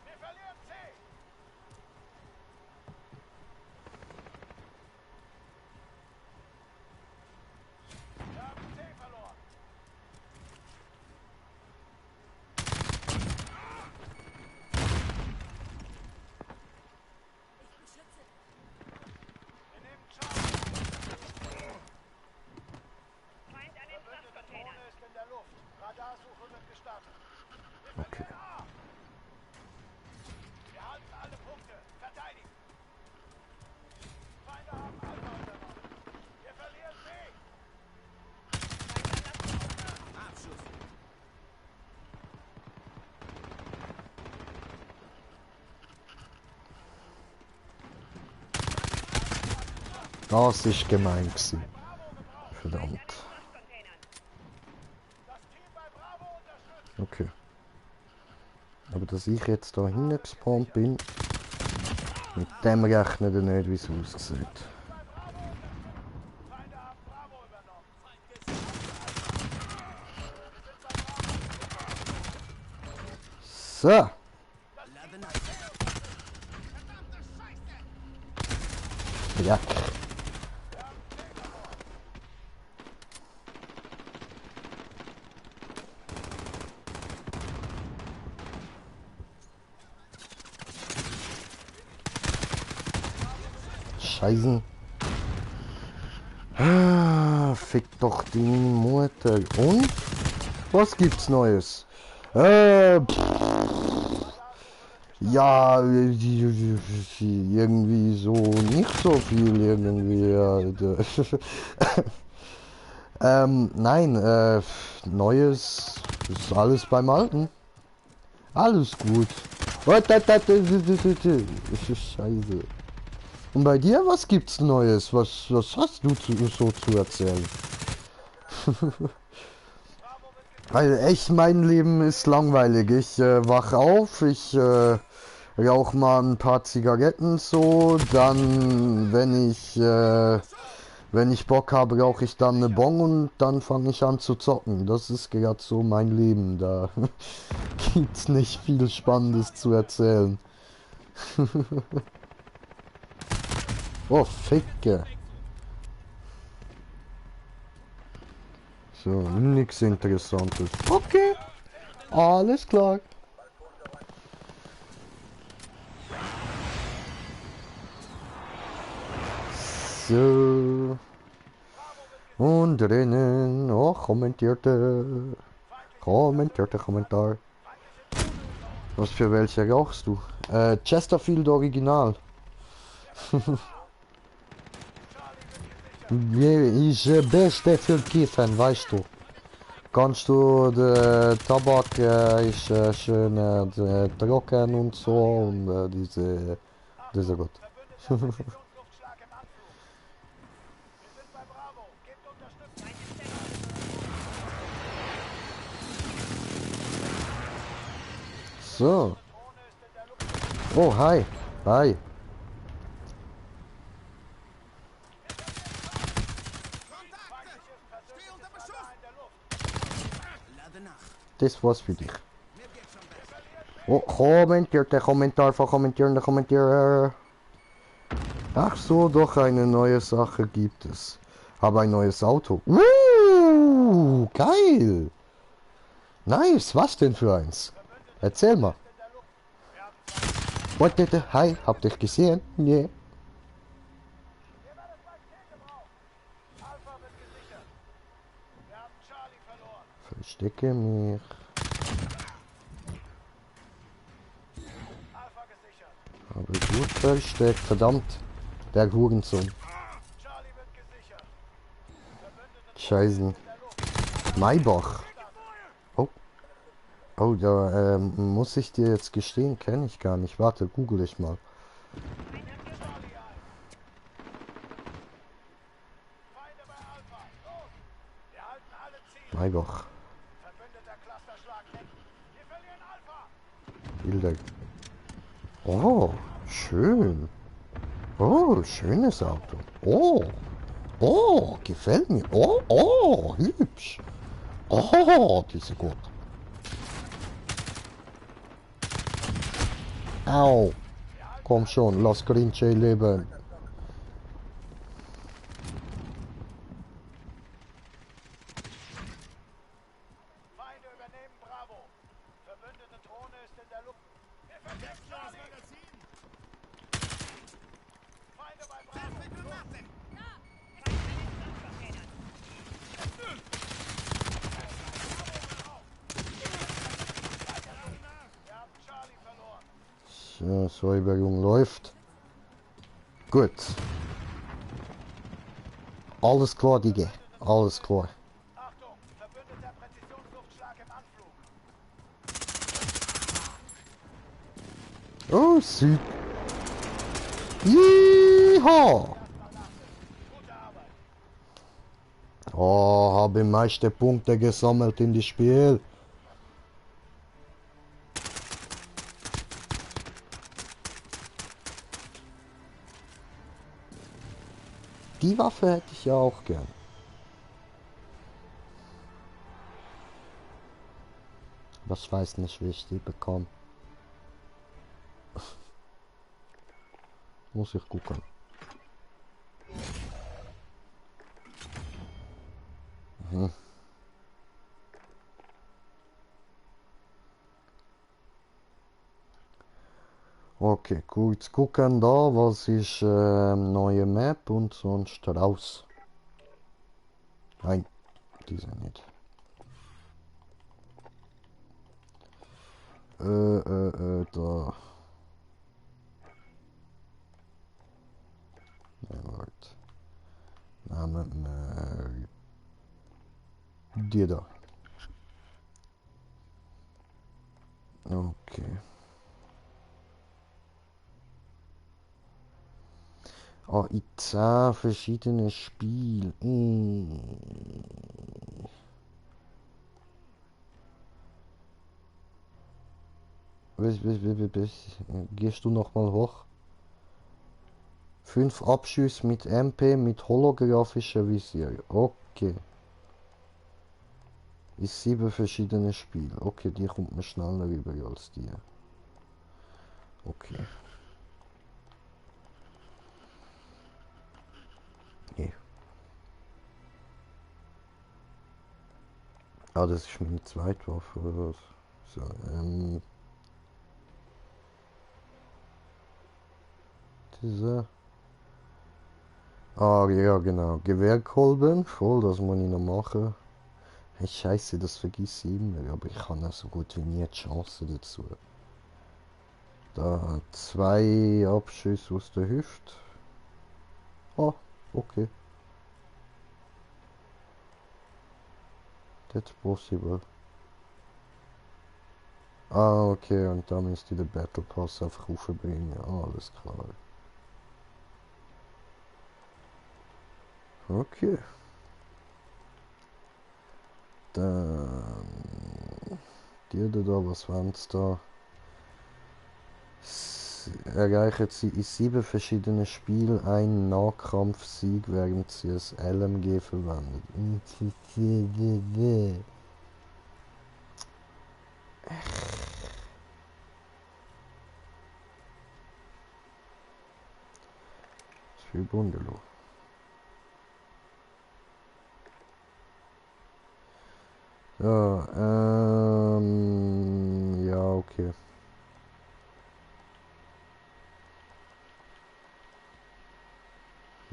Wir verlieren C. Wir haben C verloren. Das ist gemein gewesen. Verdammt. Okay. Aber dass ich jetzt da hingespawnt bin, mit dem rechnet er nicht, wie es aussieht. So. Ja. Scheißen. Ah, fick doch die Mutter. Und? Was gibt's Neues? Ja, irgendwie so nicht so viel irgendwie. Nein, Neues ist alles beim Alten. Alles gut. Scheiße. Und bei dir, was gibt's Neues? Was hast du so zu erzählen? Weil echt, mein Leben ist langweilig. Ich wach auf, ich rauch mal ein paar Zigaretten so, dann, wenn ich Bock habe, rauche ich dann eine Bong und dann fange ich an zu zocken. Das ist gerade so mein Leben. Da gibt's nicht viel Spannendes zu erzählen. Oh, Ficke. So, nichts Interessantes. Okay, alles klar. So. Und drinnen, oh, kommentierte Kommentar. Was für welche rauchst du? Chesterfield Original. Ist beste für Kiffen, weißt du. Kannst du, der Tabak ist schön trocken und so und diese gut. So. Oh, hi. Hi. Das war's für dich. Oh, kommentierte Kommentar von kommentierender Kommentierer. Ach so, doch eine neue Sache gibt es. Habe ein neues Auto. Geil. Nice, was denn für eins? Erzähl mal. Warte, hi, habt ihr gesehen? Nee. Verstecke mich. Aber gut versteckt, verdammt. Der Hurensohn. Scheißen. Maybach. Oh. Oh, da muss ich dir jetzt gestehen, kenne ich gar nicht. Warte, google ich mal. Maybach. Bilder. Oh, schön. Oh, schönes Auto. Oh. Oh, gefällt mir. Oh, oh, hübsch. Oh, die ist gut. Au. Komm schon, lass Grinche leben. Ja, Säuberung läuft. Gut. Alles klar, Digga. Alles klar. Oh, Süd. Yeehaw! Oh, habe meiste Punkte gesammelt in das Spiel. Die Waffe hätte ich ja auch gern. Aber ich weiß nicht, wie ich die bekomme. Muss ich gucken. Mhm. Okay, kurz gucken da, was ist neue Map und sonst raus. Nein, diese nicht. Da. Nee, warte. Name, die da. Okay. Ah, in 10 verschiedene Spiele. Gehst du noch mal hoch? 5 Abschüsse mit MP mit holographischer Visier. Okay. Ist 7 verschiedene Spiele. Okay, die kommt mir schneller rüber als die. Okay. Nee. Ah, das ist meine Zweitwaffe oder was? So, diese. Ah, ja, genau. Gewehrkolben. Voll, das muss ich noch machen. Hey, Scheiße, das vergiss ich immer. Aber ich habe auch so gut wie nie die Chance dazu. Da 2 Abschüsse aus der Hüfte. Ah, okay. That's possible. Ah, okay, und da müsst ihr den Battle Pass einfach aufbringen. Ah, alles klar. Okay. Dann... Die da, was waren's da? Erreichen sie in 7 verschiedenen Spielen einen Nahkampfsieg, während sie das LMG verwendet. Das ist viel Bundelo. Ja, ja, okay.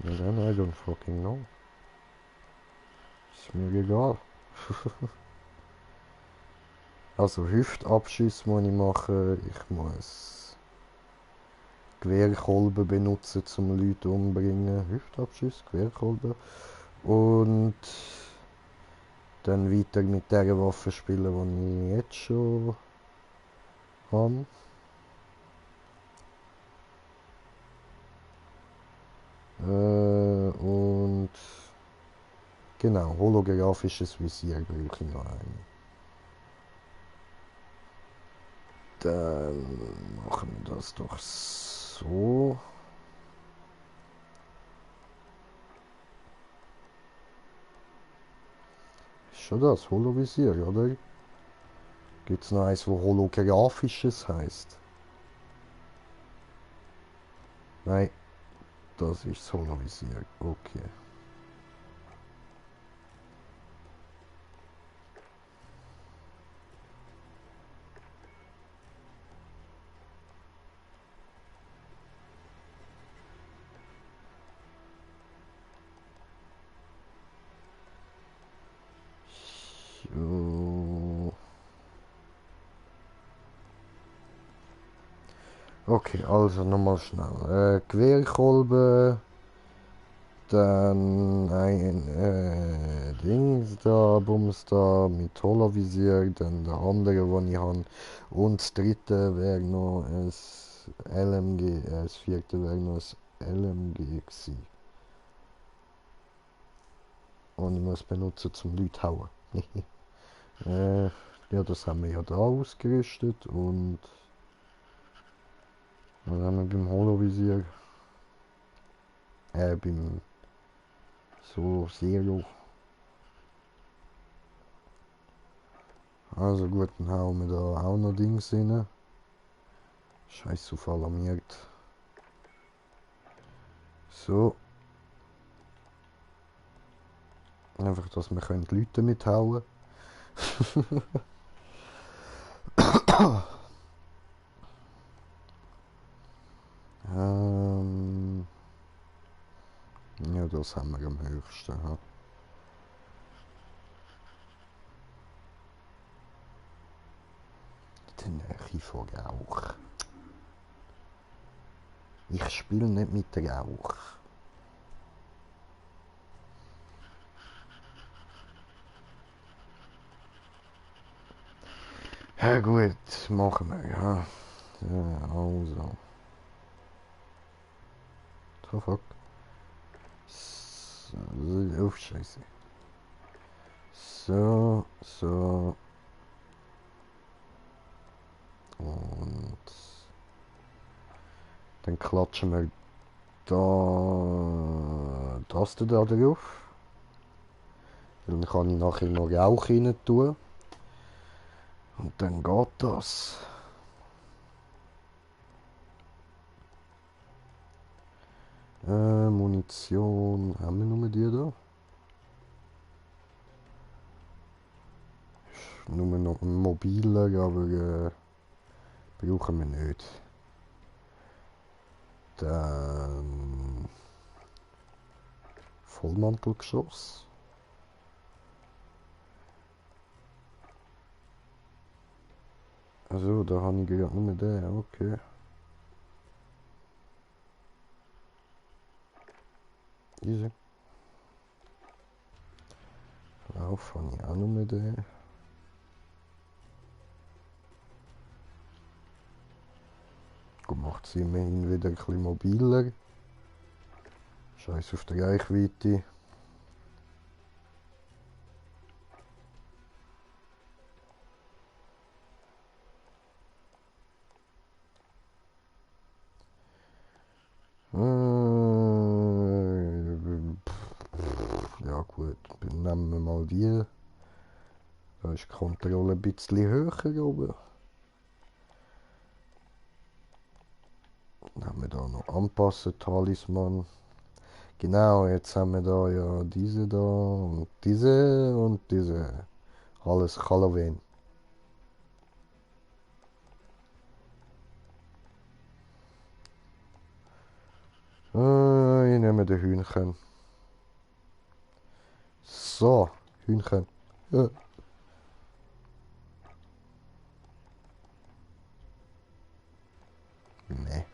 Ja, dann I don't fucking know. Ist mir egal. Also Hüftabschüsse muss ich machen. Ich muss Gewehrkolben benutzen, um Leute umbringen. Hüftabschüsse, Gewehrkolben. Und dann weiter mit der Waffe spielen, die ich jetzt schon habe. Und genau, holographisches Visier brauche ich noch einen. Dann machen wir das doch so. Ist schon das, Holovisier, oder? Gibt es noch eins, wo holographisches heißt? Nein, das ist das Holovisier. Okay. So. Okay, also nochmal schnell. Querkolbe, dann ein Dings da, Bums da mit Holovisier, dann der andere, den ich habe. Und das dritte wäre noch ein LMG, das vierte wäre noch ein LMG gewesen. Und ich muss benutzen zum Leute hauen. Ja, das haben wir ja da ausgerüstet und dann haben wir beim Holovisier, beim so Zero. Also gut, dann hauen wir da auch noch Dings rein. Scheiß auf alarmiert. So. Einfach, dass wir die Leute mithauen ja, das haben wir am höchsten. Ja. Die Nähe von Rauch. Ich spiele nicht mit Rauch. Ja gut, machen wir, ja. Ja, also. The fuck? So, oh, scheiße. So, so. Und dann klatschen wir da das da drauf. Dann kann ich nachher noch Rauch rein tun. Und dann geht das. Munition, haben wir nur die da? Ist nur noch ein mobiler, aber brauchen wir nicht. Dann Vollmantelgeschoss. Also, da habe ich gerade nur den, okay. Easy. Lauf habe ich auch nur den. Gut, macht sie immerhin wieder ein bisschen mobiler. Scheiß auf die Reichweite. Ja gut, dann nehmen wir mal die. Da ist die Kontrolle ein bisschen höher oben. Dann haben wir da noch anpassen, Talisman. Genau, jetzt haben wir da ja diese da und diese und diese. Alles Halloween. Ich nehme den Hühnchen. So, Hühnchen. Ja. Nee,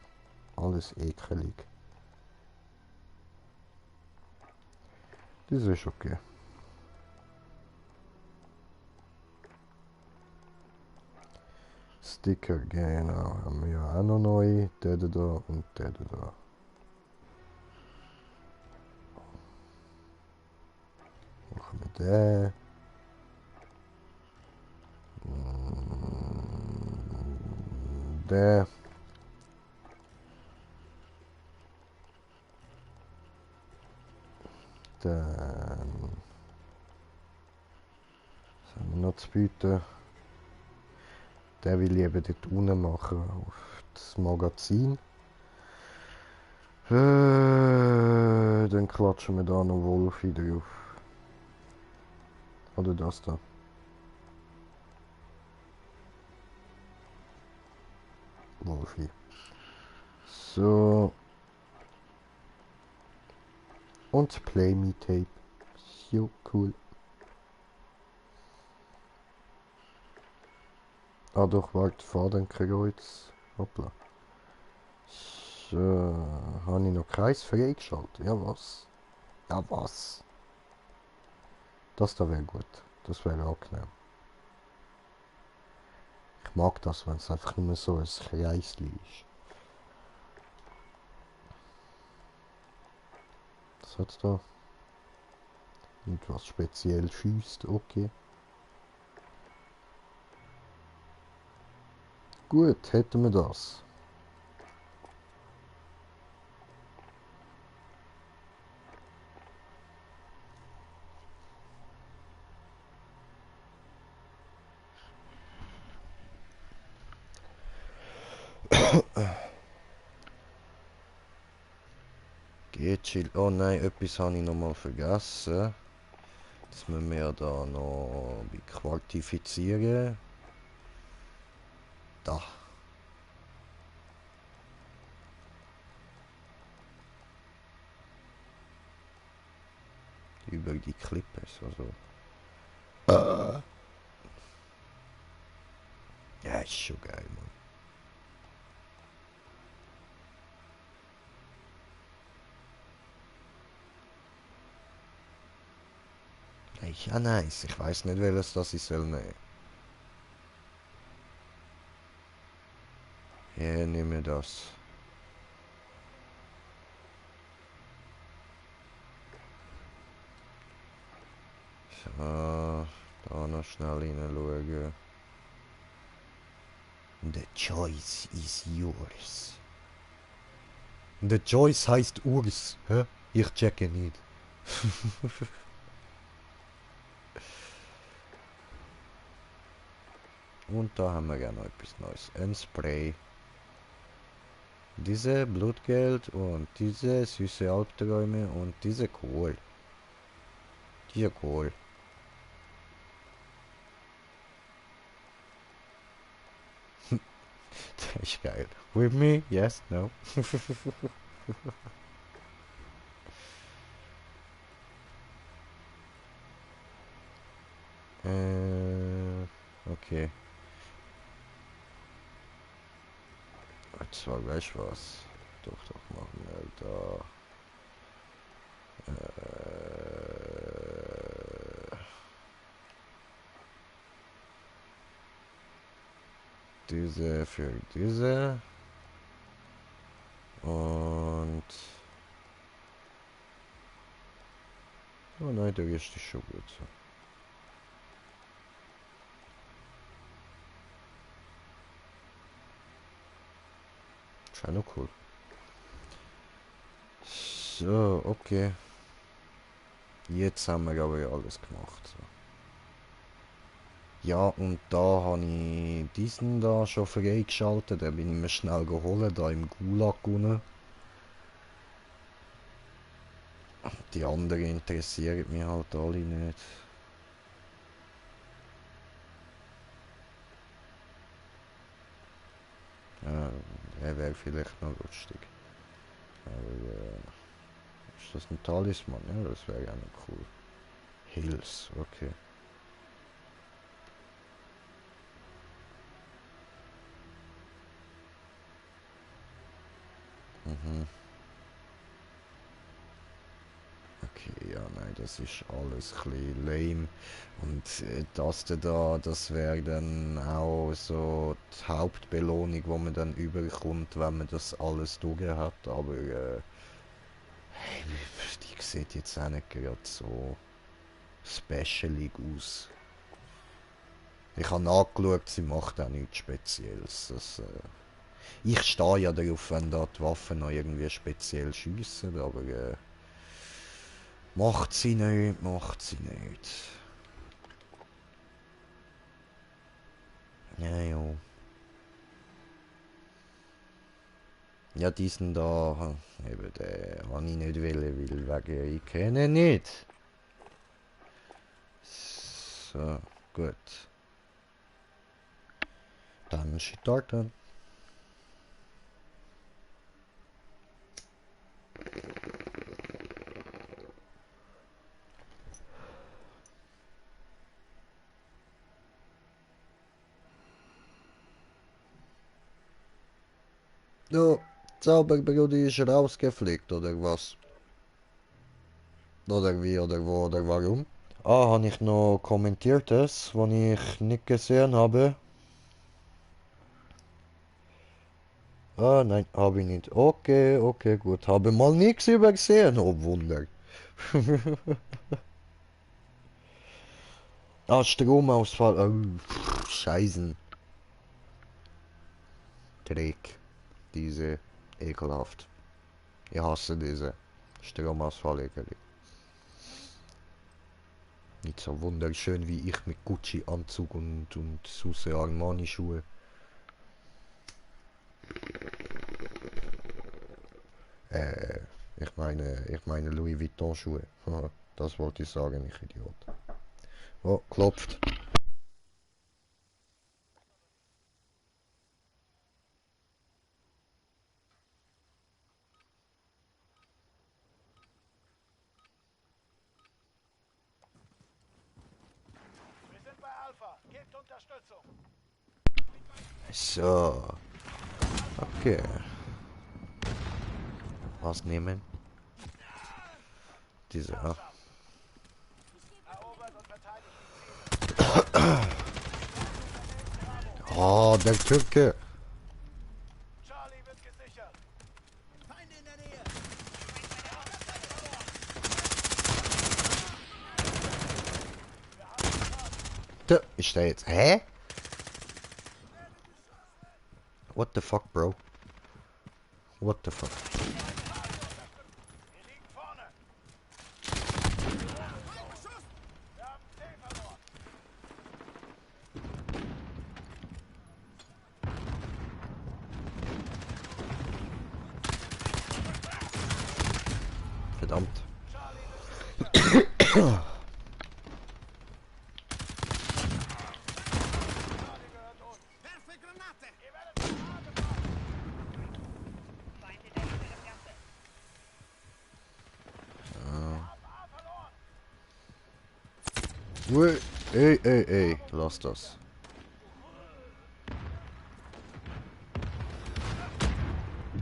alles ekelig. Das ist okay. Sticker, genau, haben wir ja auch noch neu. Der da und der da. Machen wir den. Der. Dann. Was haben wir noch zu bieten? Der will ich eben dort unten machen, auf das Magazin. Dann klatschen wir da noch Wolfi drauf. Oder das da. Wolfi. So. Und Play Me Tape. So cool. Ah doch, warte, Fadenkreuz. Hoppla. So, habe ich noch Kreis freigeschaltet? Ja was? Ja was? Das da wäre gut. Das wäre angenehm. Ich mag das, wenn es einfach nur so ein Kreisli ist. Was hat's da? Und was speziell schießt, okay. Gut, hätten wir das. Geht chill. Oh nein, etwas habe ich noch mal vergessen. Das müssen wir da noch quantifizieren. Da. Über die Klippe, also. Ja, ist schon geil, Mann. Ja, nice. Ich weiß nicht, welches das ich soll nehmen. Ja, nehme das. So, da noch schnell hineinschauen. The choice is yours. The choice heißt Urs. Hä? Ich checke nicht. Und da haben wir gerne noch etwas Neues. Ein Spray. Diese Blutgeld und diese süße Albträume und diese Kohl. Dieser Kohl. Das ist geil. With me? Yes? No? Okay. Jetzt war gleich was. Doch, machen wir da. Diese für diese. Und... Oh nein, der ist schon gut. Schon noch cool. So, okay. Jetzt haben wir aber alles gemacht. So. Ja, und da habe ich diesen da schon freigeschaltet. Den bin ich mir schnell geholt, da im Gulag unten. Die anderen interessieren mich halt alle nicht. Ja, der wäre vielleicht noch lustig. Aber ist das ein Talisman? Ja, das wäre ja noch cool. Hills, okay. Mhm. Okay, ja, nein, das ist alles ein bisschen lame. Und das da, das wäre dann auch so die Hauptbelohnung, die man dann überkommt, wenn man das alles durch hat. Aber die sieht jetzt auch nicht gerade so specialig aus. Ich habe nachgeschaut, sie macht auch nichts Spezielles. Ich stehe ja darauf, wenn da die Waffen noch irgendwie speziell schiessen, aber macht sie nicht, macht sie nicht. Ja, ja. Ja, diesen da, eben, den habe ich nicht wollen, weil wegen ich kenne nicht. So, gut. Dann starten. Ja, Zauberbrudi ist rausgeflickt, oder was? Oder wie, oder wo, oder warum? Ah, habe ich noch kommentiertes, was ich nicht gesehen habe? Ah, nein, habe ich nicht. Okay, okay, gut. Habe mal nichts übersehen. Oh, Wunder. Ah, Stromausfall. Oh, Scheißen. Dreck. Diese. Ekelhaft. Ich hasse diese. Stromausfall irgendwie. Nicht so wunderschön wie ich mit Gucci-Anzug und Susse Armani-Schuhe. Ich meine Louis Vuitton-Schuhe. Das wollte ich sagen, ich Idiot. Oh, klopft. Wir sind bei Alpha. Gebt Unterstützung. So. Okay. Was nehmen? Diese. Ah. Erobert und verteidigt die Ziele. Oh, der Türke. Charlie wird gesichert. Feinde in der Nähe. Da ist der jetzt. Hä? What the fuck, bro? What the fuck? Wir liegen vorne. Wir haben C verloren. Verdammt. Werfe Granate. Ihr werdet von A gebraucht. Ui, ey, lass das.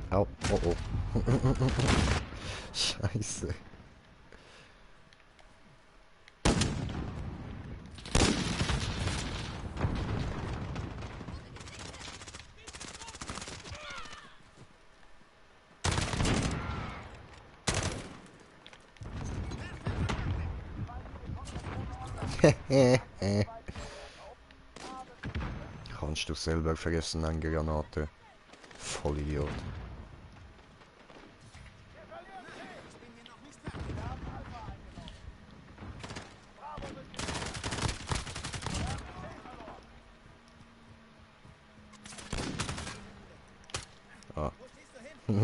Au, oh. Scheiße. Kannst du selber vergessen, eine Granate. Vollidiot. Ah. Ich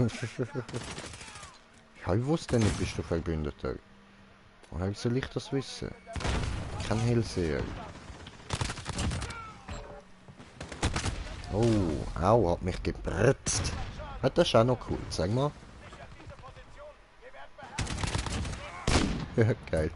wusste nicht, bist du Verbündeter. Woher soll ich das wissen? Kein Hellseher. Oh, au, hat mich gebritzt. Ah, das ist auch noch cool, sag mal. Geil.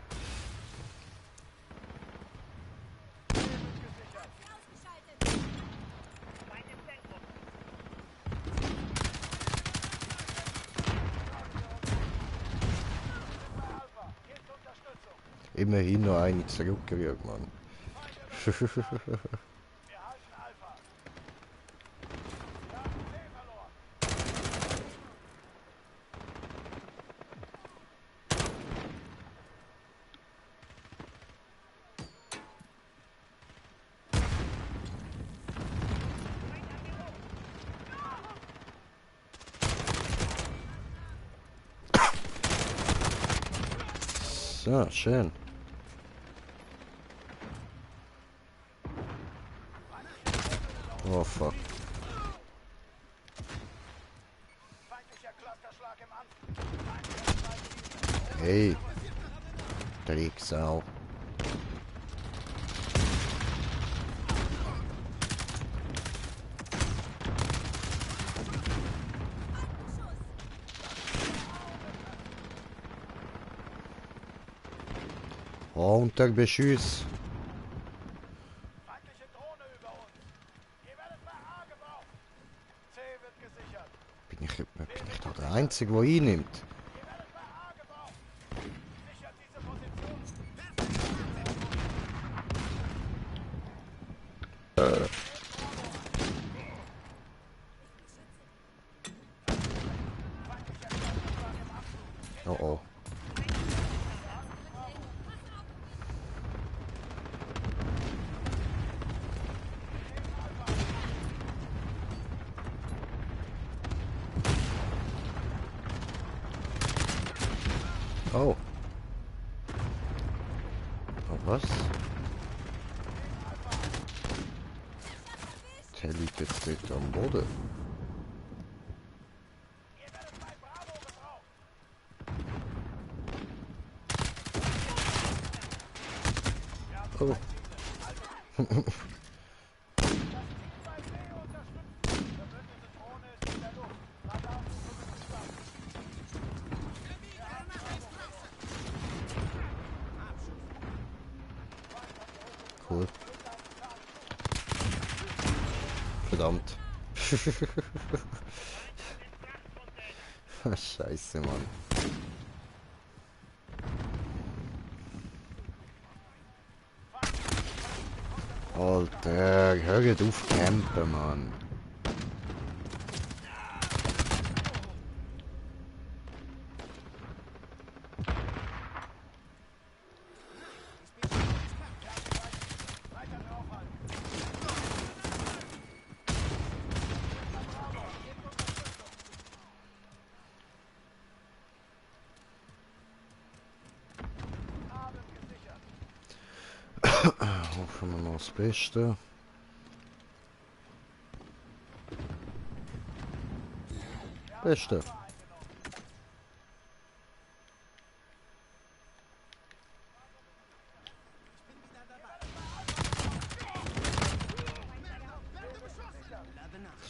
Immerhin noch eine zurückgerührt, Mann. Wir halten Alpha. Wir haben C verloren. So, schön. Oh fuck. Feindlicher Clusterschlag im Anflug. Hey. Drecksau. Oh, unter Beschuss. Feindliche Drohne über uns. Ihr werdet bei A gebraucht. C wird gesichert. Bin ich da der Einzige, der einnimmt? Ihr werdet bei A gebraucht. Sichert diese Position. Oh oh. Was? Der liegt jetzt dort am Boden. Oh. Cool. Verdammt. Scheiße, Mann. Alter, hört auf campen, Mann. Hoffen wir noch das Beste. Beste.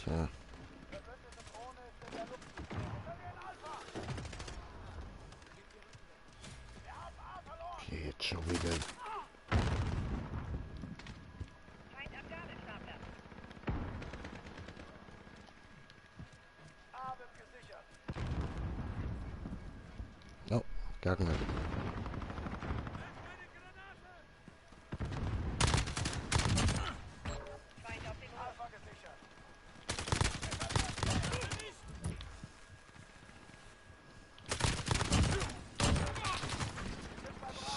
Tja. Geht schon wieder. Oh, Gegner.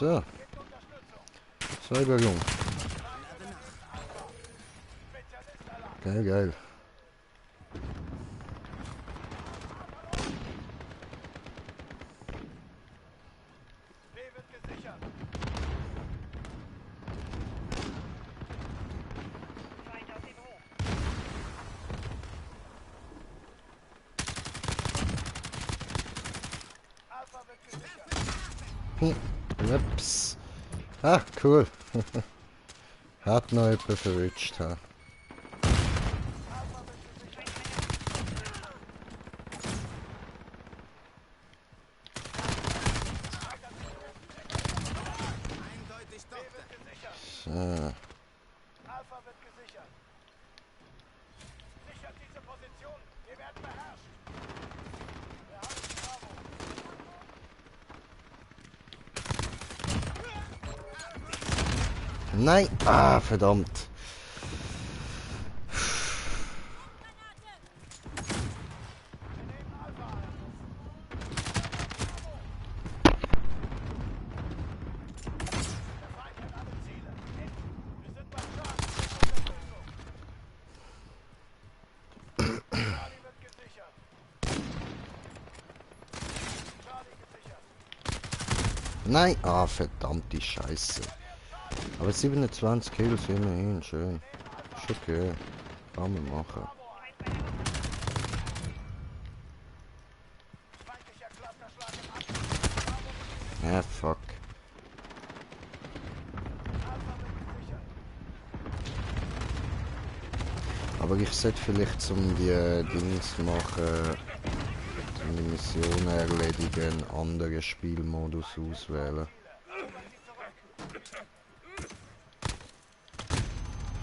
So. Säuberung. Geil, geil. Ups. Ah, cool. Hat noch jemand verwünscht. Ha. So. Alpha wird gesichert. Sichert diese Position. Wir werden beherrscht. Wir haben Bravo. Nein. Ah, verdammt. Nein. Ah, verdammte Scheiße. Aber 27 Kills immerhin, schön. Ist okay. Kann man machen. Ja, fuck. Aber ich sollte vielleicht zum die Dings machen, um die Mission erledigen, einen anderen Spielmodus auswählen.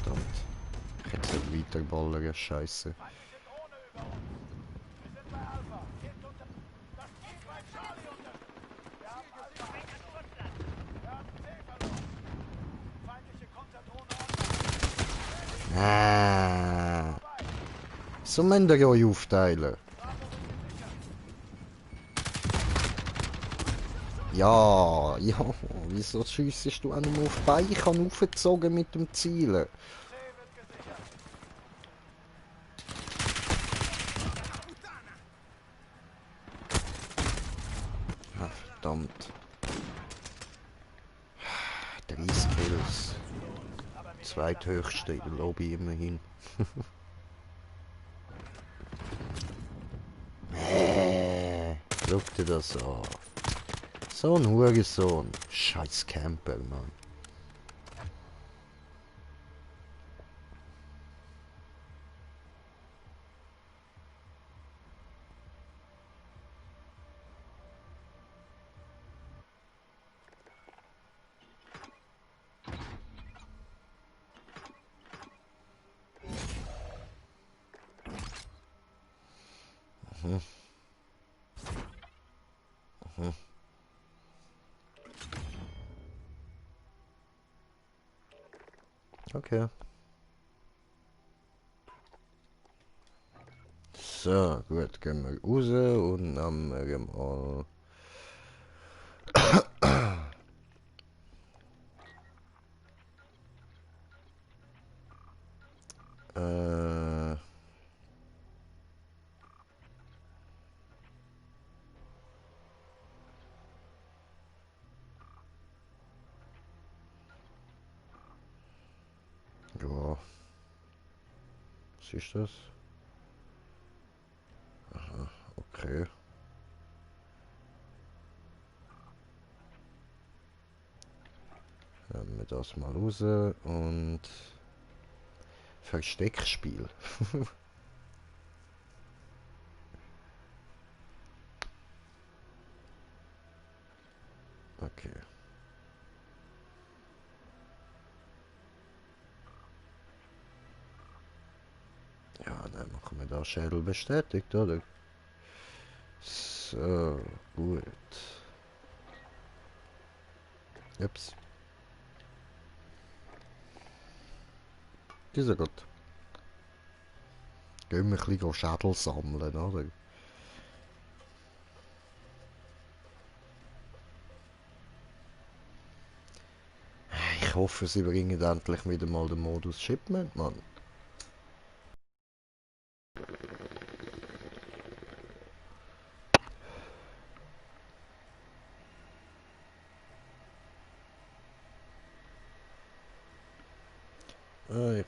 Verdammt. Ich hätte es weiterballern, Scheiße. Ah. So müsst ihr euch aufteilen. Ja, ja, wieso schiessest du auch nicht mehr auf Bein? Ich habe aufgezogen mit dem Zielen. Ah, verdammt. 30 Zweithöchste in der Lobby immerhin. Schau dir das an. So ein Hurensohn. Scheiß Camper, Mann. Okay. So, gut, gehen wir raus und dann wir mal... äh... Ja, was ist das? Aha, okay. Nehmen wir das mal raus und... Versteckspiel. Okay. Ja, dann machen wir da Schädel bestätigt, oder? So, gut. Ups. Dieser gut. Gehen wir ein bisschen Schädel sammeln, oder? Ich hoffe, sie bringen endlich wieder mal den Modus Shipment, Mann.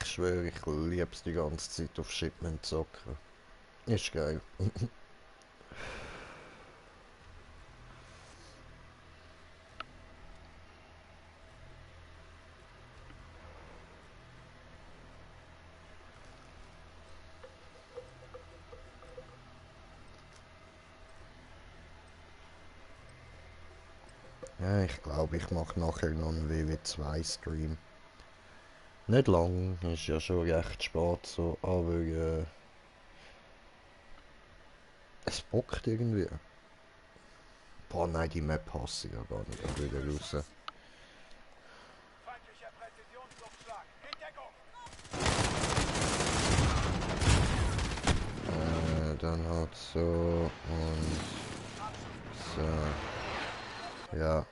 Ich schwöre, ich liebe es die ganze Zeit auf Shipment zocken. Ist geil. Ja, ich glaube, ich mache nachher noch einen WW2-Stream. Nicht lang, ist ja schon recht spät so, aber es bockt irgendwie. Boah, nein, die Map hasse ich ja gar nicht. Ich will wieder raus. Feindlicher Präzisionsluftschlag. In Deckung. Dann halt so und so. Ja.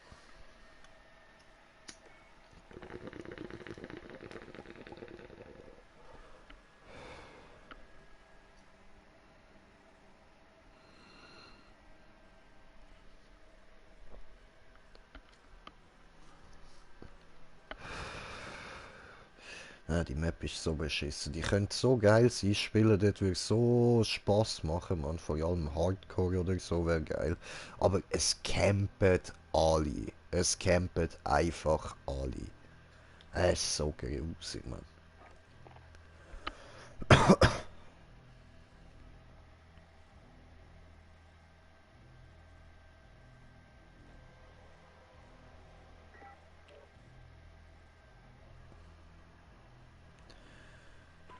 Ja, die Map ist so beschissen. Die könnte so geil sein, spielen dort würde so Spaß machen, man. Vor allem Hardcore oder so wäre geil. Aber es campen alle. Es campen einfach alle. Es ist so grusig, man.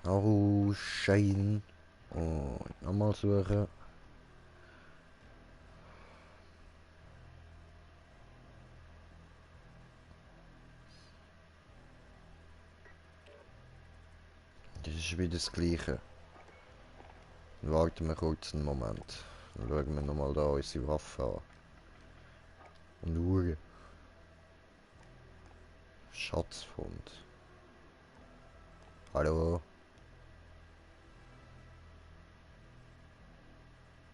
Oh, Schein. Und nochmal suchen. Das ist wieder das Gleiche. Warten wir kurz einen Moment. Dann schauen wir nochmal da unsere Waffe an. Und schauen. Schatzfund. Hallo?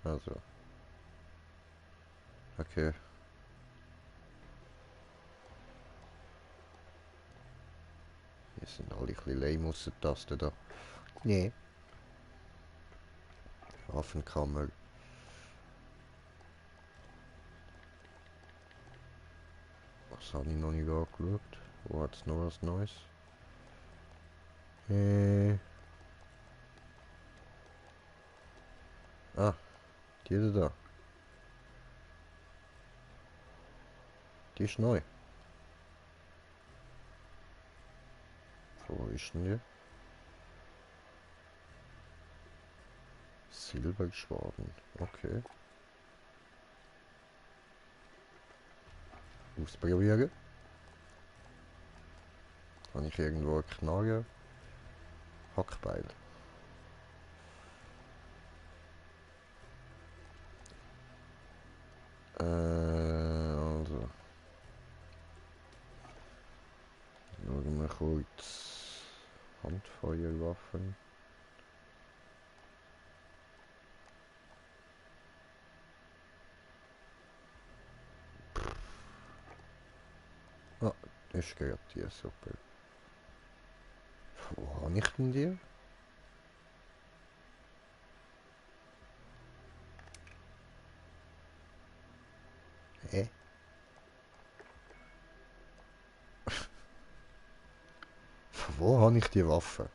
Also. Okay. Hier ist sind alle ein bisschen lame aus der Taste da. Nee. Waffenkammer. Was habe ich noch nicht angeschaut? Wo hat es noch was Neues? Ah, diese da. Die ist neu. Wo ist denn die? Silberschwaden. Okay. Ausprobieren. Habe ich irgendwo einen Knarre? Hackbeil. Also. Schauen wir kurz. Handfeuerwaffen. Ah, das ist gerade die, super. Wo habe ich denn die? Hä? Von wo habe ich die Waffe?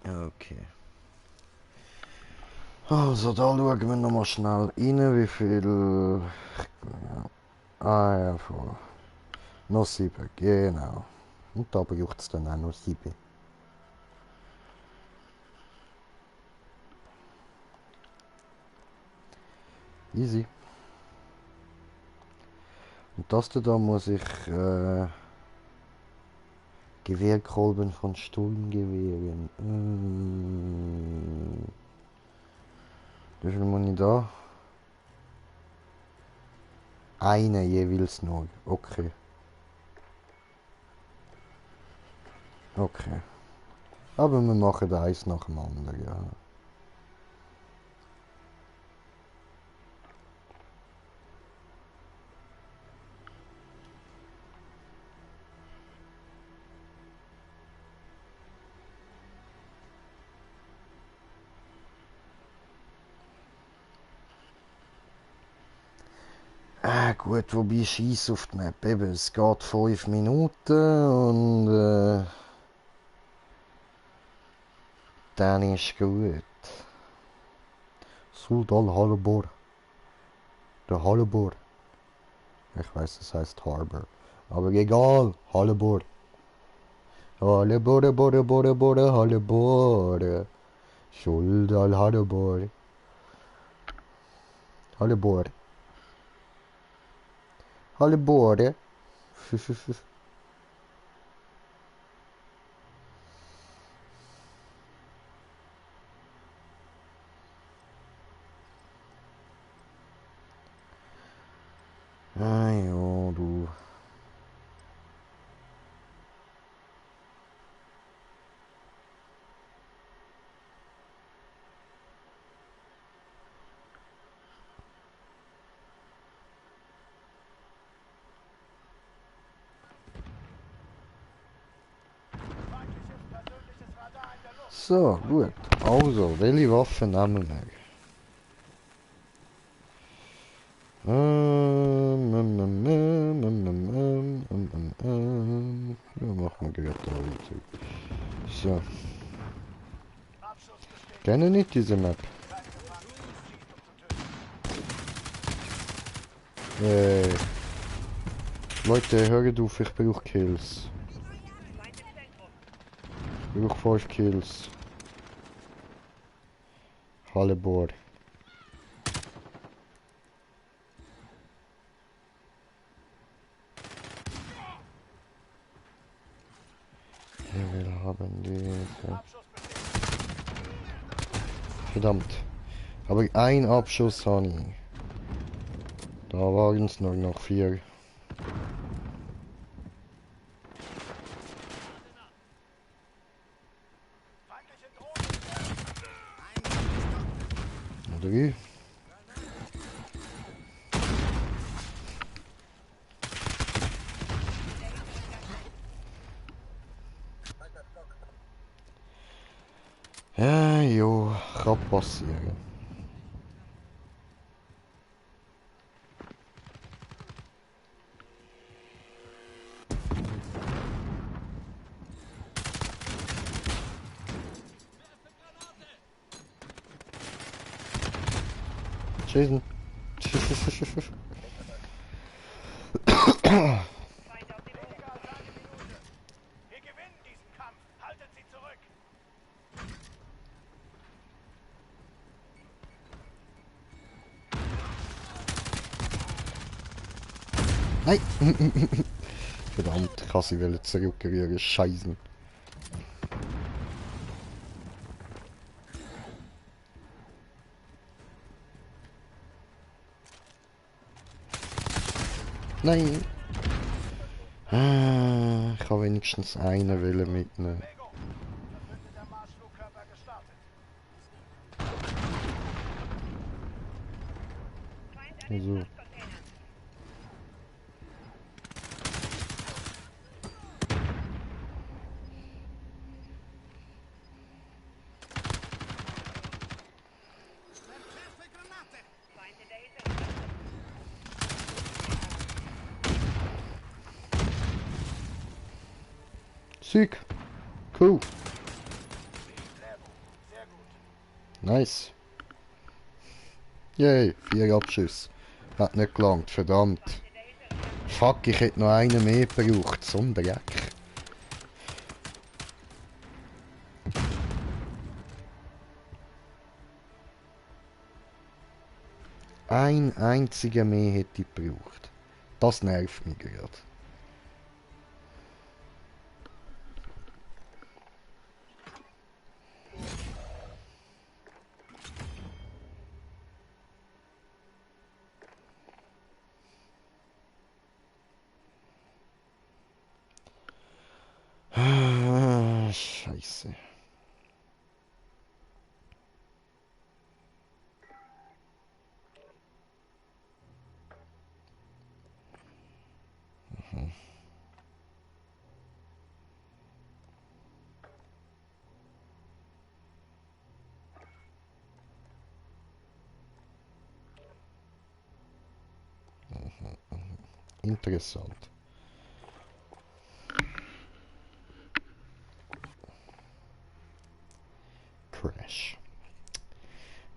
Okay. Also, da schauen wir nochmal schnell rein, wie viel... Ah ja, voll. Noch 7, genau. Und da braucht es dann auch noch 7. Easy. Und das da muss ich Gewehrkolben von Sturmgewehren. Wie viel muss ich da? Eine jeweils nur. Okay. Okay. Aber wir machen eins nach dem anderen, ja. Gut, wobei Scheiß auf die Map. Eben, es geht 5 Minuten und dann ist gut. Sultan Harbor. Der Harbor. Ich weiß, es heißt Harbor. Aber egal. Harbor. Harbor, Harbor, Harbor, Harbor. Sultan Harbor. Harbor. Harbor. Ah ja, du. Feindliches persönliches Radar in der Luft. So, gut. Also, welche Waffen nehmen wir? Ja, machen wir gerade da weiter. So. Abschuss bestätigt. Kenne nicht diese Map. Kein Gefangener. Schießt, um zu töten. Leute, hört auf, ich brauche Kills. Ich brauche 5 Kills. Hallebor. Wir will haben diese. Abschuss bestätigt. Verdammt. Aber ein Abschuss habe ich. Da waren es nur noch 4. 3. Ja, jo, kann passieren. Schießen. Weniger als eine Minute. Wir gewinnen diesen Kampf. Haltet sie zurück. Nein! Verdammt, ich kann sie zurückrühren. Scheißen. Nein! Ah, ich kann wenigstens einen wollen mitnehmen. Bewegung. Verbündeter Marschflugkörper gestartet. So. Sick. Cool. Nice. Yay, 4 Abschüsse. Hat nicht gelangt, verdammt. Fuck, ich hätte noch einen mehr gebraucht. So ein Dreck. Ein einziger mehr hätte ich gebraucht. Das nervt mich gerade. Ah, Scheiße. Interessant. Crash.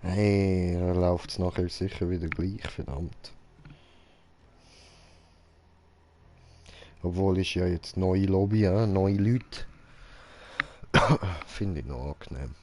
Hey, da läuft es nachher sicher wieder gleich, verdammt. Obwohl ist ja jetzt neue Lobby, ja, neue Leute. Finde ich noch angenehm.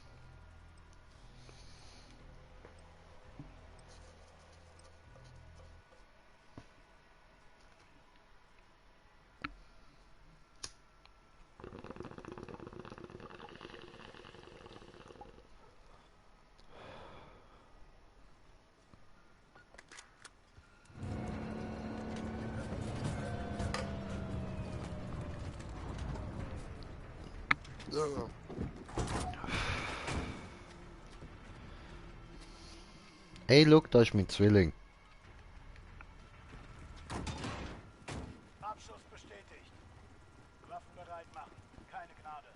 Hey, look, da ist mein Zwilling. Abschuss bestätigt. Waffen bereit machen. Keine Gnade.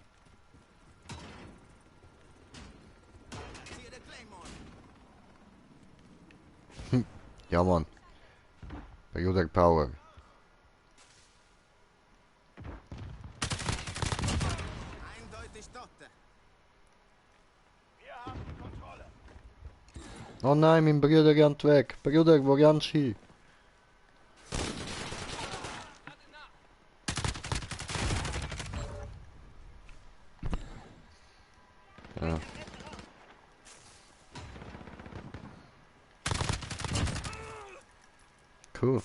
Ja, Mann. Bruder Power. Wir haben die Kontrolle. Oh nein, mein Bruder rennt weg. Bruder, wo rennst du hin? Ja. Cool.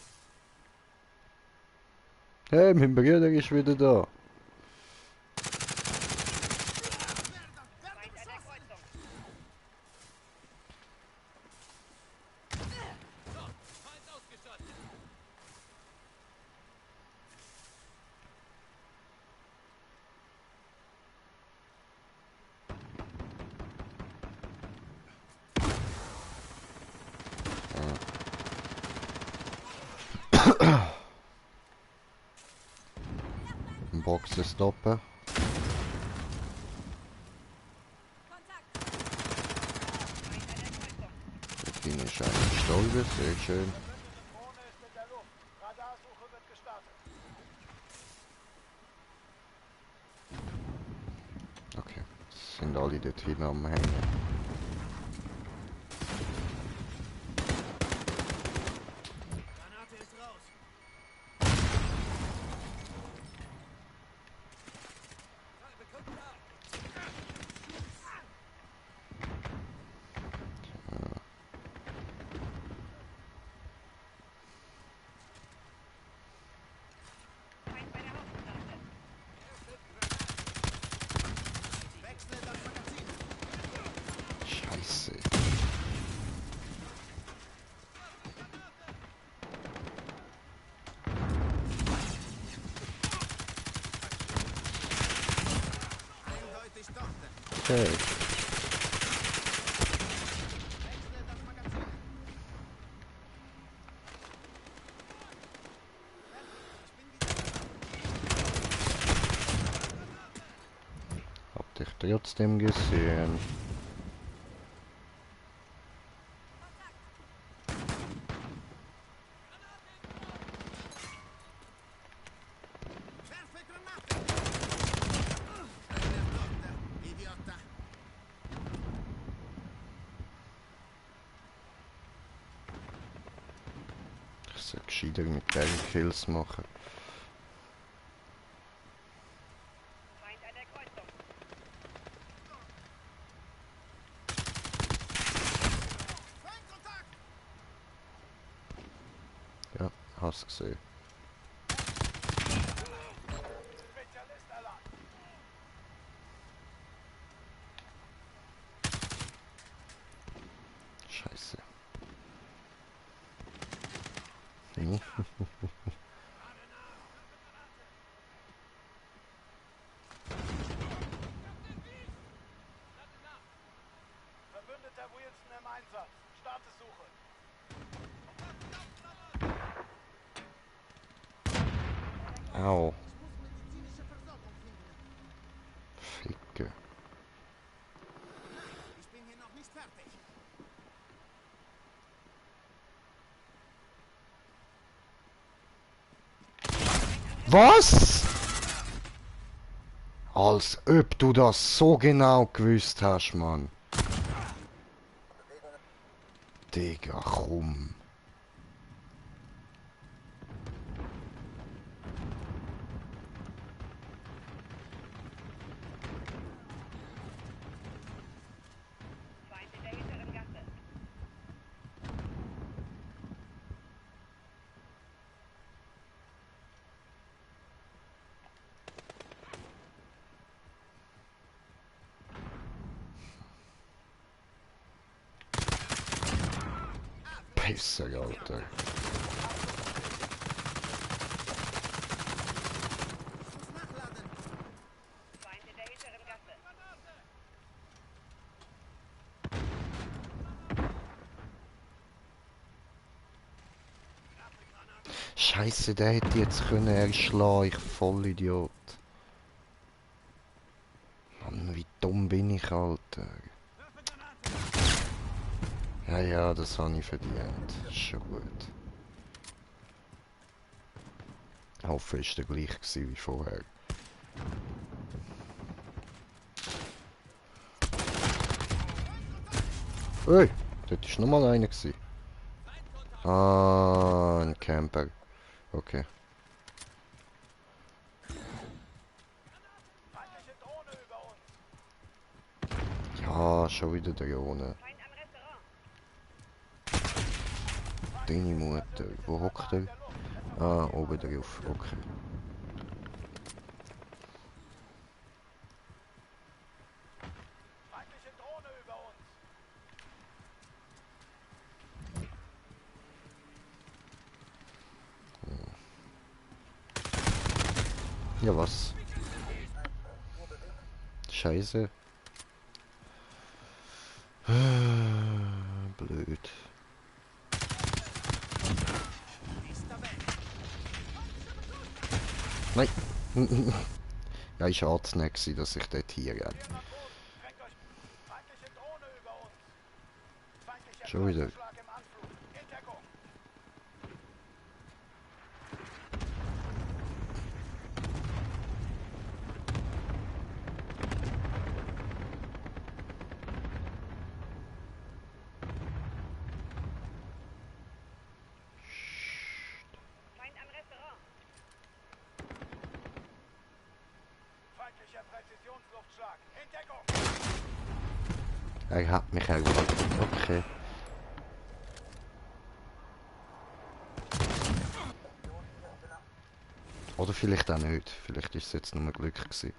Hey, mein Bruder ist wieder da. Boxen stoppen. Bin ich eigentlich gestorben, sehr schön. Drohne ist in der Luft. Radarsuche wird gestartet. Okay, sind alle dort hinten am Hängen. Granate ist raus. Scheiße. Okay. Hab dich trotzdem gesehen. Ich soll gescheiter mit den Kills machen. Ja, hast gesehen. Spezialist Alarm. Scheiße. Hm. Verbündeter Wilson im Einsatz. Startesuche. Au. Ficke. Ich bin hier noch nicht fertig. Was? Als ob du das so genau gewusst hast, Mann. Digga, komm. Pisser, Alter. Scheiße, der hätte jetzt können erschlagen, ich Vollidiot. Mann, wie dumm bin ich, Alter. Ja, ja, das habe ich verdient. Ist schon gut. Ich hoffe, es war der gleich gewesen wie vorher. Ey, dort war nochmal einer gewesen. Ah, ein Camper. Okay. Feindliche Drohne über uns. Ja, schon wieder der Drohne. Deine Mutter. Wo hockt er? Ah, oben drauf. Okay. Feindliche Drohne über uns. Ja, was? Scheiße. Blöd. Nein. Ja, ich war nicht gewesen, dass ich dort hier renne. Drängt euch. Feindliche Drohne über uns. Feindlicher Schon wieder. Kreuzerschlag im Anflug. In Deckung. Feindlicher Präzisionsluftschlag. In Deckung. Er hat mich erwartet. Okay. Oder vielleicht auch nicht. Vielleicht ist es jetzt nur Glück gewesen.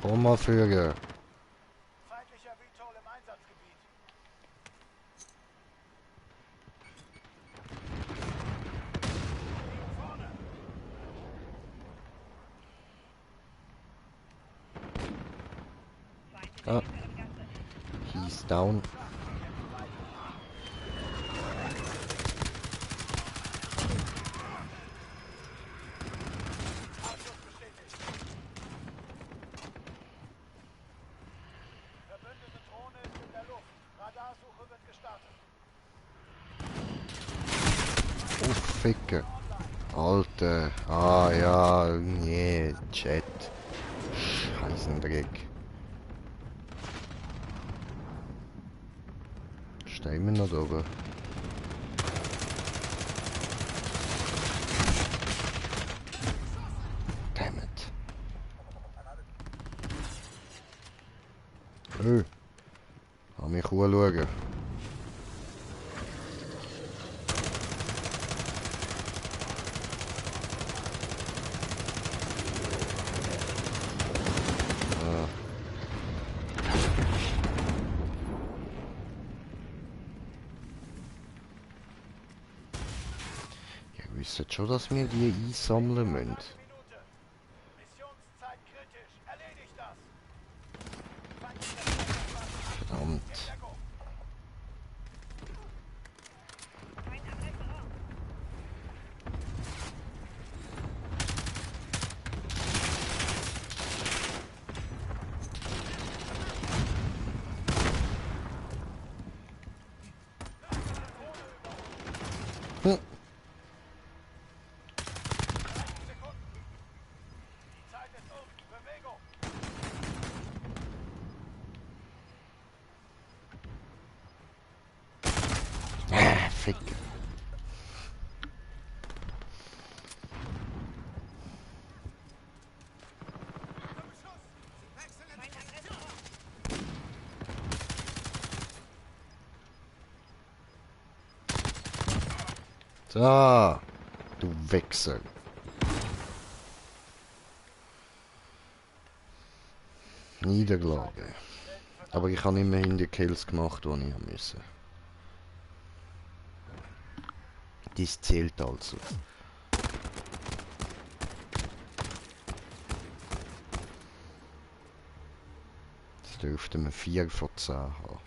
Komm mal führen. Feindlicher VTOL im Einsatzgebiet. Vorne. Ah. He's down. Abschuss bestätigt. Verbündete Drohne ist in der Luft. Radarsuche wird gestartet. Oh, Ficken. Alter. Ah ja, nee, Chat. Scheißendreck. Stehen wir noch oben? Damn it. Lass mich anschauen. Ihr wisst schon, dass wir die einsammeln müssen. Minute. Missionszeit kritisch. Erledigt das. Feindlicher Kreuzerschlag. Verdammt. In Deckung. Hm. Die Zeit ist um. Bewegung. Fick. Da, du Wichser. Niederlage. Aber ich habe immerhin die Kills gemacht, die ich musste. Dies zählt also. Das dürfte man 4 von 10 haben.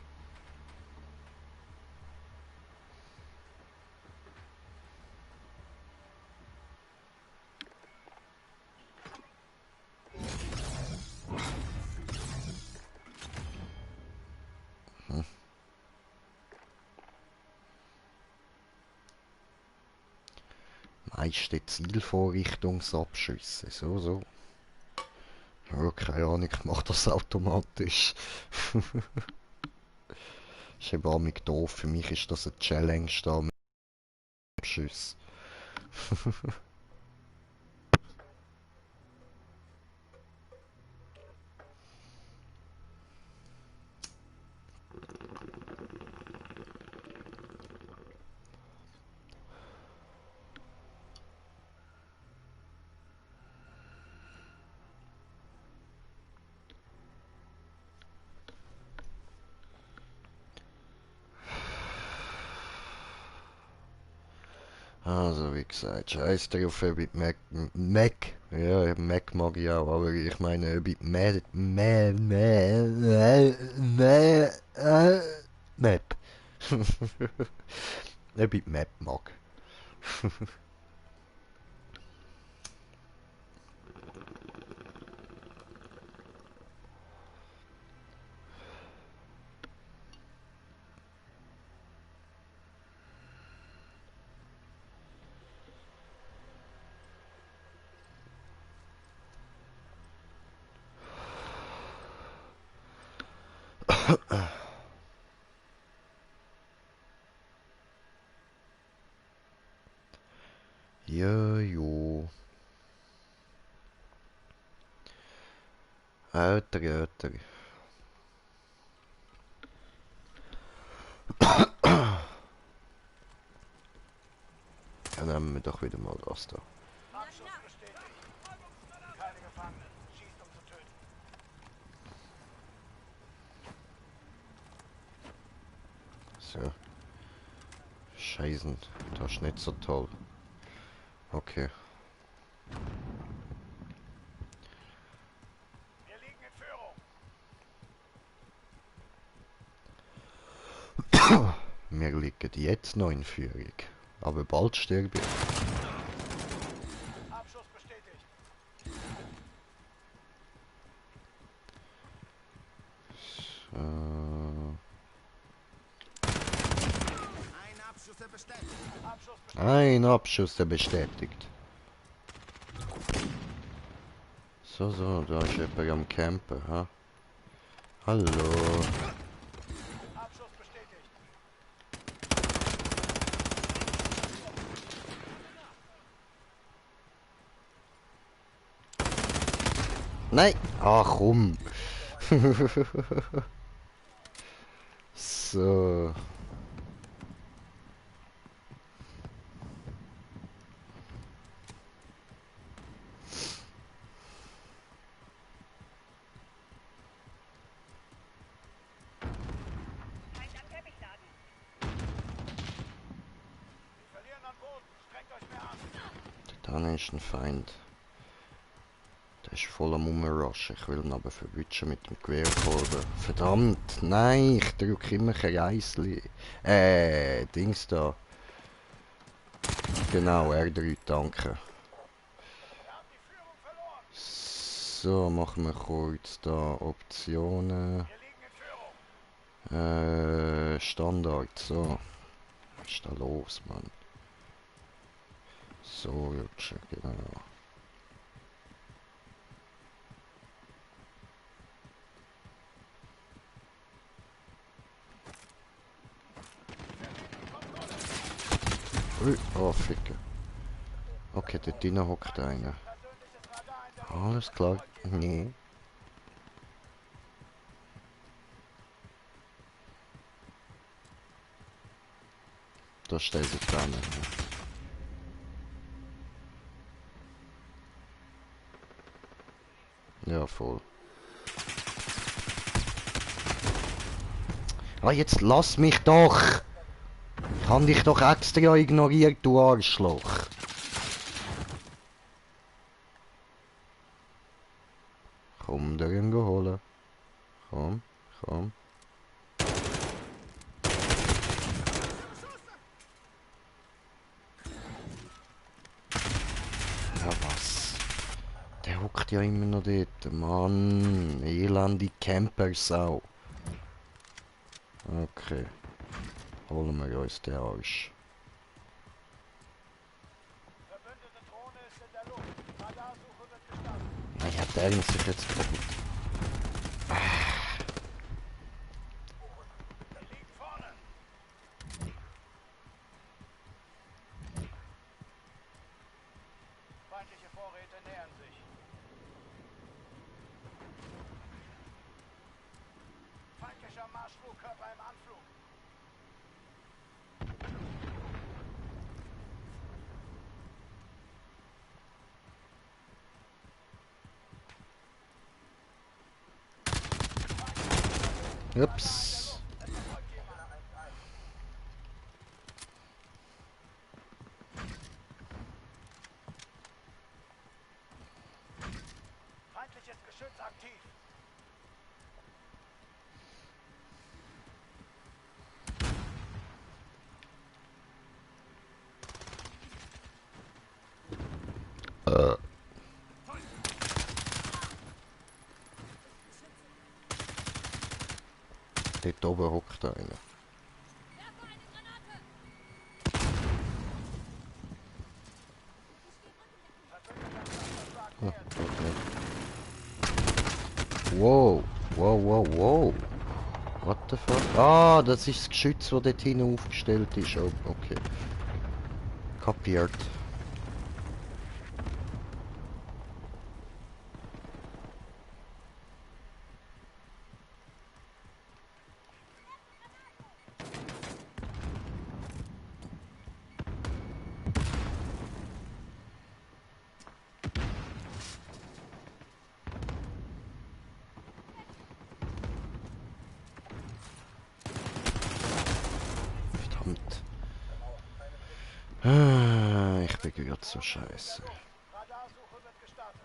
Meiste Zielvorrichtungsabschüsse. So. Ja, keine Ahnung, ich mache das automatisch. Ist eben auch mit doof. Für mich ist das eine Challenge da mit Abschüssen. Also wie gesagt, scheiß drauf, ob ich Mac, ja, Mac mag ich auch, aber ich meine, ob ich Map. Ob ich Map mag. Ja, jo. Alter, alter. Dann nehmen wir doch wieder mal das da. Abschuss bestätigt. Keine Gefangenen. Schießt, um zu töten. So. Scheißen, das ist nicht so toll. Okay. Wir liegen in Führung. Wir liegen jetzt noch in Führung. Aber bald sterbe ich. Abschuss bestätigt. So. Ein Abschuss bestätigt. So, so, da ist jemand am Campen, ha? Hallo. Abschuss bestätigt. Nein! Ach komm! So. Wir verlieren an Boden. Strengt euch mehr an. Da ist ein Feind. Der ist voll am Umrushen. Ich will ihn aber verwutschen mit dem Gewehrkolben. Verdammt! Nein, ich drücke immer Kreisli. Dings da. Genau, R3, danke. So, machen wir kurz da Optionen. Standard, so. Was ist da los, Mann? So, Rutsche, genau. Ui, oh, Ficke. Okay, dort drinnen hockt einer. Alles klar. Nee. Da steht sie dran. Ja, voll. Ah, jetzt lass mich doch! Ich habe dich doch extra ignoriert, du Arschloch. Komm, den holen. Komm, komm. Ja, was? Der hockt ja immer noch dort. Mann, elende Campersau. Okay. Holen wir uns den Arsch. Verbündete Drohne ist in der Luft. Radarsuche wird gestartet. Nein, hat der sich jetzt kaputt. Wir liegen vorne. Feindliche Vorräte nähern sich. Feindlicher Marschflugkörper im Anflug. Ups. Dort oben hockt einer. Ah, dort nicht. Wow, wow, wow, wow. What the fuck? Ah, das ist das Geschütz, das dort hinten aufgestellt ist. Oh, okay. Kapiert. Verdammt. Ah, ich bin gerade so scheiße. Radarsuche wird gestartet.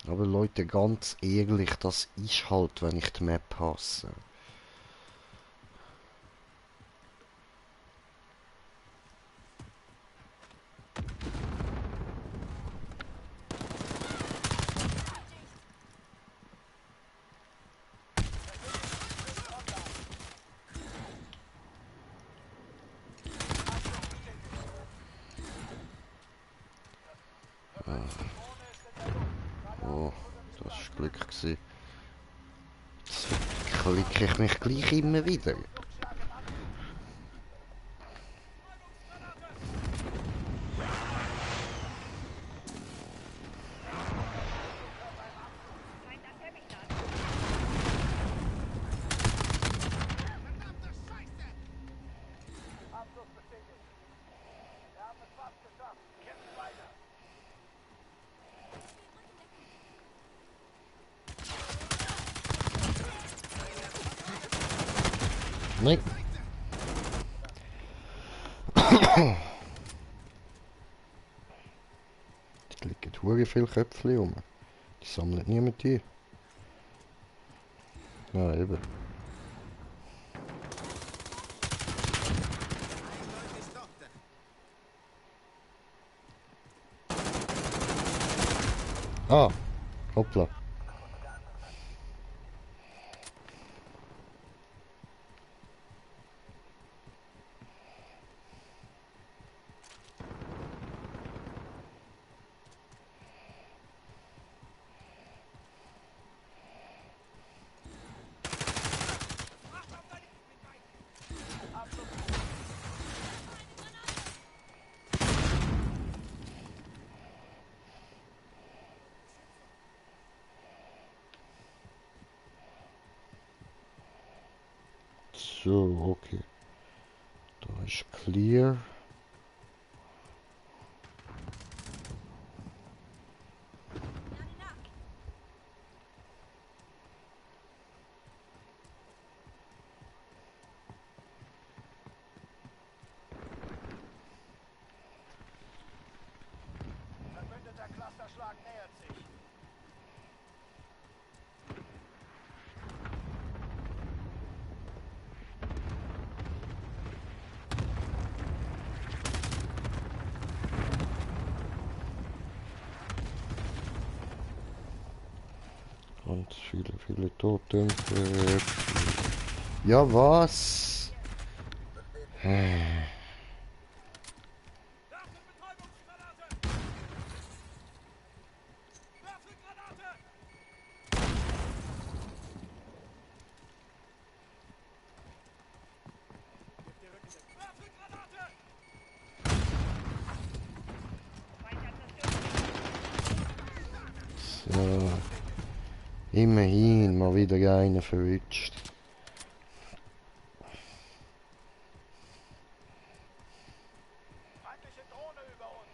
Aber Leute, ganz ehrlich, das ist halt, wenn ich die Map hasse. Oh, das war Glück gewesen. Jetzt klicke ich mich gleich immer wieder. Abschluss bestätigt. Wir haben es fast geschafft. Kämpft weiter. Nein. Da liegen hure viele Köpfe rum. Die sammeln niemand ein. Ja, eben. Ah, hoppla. So, okay. Da ist clear. Verbündeter Clusterschlag nähert sich. Und viele, viele Tote. Ja, was? So. Immerhin mal wieder einen verwünscht. Feindliche Drohne über uns.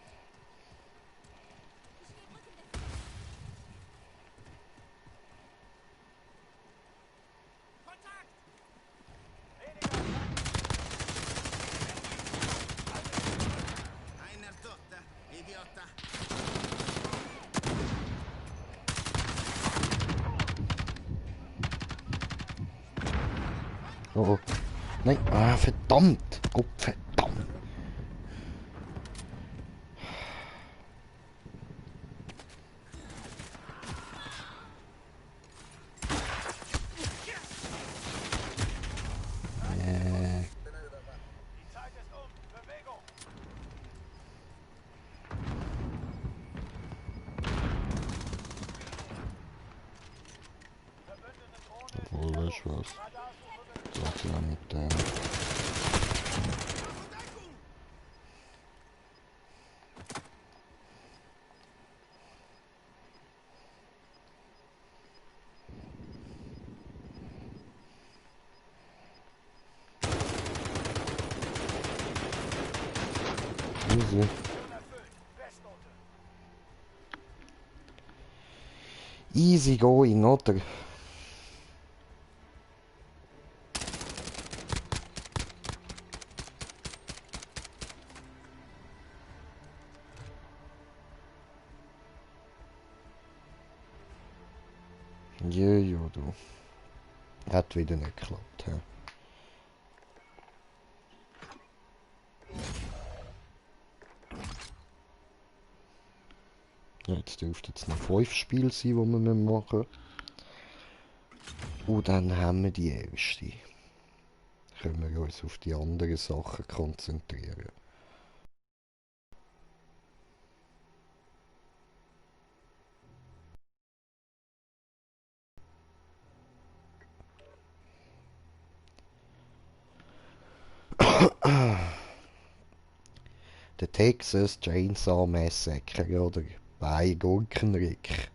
Einer Tochter, Idiota. Oh, oh. Nein, ah, verdammt! Gott, verdammt! voll, weißt du was? Das ja mit dem. Easy. Easy going, oder? Jojo, du. Hat wieder nicht geklappt, hä? Ja, jetzt dürfte es noch 5 Spiele sein, die wir machen müssen. Und dann haben wir die erste. Können wir uns auf die anderen Sachen konzentrieren. Der Texas Chainsaw Massacre oder bei Gurkenrick.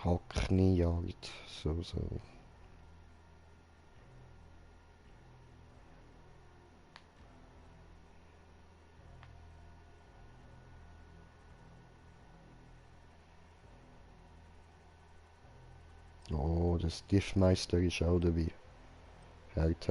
Hacknijagd, so. Oh, der Stiefmeister ist auch dabei. Hart.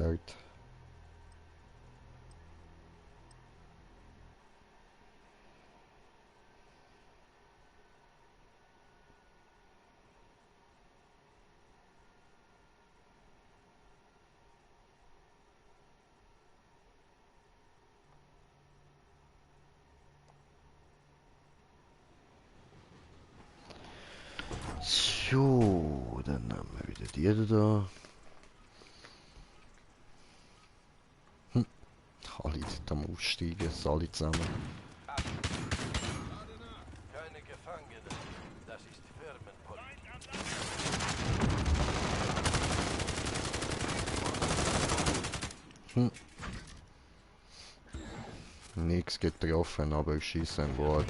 So, dann haben wir wieder die da. Alle am Aussteigen, alle zusammen. Keine Gefangenen. Das ist Firmenpolitik. Nichts getroffen, aber ich schieße ein Wort.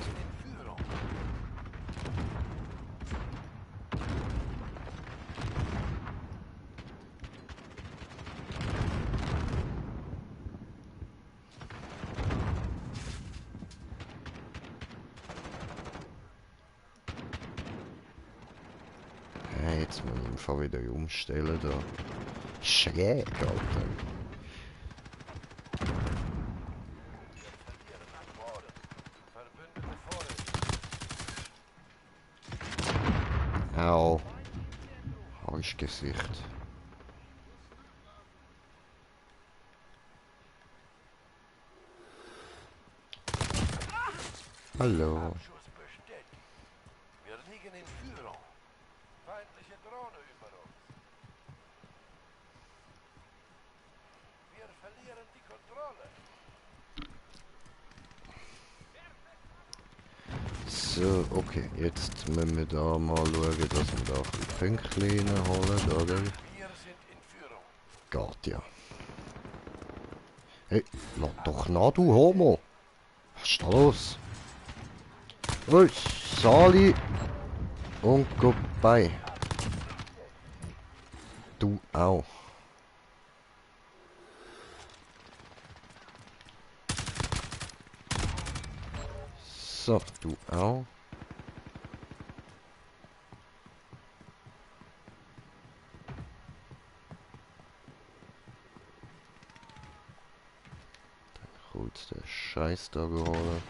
Jetzt muss ich einfach wieder umstellen da. Schräg, Alter. Au. Arschgesicht. Hallo. Wir liegen in Führung. Feindliche Drohne über uns. Wir verlieren die Kontrolle. So, okay, jetzt müssen wir da mal schauen, dass wir da ein bisschen Pünktchen holen, oder? Wir sind in Führung. Geht ja. Hey, lass doch nach, du Homo! Was ist da los? Ui, Sali! Und goodbye. Du auch. So, du auch. Kurz der Scheiß da geholt.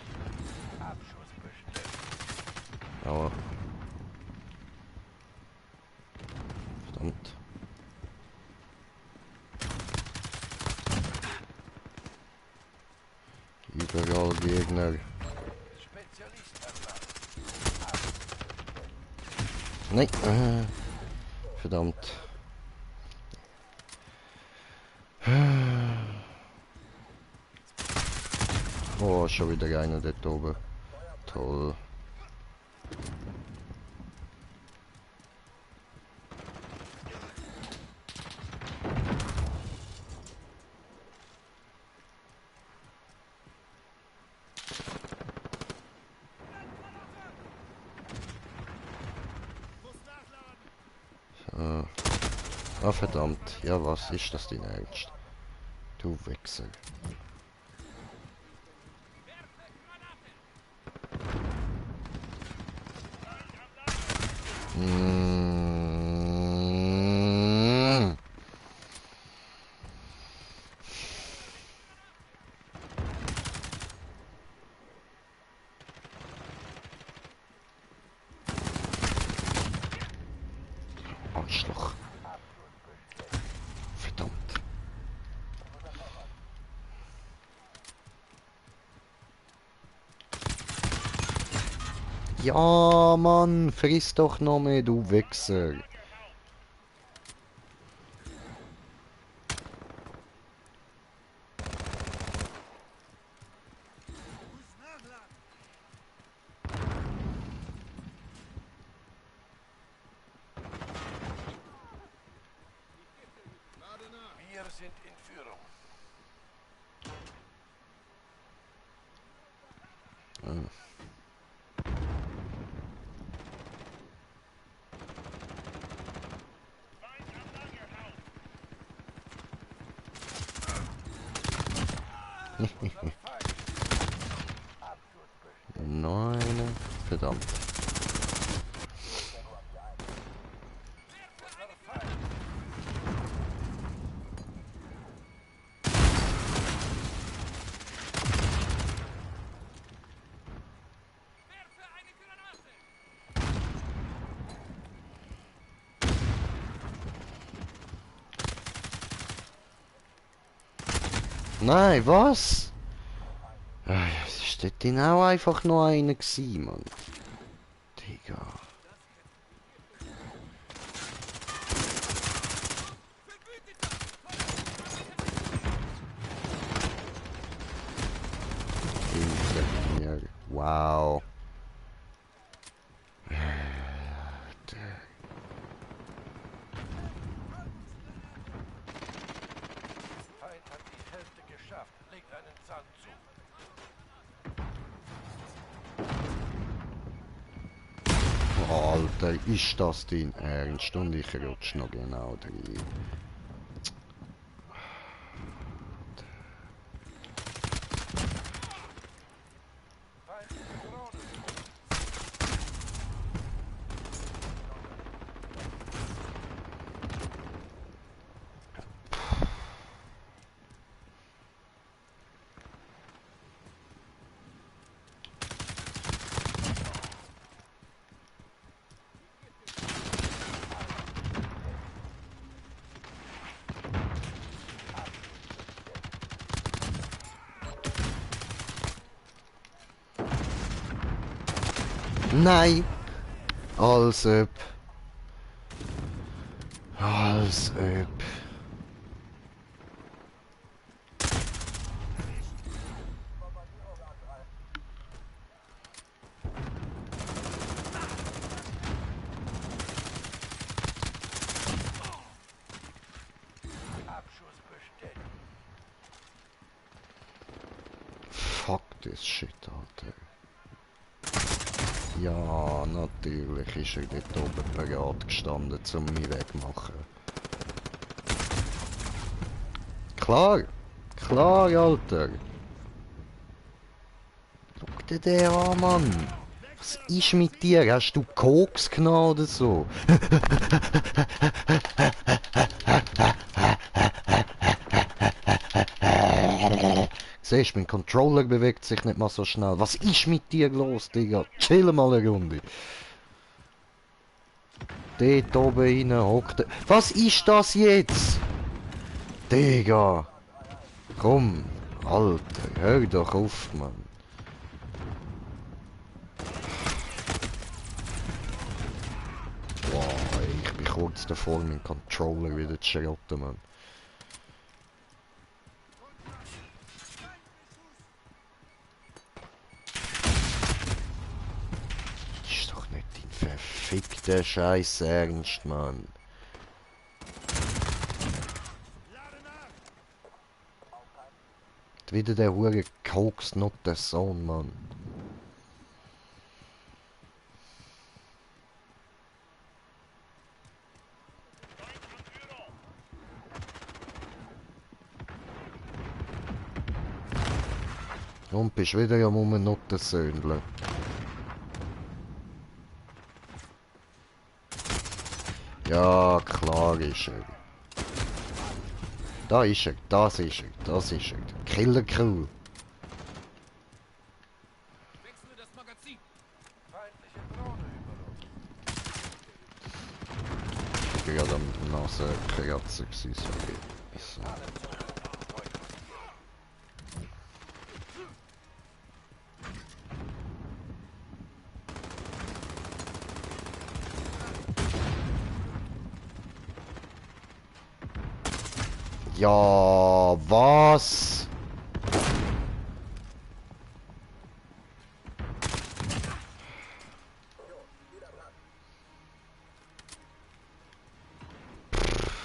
Aua. Verdammt. Überall Gegner. Nein. Verdammt. Oh, schon wieder einer dort oben. Toll. Ah, verdammt. Ja, was ist das denn Ernst? Du Wichser. Mm. Arschloch. Verdammt. Ja, Mann, friss doch noch mehr, du Wichser. Wir sind in Führung. Nein, verdammt. Nein, was? Ist dort denn auch einfach nur einer gewesen, Mann? Digga. Hinter mir. Wow. Feind hat die Hälfte geschafft. Legt einen Zahn zu. Alter, ist das dein Ernst? Und ich rutsch noch genau drin. Nein! Als ob. Als ob. Abschuss bestätigt. Fuck this shit, Alter. Ja, natürlich ist er dort oben bereit gestanden, um mich wegzumachen. Klar! Klar, Alter! Schau dir den an, Mann! Was ist mit dir? Hast du Koks genommen oder so? Siehst du, mein Controller bewegt sich nicht mal so schnell. Was ist mit dir los, Digga? Chill mal eine Runde. Dort oben rein hockt. Was ist das jetzt? Digga. Komm. Alter, hör doch auf, Mann. Boah, ich bin kurz davor, meinen Controller wieder zu schrotten, Mann. Fick den Scheiß ernst, Mann. Wieder der hure Koks not der Sohn, Mann. Und bist wieder am Nottensöhnle. Ja, klar ist er. Da ist er, das ist er, das ist er. Killer Crew. Wechsle das Magazin. Feindliche Drohne über uns. Gerade am Nasenkratzen gewesen, sorry. So. Ja, was?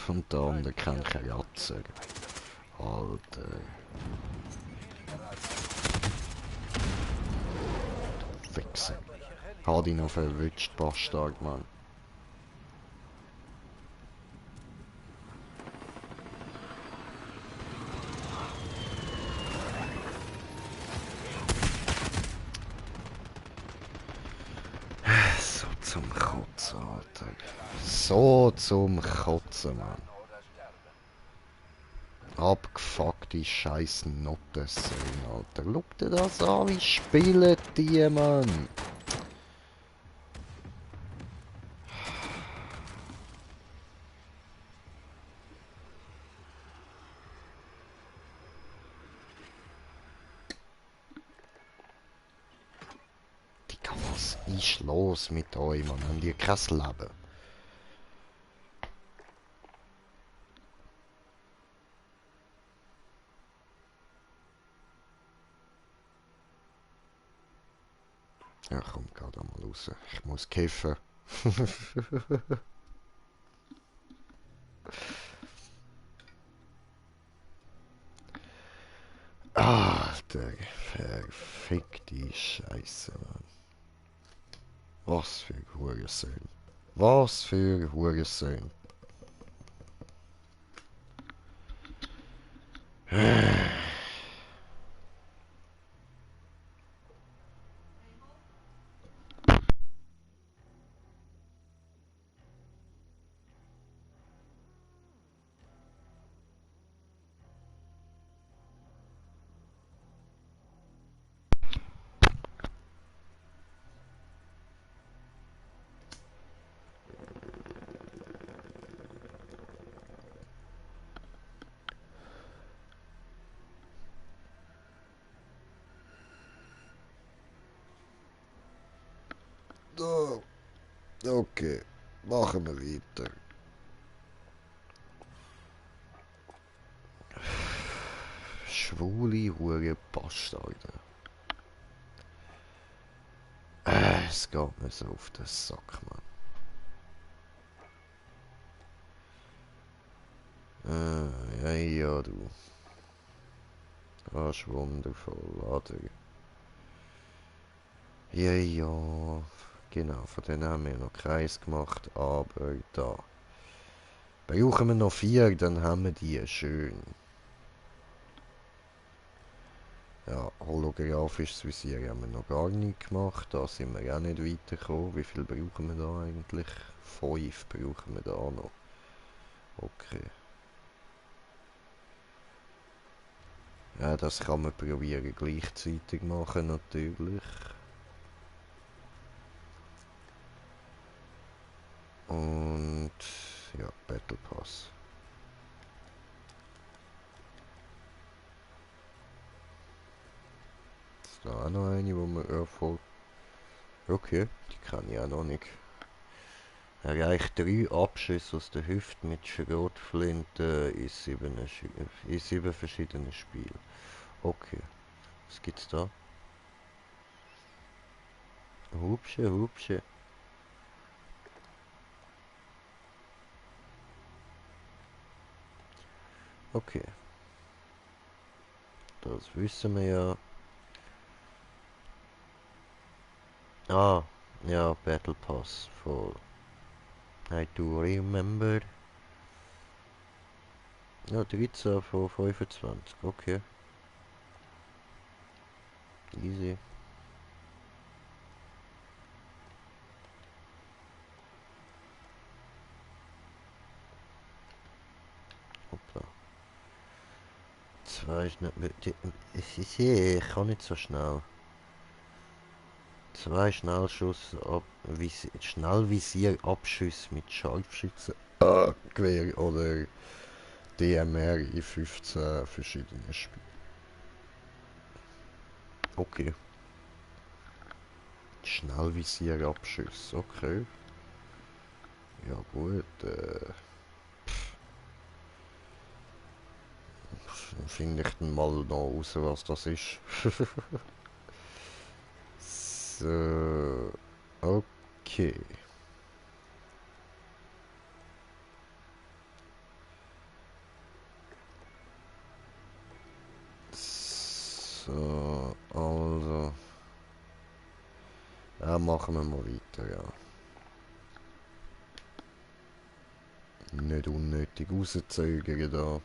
Und da unten kann ich Ratzer. Alter. Wichser. Hat ihn noch verwünscht, Bastard, Mann. So zum Kotzen, Alter. So zum Kotzen, Mann. Abgefuckte scheiß Notensäule, Alter. Schau dir das an, wie spielen die, Mann. Digga, was ist los mit euch, Mann? Habt ihr kein Leben? Ja, komm, geh da mal raus. Ich muss kiffen. Alter, verfickte Scheiße, Mann. Was für Hurensohn. Was für Hurensohn. Oh, okay, machen wir weiter. Schwule Hure Bastarde. Es geht mir so auf den Sack, Mann. Ja, ja, du. Das ist wundervoll, oder? Ja, ja. Genau, von denen haben wir noch keins gemacht, aber da. Brauchen wir noch 4, dann haben wir die schön. Ja, holographisches Visier haben wir noch gar nicht gemacht, da sind wir auch nicht weitergekommen. Wie viel brauchen wir da eigentlich? 5 brauchen wir da noch. Okay. Ja, das kann man probieren gleichzeitig machen natürlich. Und ja, Battle Pass. Ist da auch noch eine, wo man Erfolg... Okay, die kann ich auch noch nicht. Erreicht 3 Abschüsse aus der Hüfte mit Schrotflinte in 7 verschiedenen Spielen. Okay, was gibt's da? Hupsche, Hupsche. Okay. Das wissen wir ja. Ah, ja, Battle Pass voll. I do remember. Ja, 13 von 25, okay. Easy. Hoppla. Zwei ist nicht... Ich kann nicht so schnell. Zwei Schnellvisierabschüsse mit Scharfschützengewehr oder DMR in 15 verschiedenen Spielen. Okay. Schnellvisierabschüsse, okay. Ja gut, finde ich dann mal noch raus, was das ist. So, okay. So, also. Ja, machen wir mal weiter, ja. Nicht unnötig rauszögern da.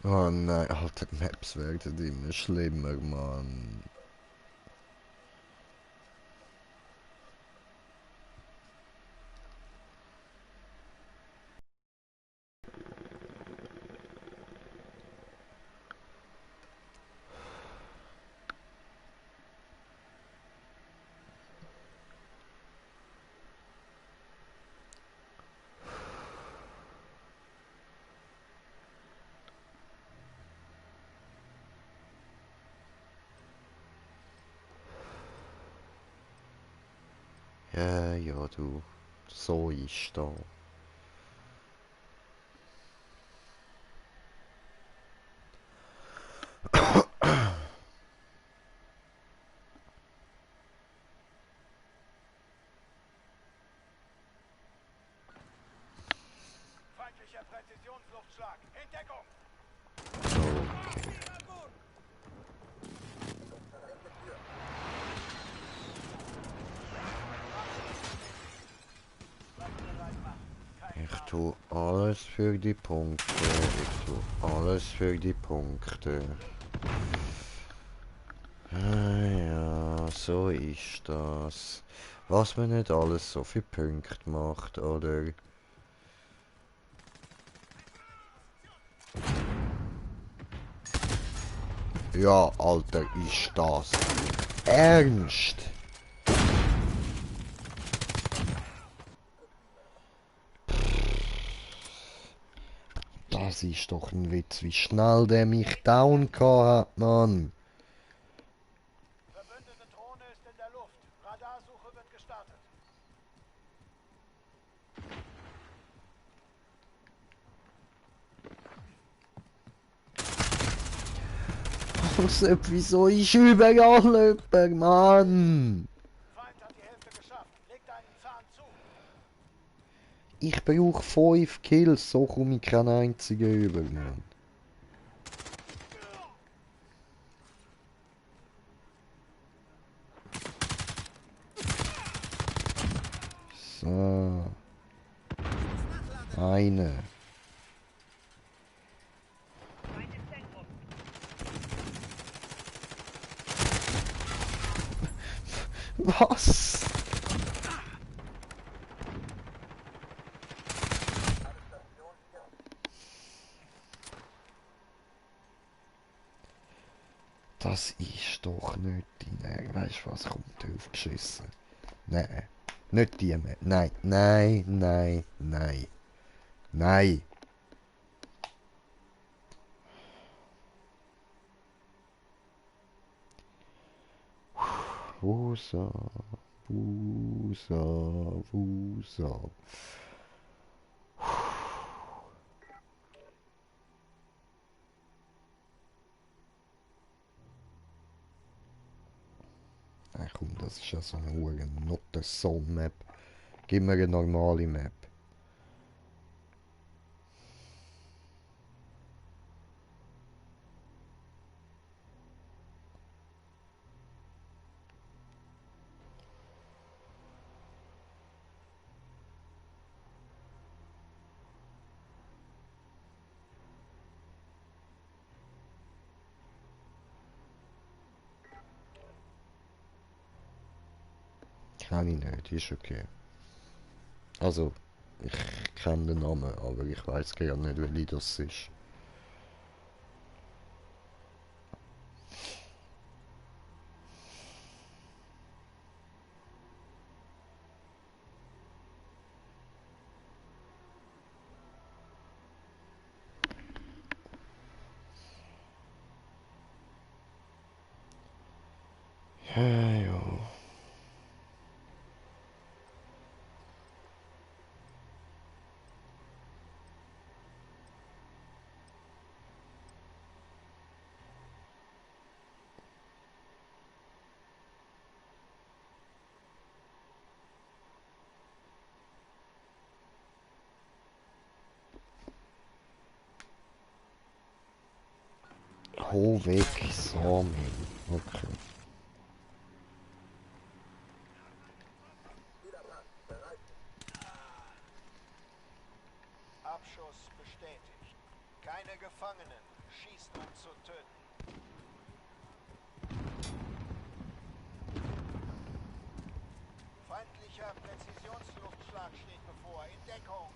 Oh nein, Alter, die Maps werden immer schlimmer, Mann. Ja, ja, du. So ist da. Feindlicher Präzisionsluftschlag. In Deckung. Okay. Ich tue alles für die Punkte. Ich tue alles für die Punkte. Ah, ja, so ist das. Was man nicht alles so für Punkte macht, oder? Ja, Alter, ist das ernst? Das ist doch ein Witz, wie schnell der mich down hat, Mann. Verbündete Drohne ist in der Luft. Radarsuche wird gestartet. Also, wieso ist überall jemand, Mann? Feind hat die Hälfte geschafft. Legt einen Zahn zu. Ich brauche 5 Kills, so komme ich keinen einzigen über, Mann. So. Eine. Was? Das ist doch nicht dein... Weißt du was, kommt drauf geschissen. Nein. Nicht die mehr. Nein, nein, nein, nein. Nein. Wusa, Wusa, Wusa. Ach komm, das ist ja so eine Noten-Soul-Map. Gib mir eine normale Map. Kann ich nicht, ist okay. Also, ich kenne den Namen, aber ich weiß gar nicht, welche das ist. Ja, ja. Hol weg, Samen. Okay. Abschuss bestätigt. Keine Gefangenen. Schießt um zu töten. Feindlicher Präzisionsluftschlag steht bevor. In Deckung.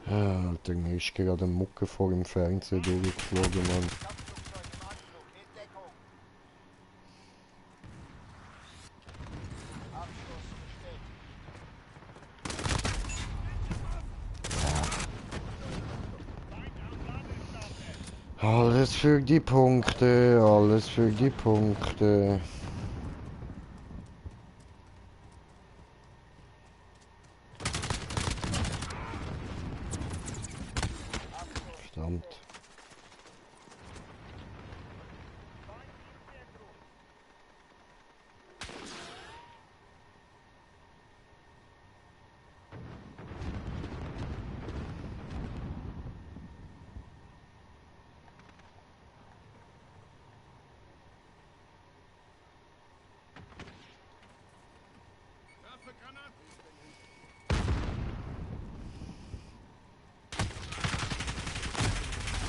Alter, mir ist gerade eine Mucke vor dem Fernseher durchgeflogen, Mann. Kampfflugzeug im Anflug. In Deckung. Abschuss bestätigt. Alles für die Punkte, alles für die Punkte. Verdammt.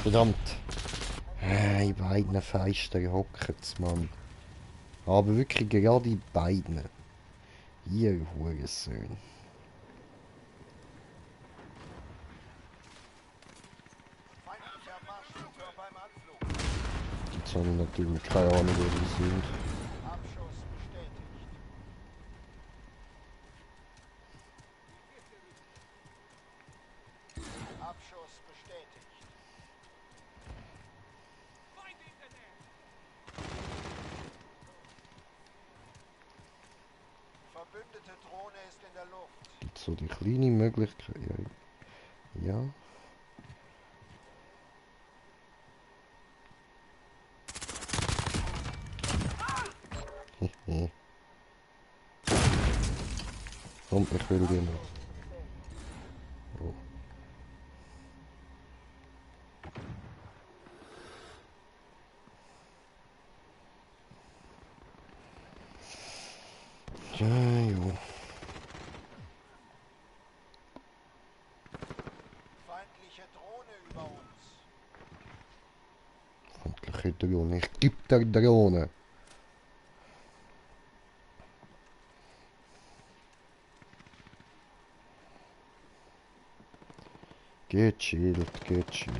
Verdammt. In beiden Fenstern hockt's, Mann. Aber wirklich gerade in beiden. Ihr Hurensohn. Feindlicher Marschflugkörper beim Anflug. Jetzt habe ich natürlich keine Ahnung, wo die sind. Abschuss bestätigt. Abschuss bestätigt. Verbündete Drohne ist in der Luft. Gibt so die kleine Möglichkeit. Ja. Ja. Komm, ich will dir nicht. Oh. Ja, jo. Feindliche Drohne über uns. Feindliche Drohne. Ich geb der Drohne. Gechillt, gechillt.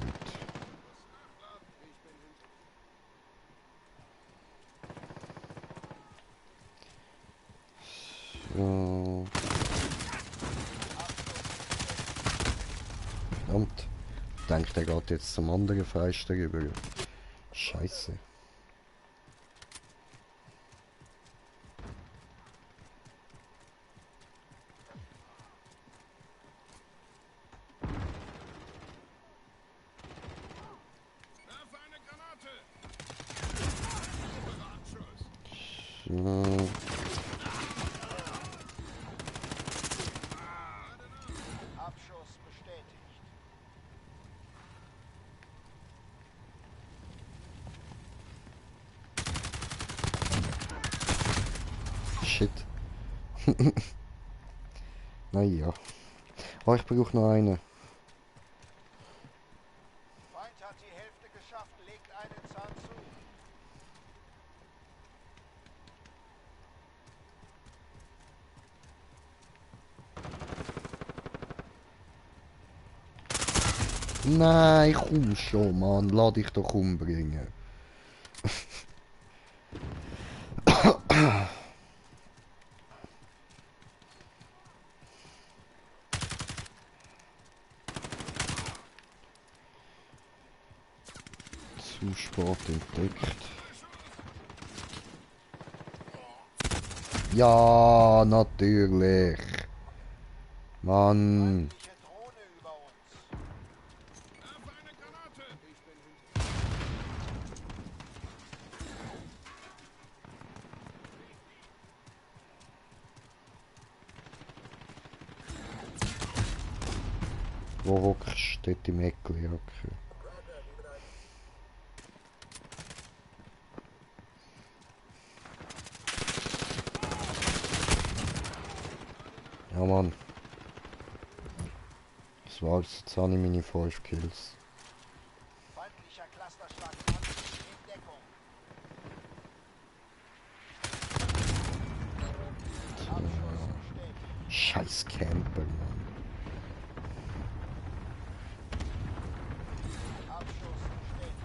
So. Verdammt. Ich denke, der geht jetzt zum anderen Fenster über. Scheiße. Werfe eine Granate! Naja. Oh, ich brauche noch einen. Feind hat die Hälfte geschafft, legt einen Zahn zu. Nein, komm schon, Mann. Lass dich doch umbringen. Zu spät entdeckt. Ja, natürlich. Mann. Feindliche Drohne über uns. Werfe eine Granate! Ich bin hinter. Wo hockst du? Dort im Eckli, okay. Ja, Mann. Das war's. Jetzt habe ich meine 5 Kills. Feindlicher Clusterschlag an. In Deckung. Abschuss bestätigt. Scheiß Camper, Mann. Abschuss bestätigt.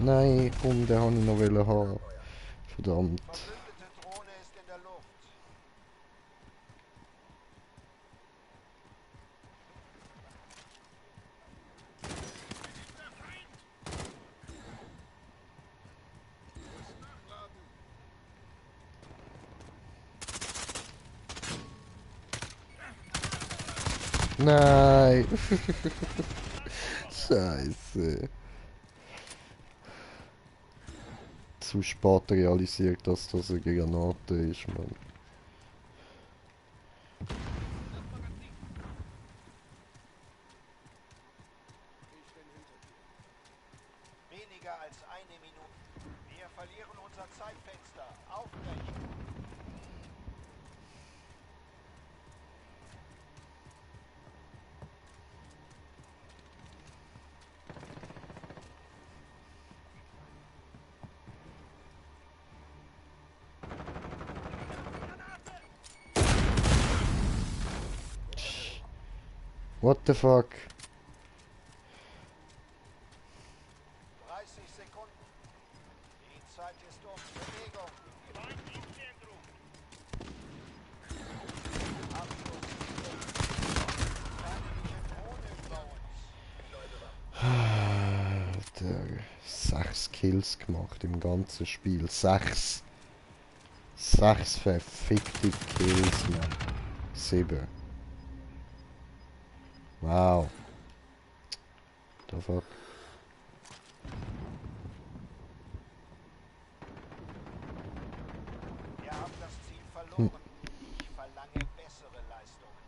Nein, komm, den habe ich noch wollen haben. Verdammt. Verbündete Drohne ist in der Luft. Nein. Scheiße. Zu spät realisiert, dass das eine Granate ist, Mann. Weniger als eine Minute. Wir verlieren unser Zeitfenster. Aufbrechen. What the fuck? 30 Sekunden. Die Zeit ist um. Bewegung. Abschuss bestätigt. Feindliche Drohne über uns. Alter, 6 Kills gemacht im ganzen Spiel. 6. 6 verfickte Kills, Mann. 7. Wow. The fuck? Wir haben das Ziel verloren. Ich verlange bessere Leistungen.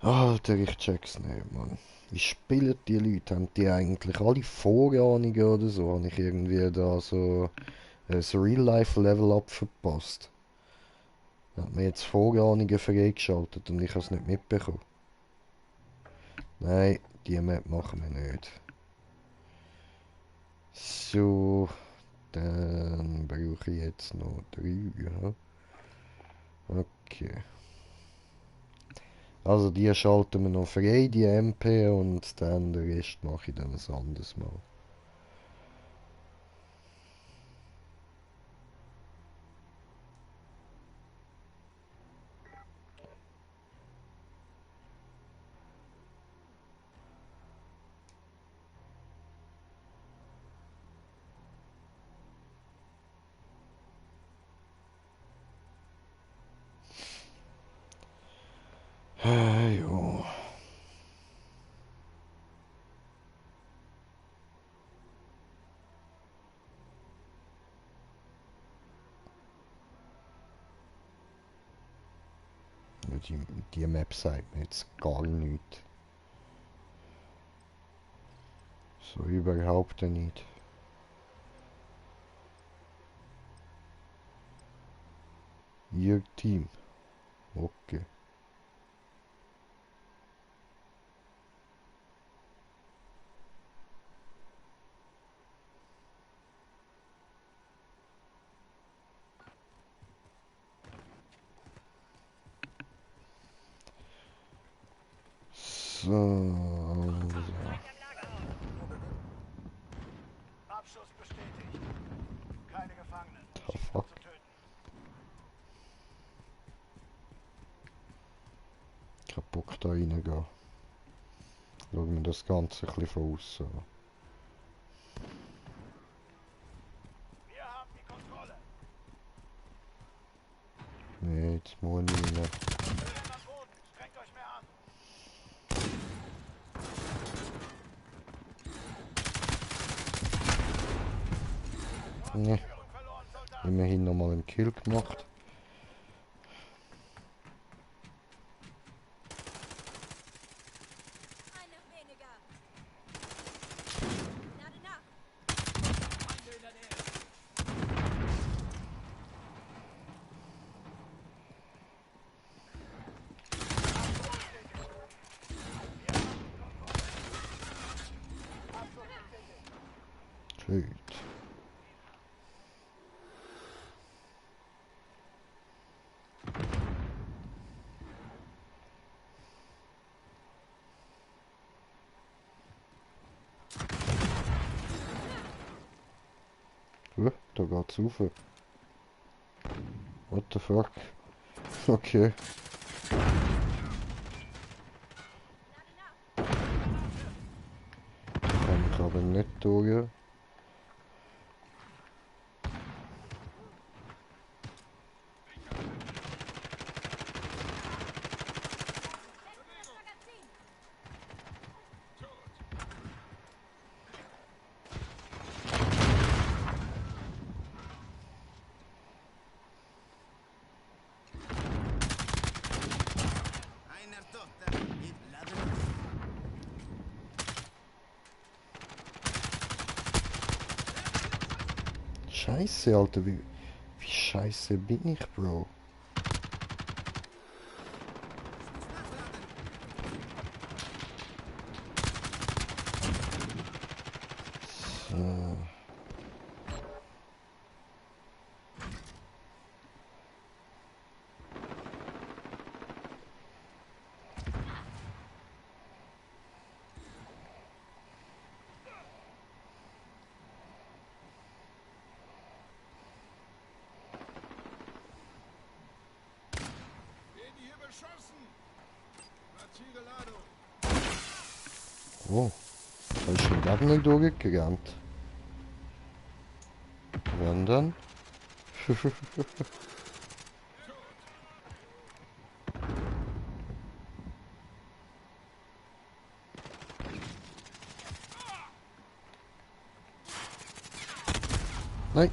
Alter, ich check's nicht, Mann. Wie spielen die Leute? Haben die eigentlich alle Vorahnungen oder so? Habe ich irgendwie da so ein Real-Life-Level-Up verpasst? Hat mir jetzt Vorahnungen freigeschaltet und ich habe es nicht mitbekommen. Nein, die Map machen wir nicht. So, dann brauche ich jetzt noch 3, ja. Okay. Also die schalten wir noch frei, die MP, und dann den Rest mache ich dann ein anderes Mal. Jo. Ja, die Map sagt mir jetzt gar nichts. So überhaupt nicht. Ihr Team. Okay. So. Abschuss bestätigt. Keine Gefangenen. The Schießen fuck? zu töten. Kein Bock da reingehen. Schauen wir das Ganze ein bisschen von außen an. Wir haben die Kontrolle. Nee, jetzt muss ich rein. Höhen am Boden. Strengt euch mehr an. Nee, Führung verloren, Soldat. immerhin nochmal einen Kill gemacht. Einer weniger. Lade nach. Gut. Da geht's rauf. What the fuck? Okay. Kann ich aber nicht durch. Scheiße, Alter, wie scheiße bin ich, Bro? So. Werden hier beschossen! Platziere Ladung! Oh, da ist schon gar nicht durchgerannt. Wenn dann? Nein.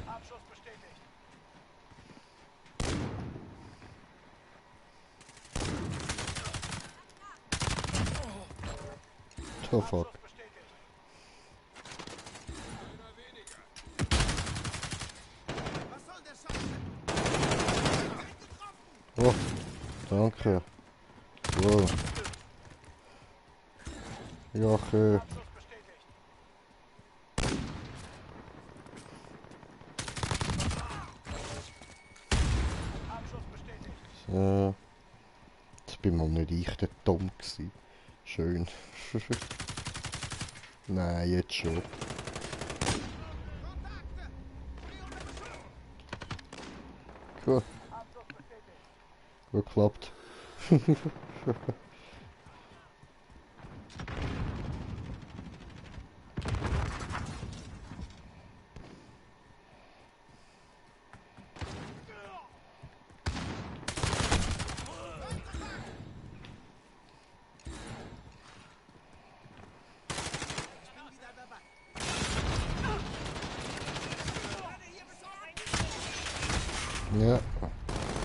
Abschuss bestätigt. Oh fuck. Abschuss bestätigt. Einer weniger! Was soll der Scheiße? Oh, danke. Wow. Ja, okay. Abschuss bestätigt. Abschuss bestätigt. So. Jetzt bin mal nicht ich der Tom gsi. Schön. Nein, jetzt schon. Cool. Gut geklappt. Ja,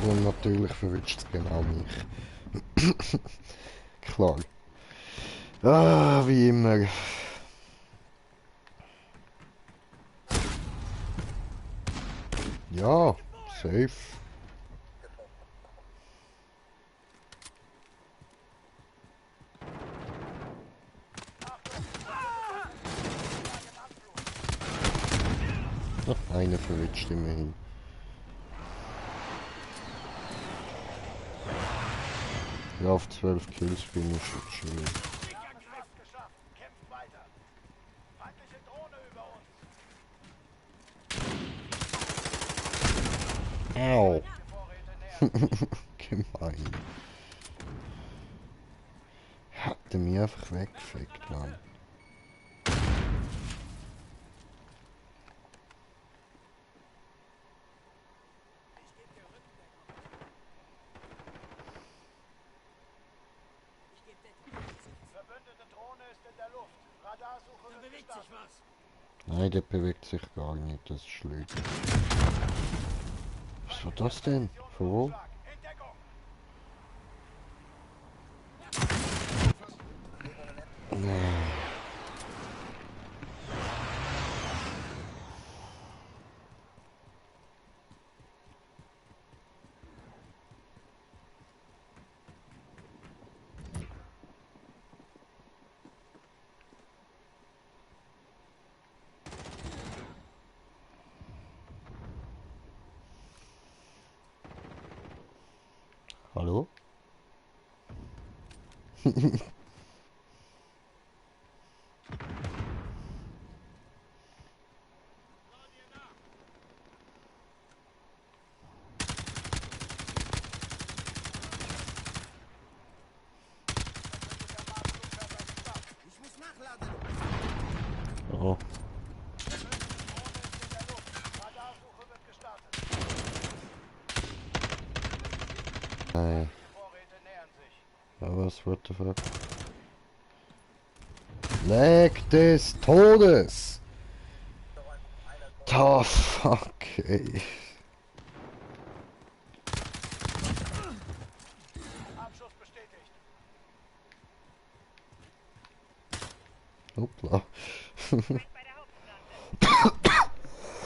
und natürlich verwünscht es genau mich. Klar. Ah, wie immer. Ja, safe. Ach, einer verwünscht immerhin. Ja, auf 12 Kills bin ich schon schön. Kämpft weiter. Feindliche Drohne über uns. Au! Vorräte nähern sich. Gemein. Hat er mich einfach weggefickt, Mann. Verbündete Drohne ist in der Luft. Radarsuche wird Bewegt sich gestartet. was. Nein, der bewegt sich gar nicht, das ist schlecht. Was war das denn? Von wo? In Deckung. Hallo? Ich muss nachladen. Oh. Radarsuche wird gestartet. Nein. Vorräte nähern sich. Ja, was, what the fuck? Leck des Todes! The fuck, ey. Abschuss bestätigt. Hoppla.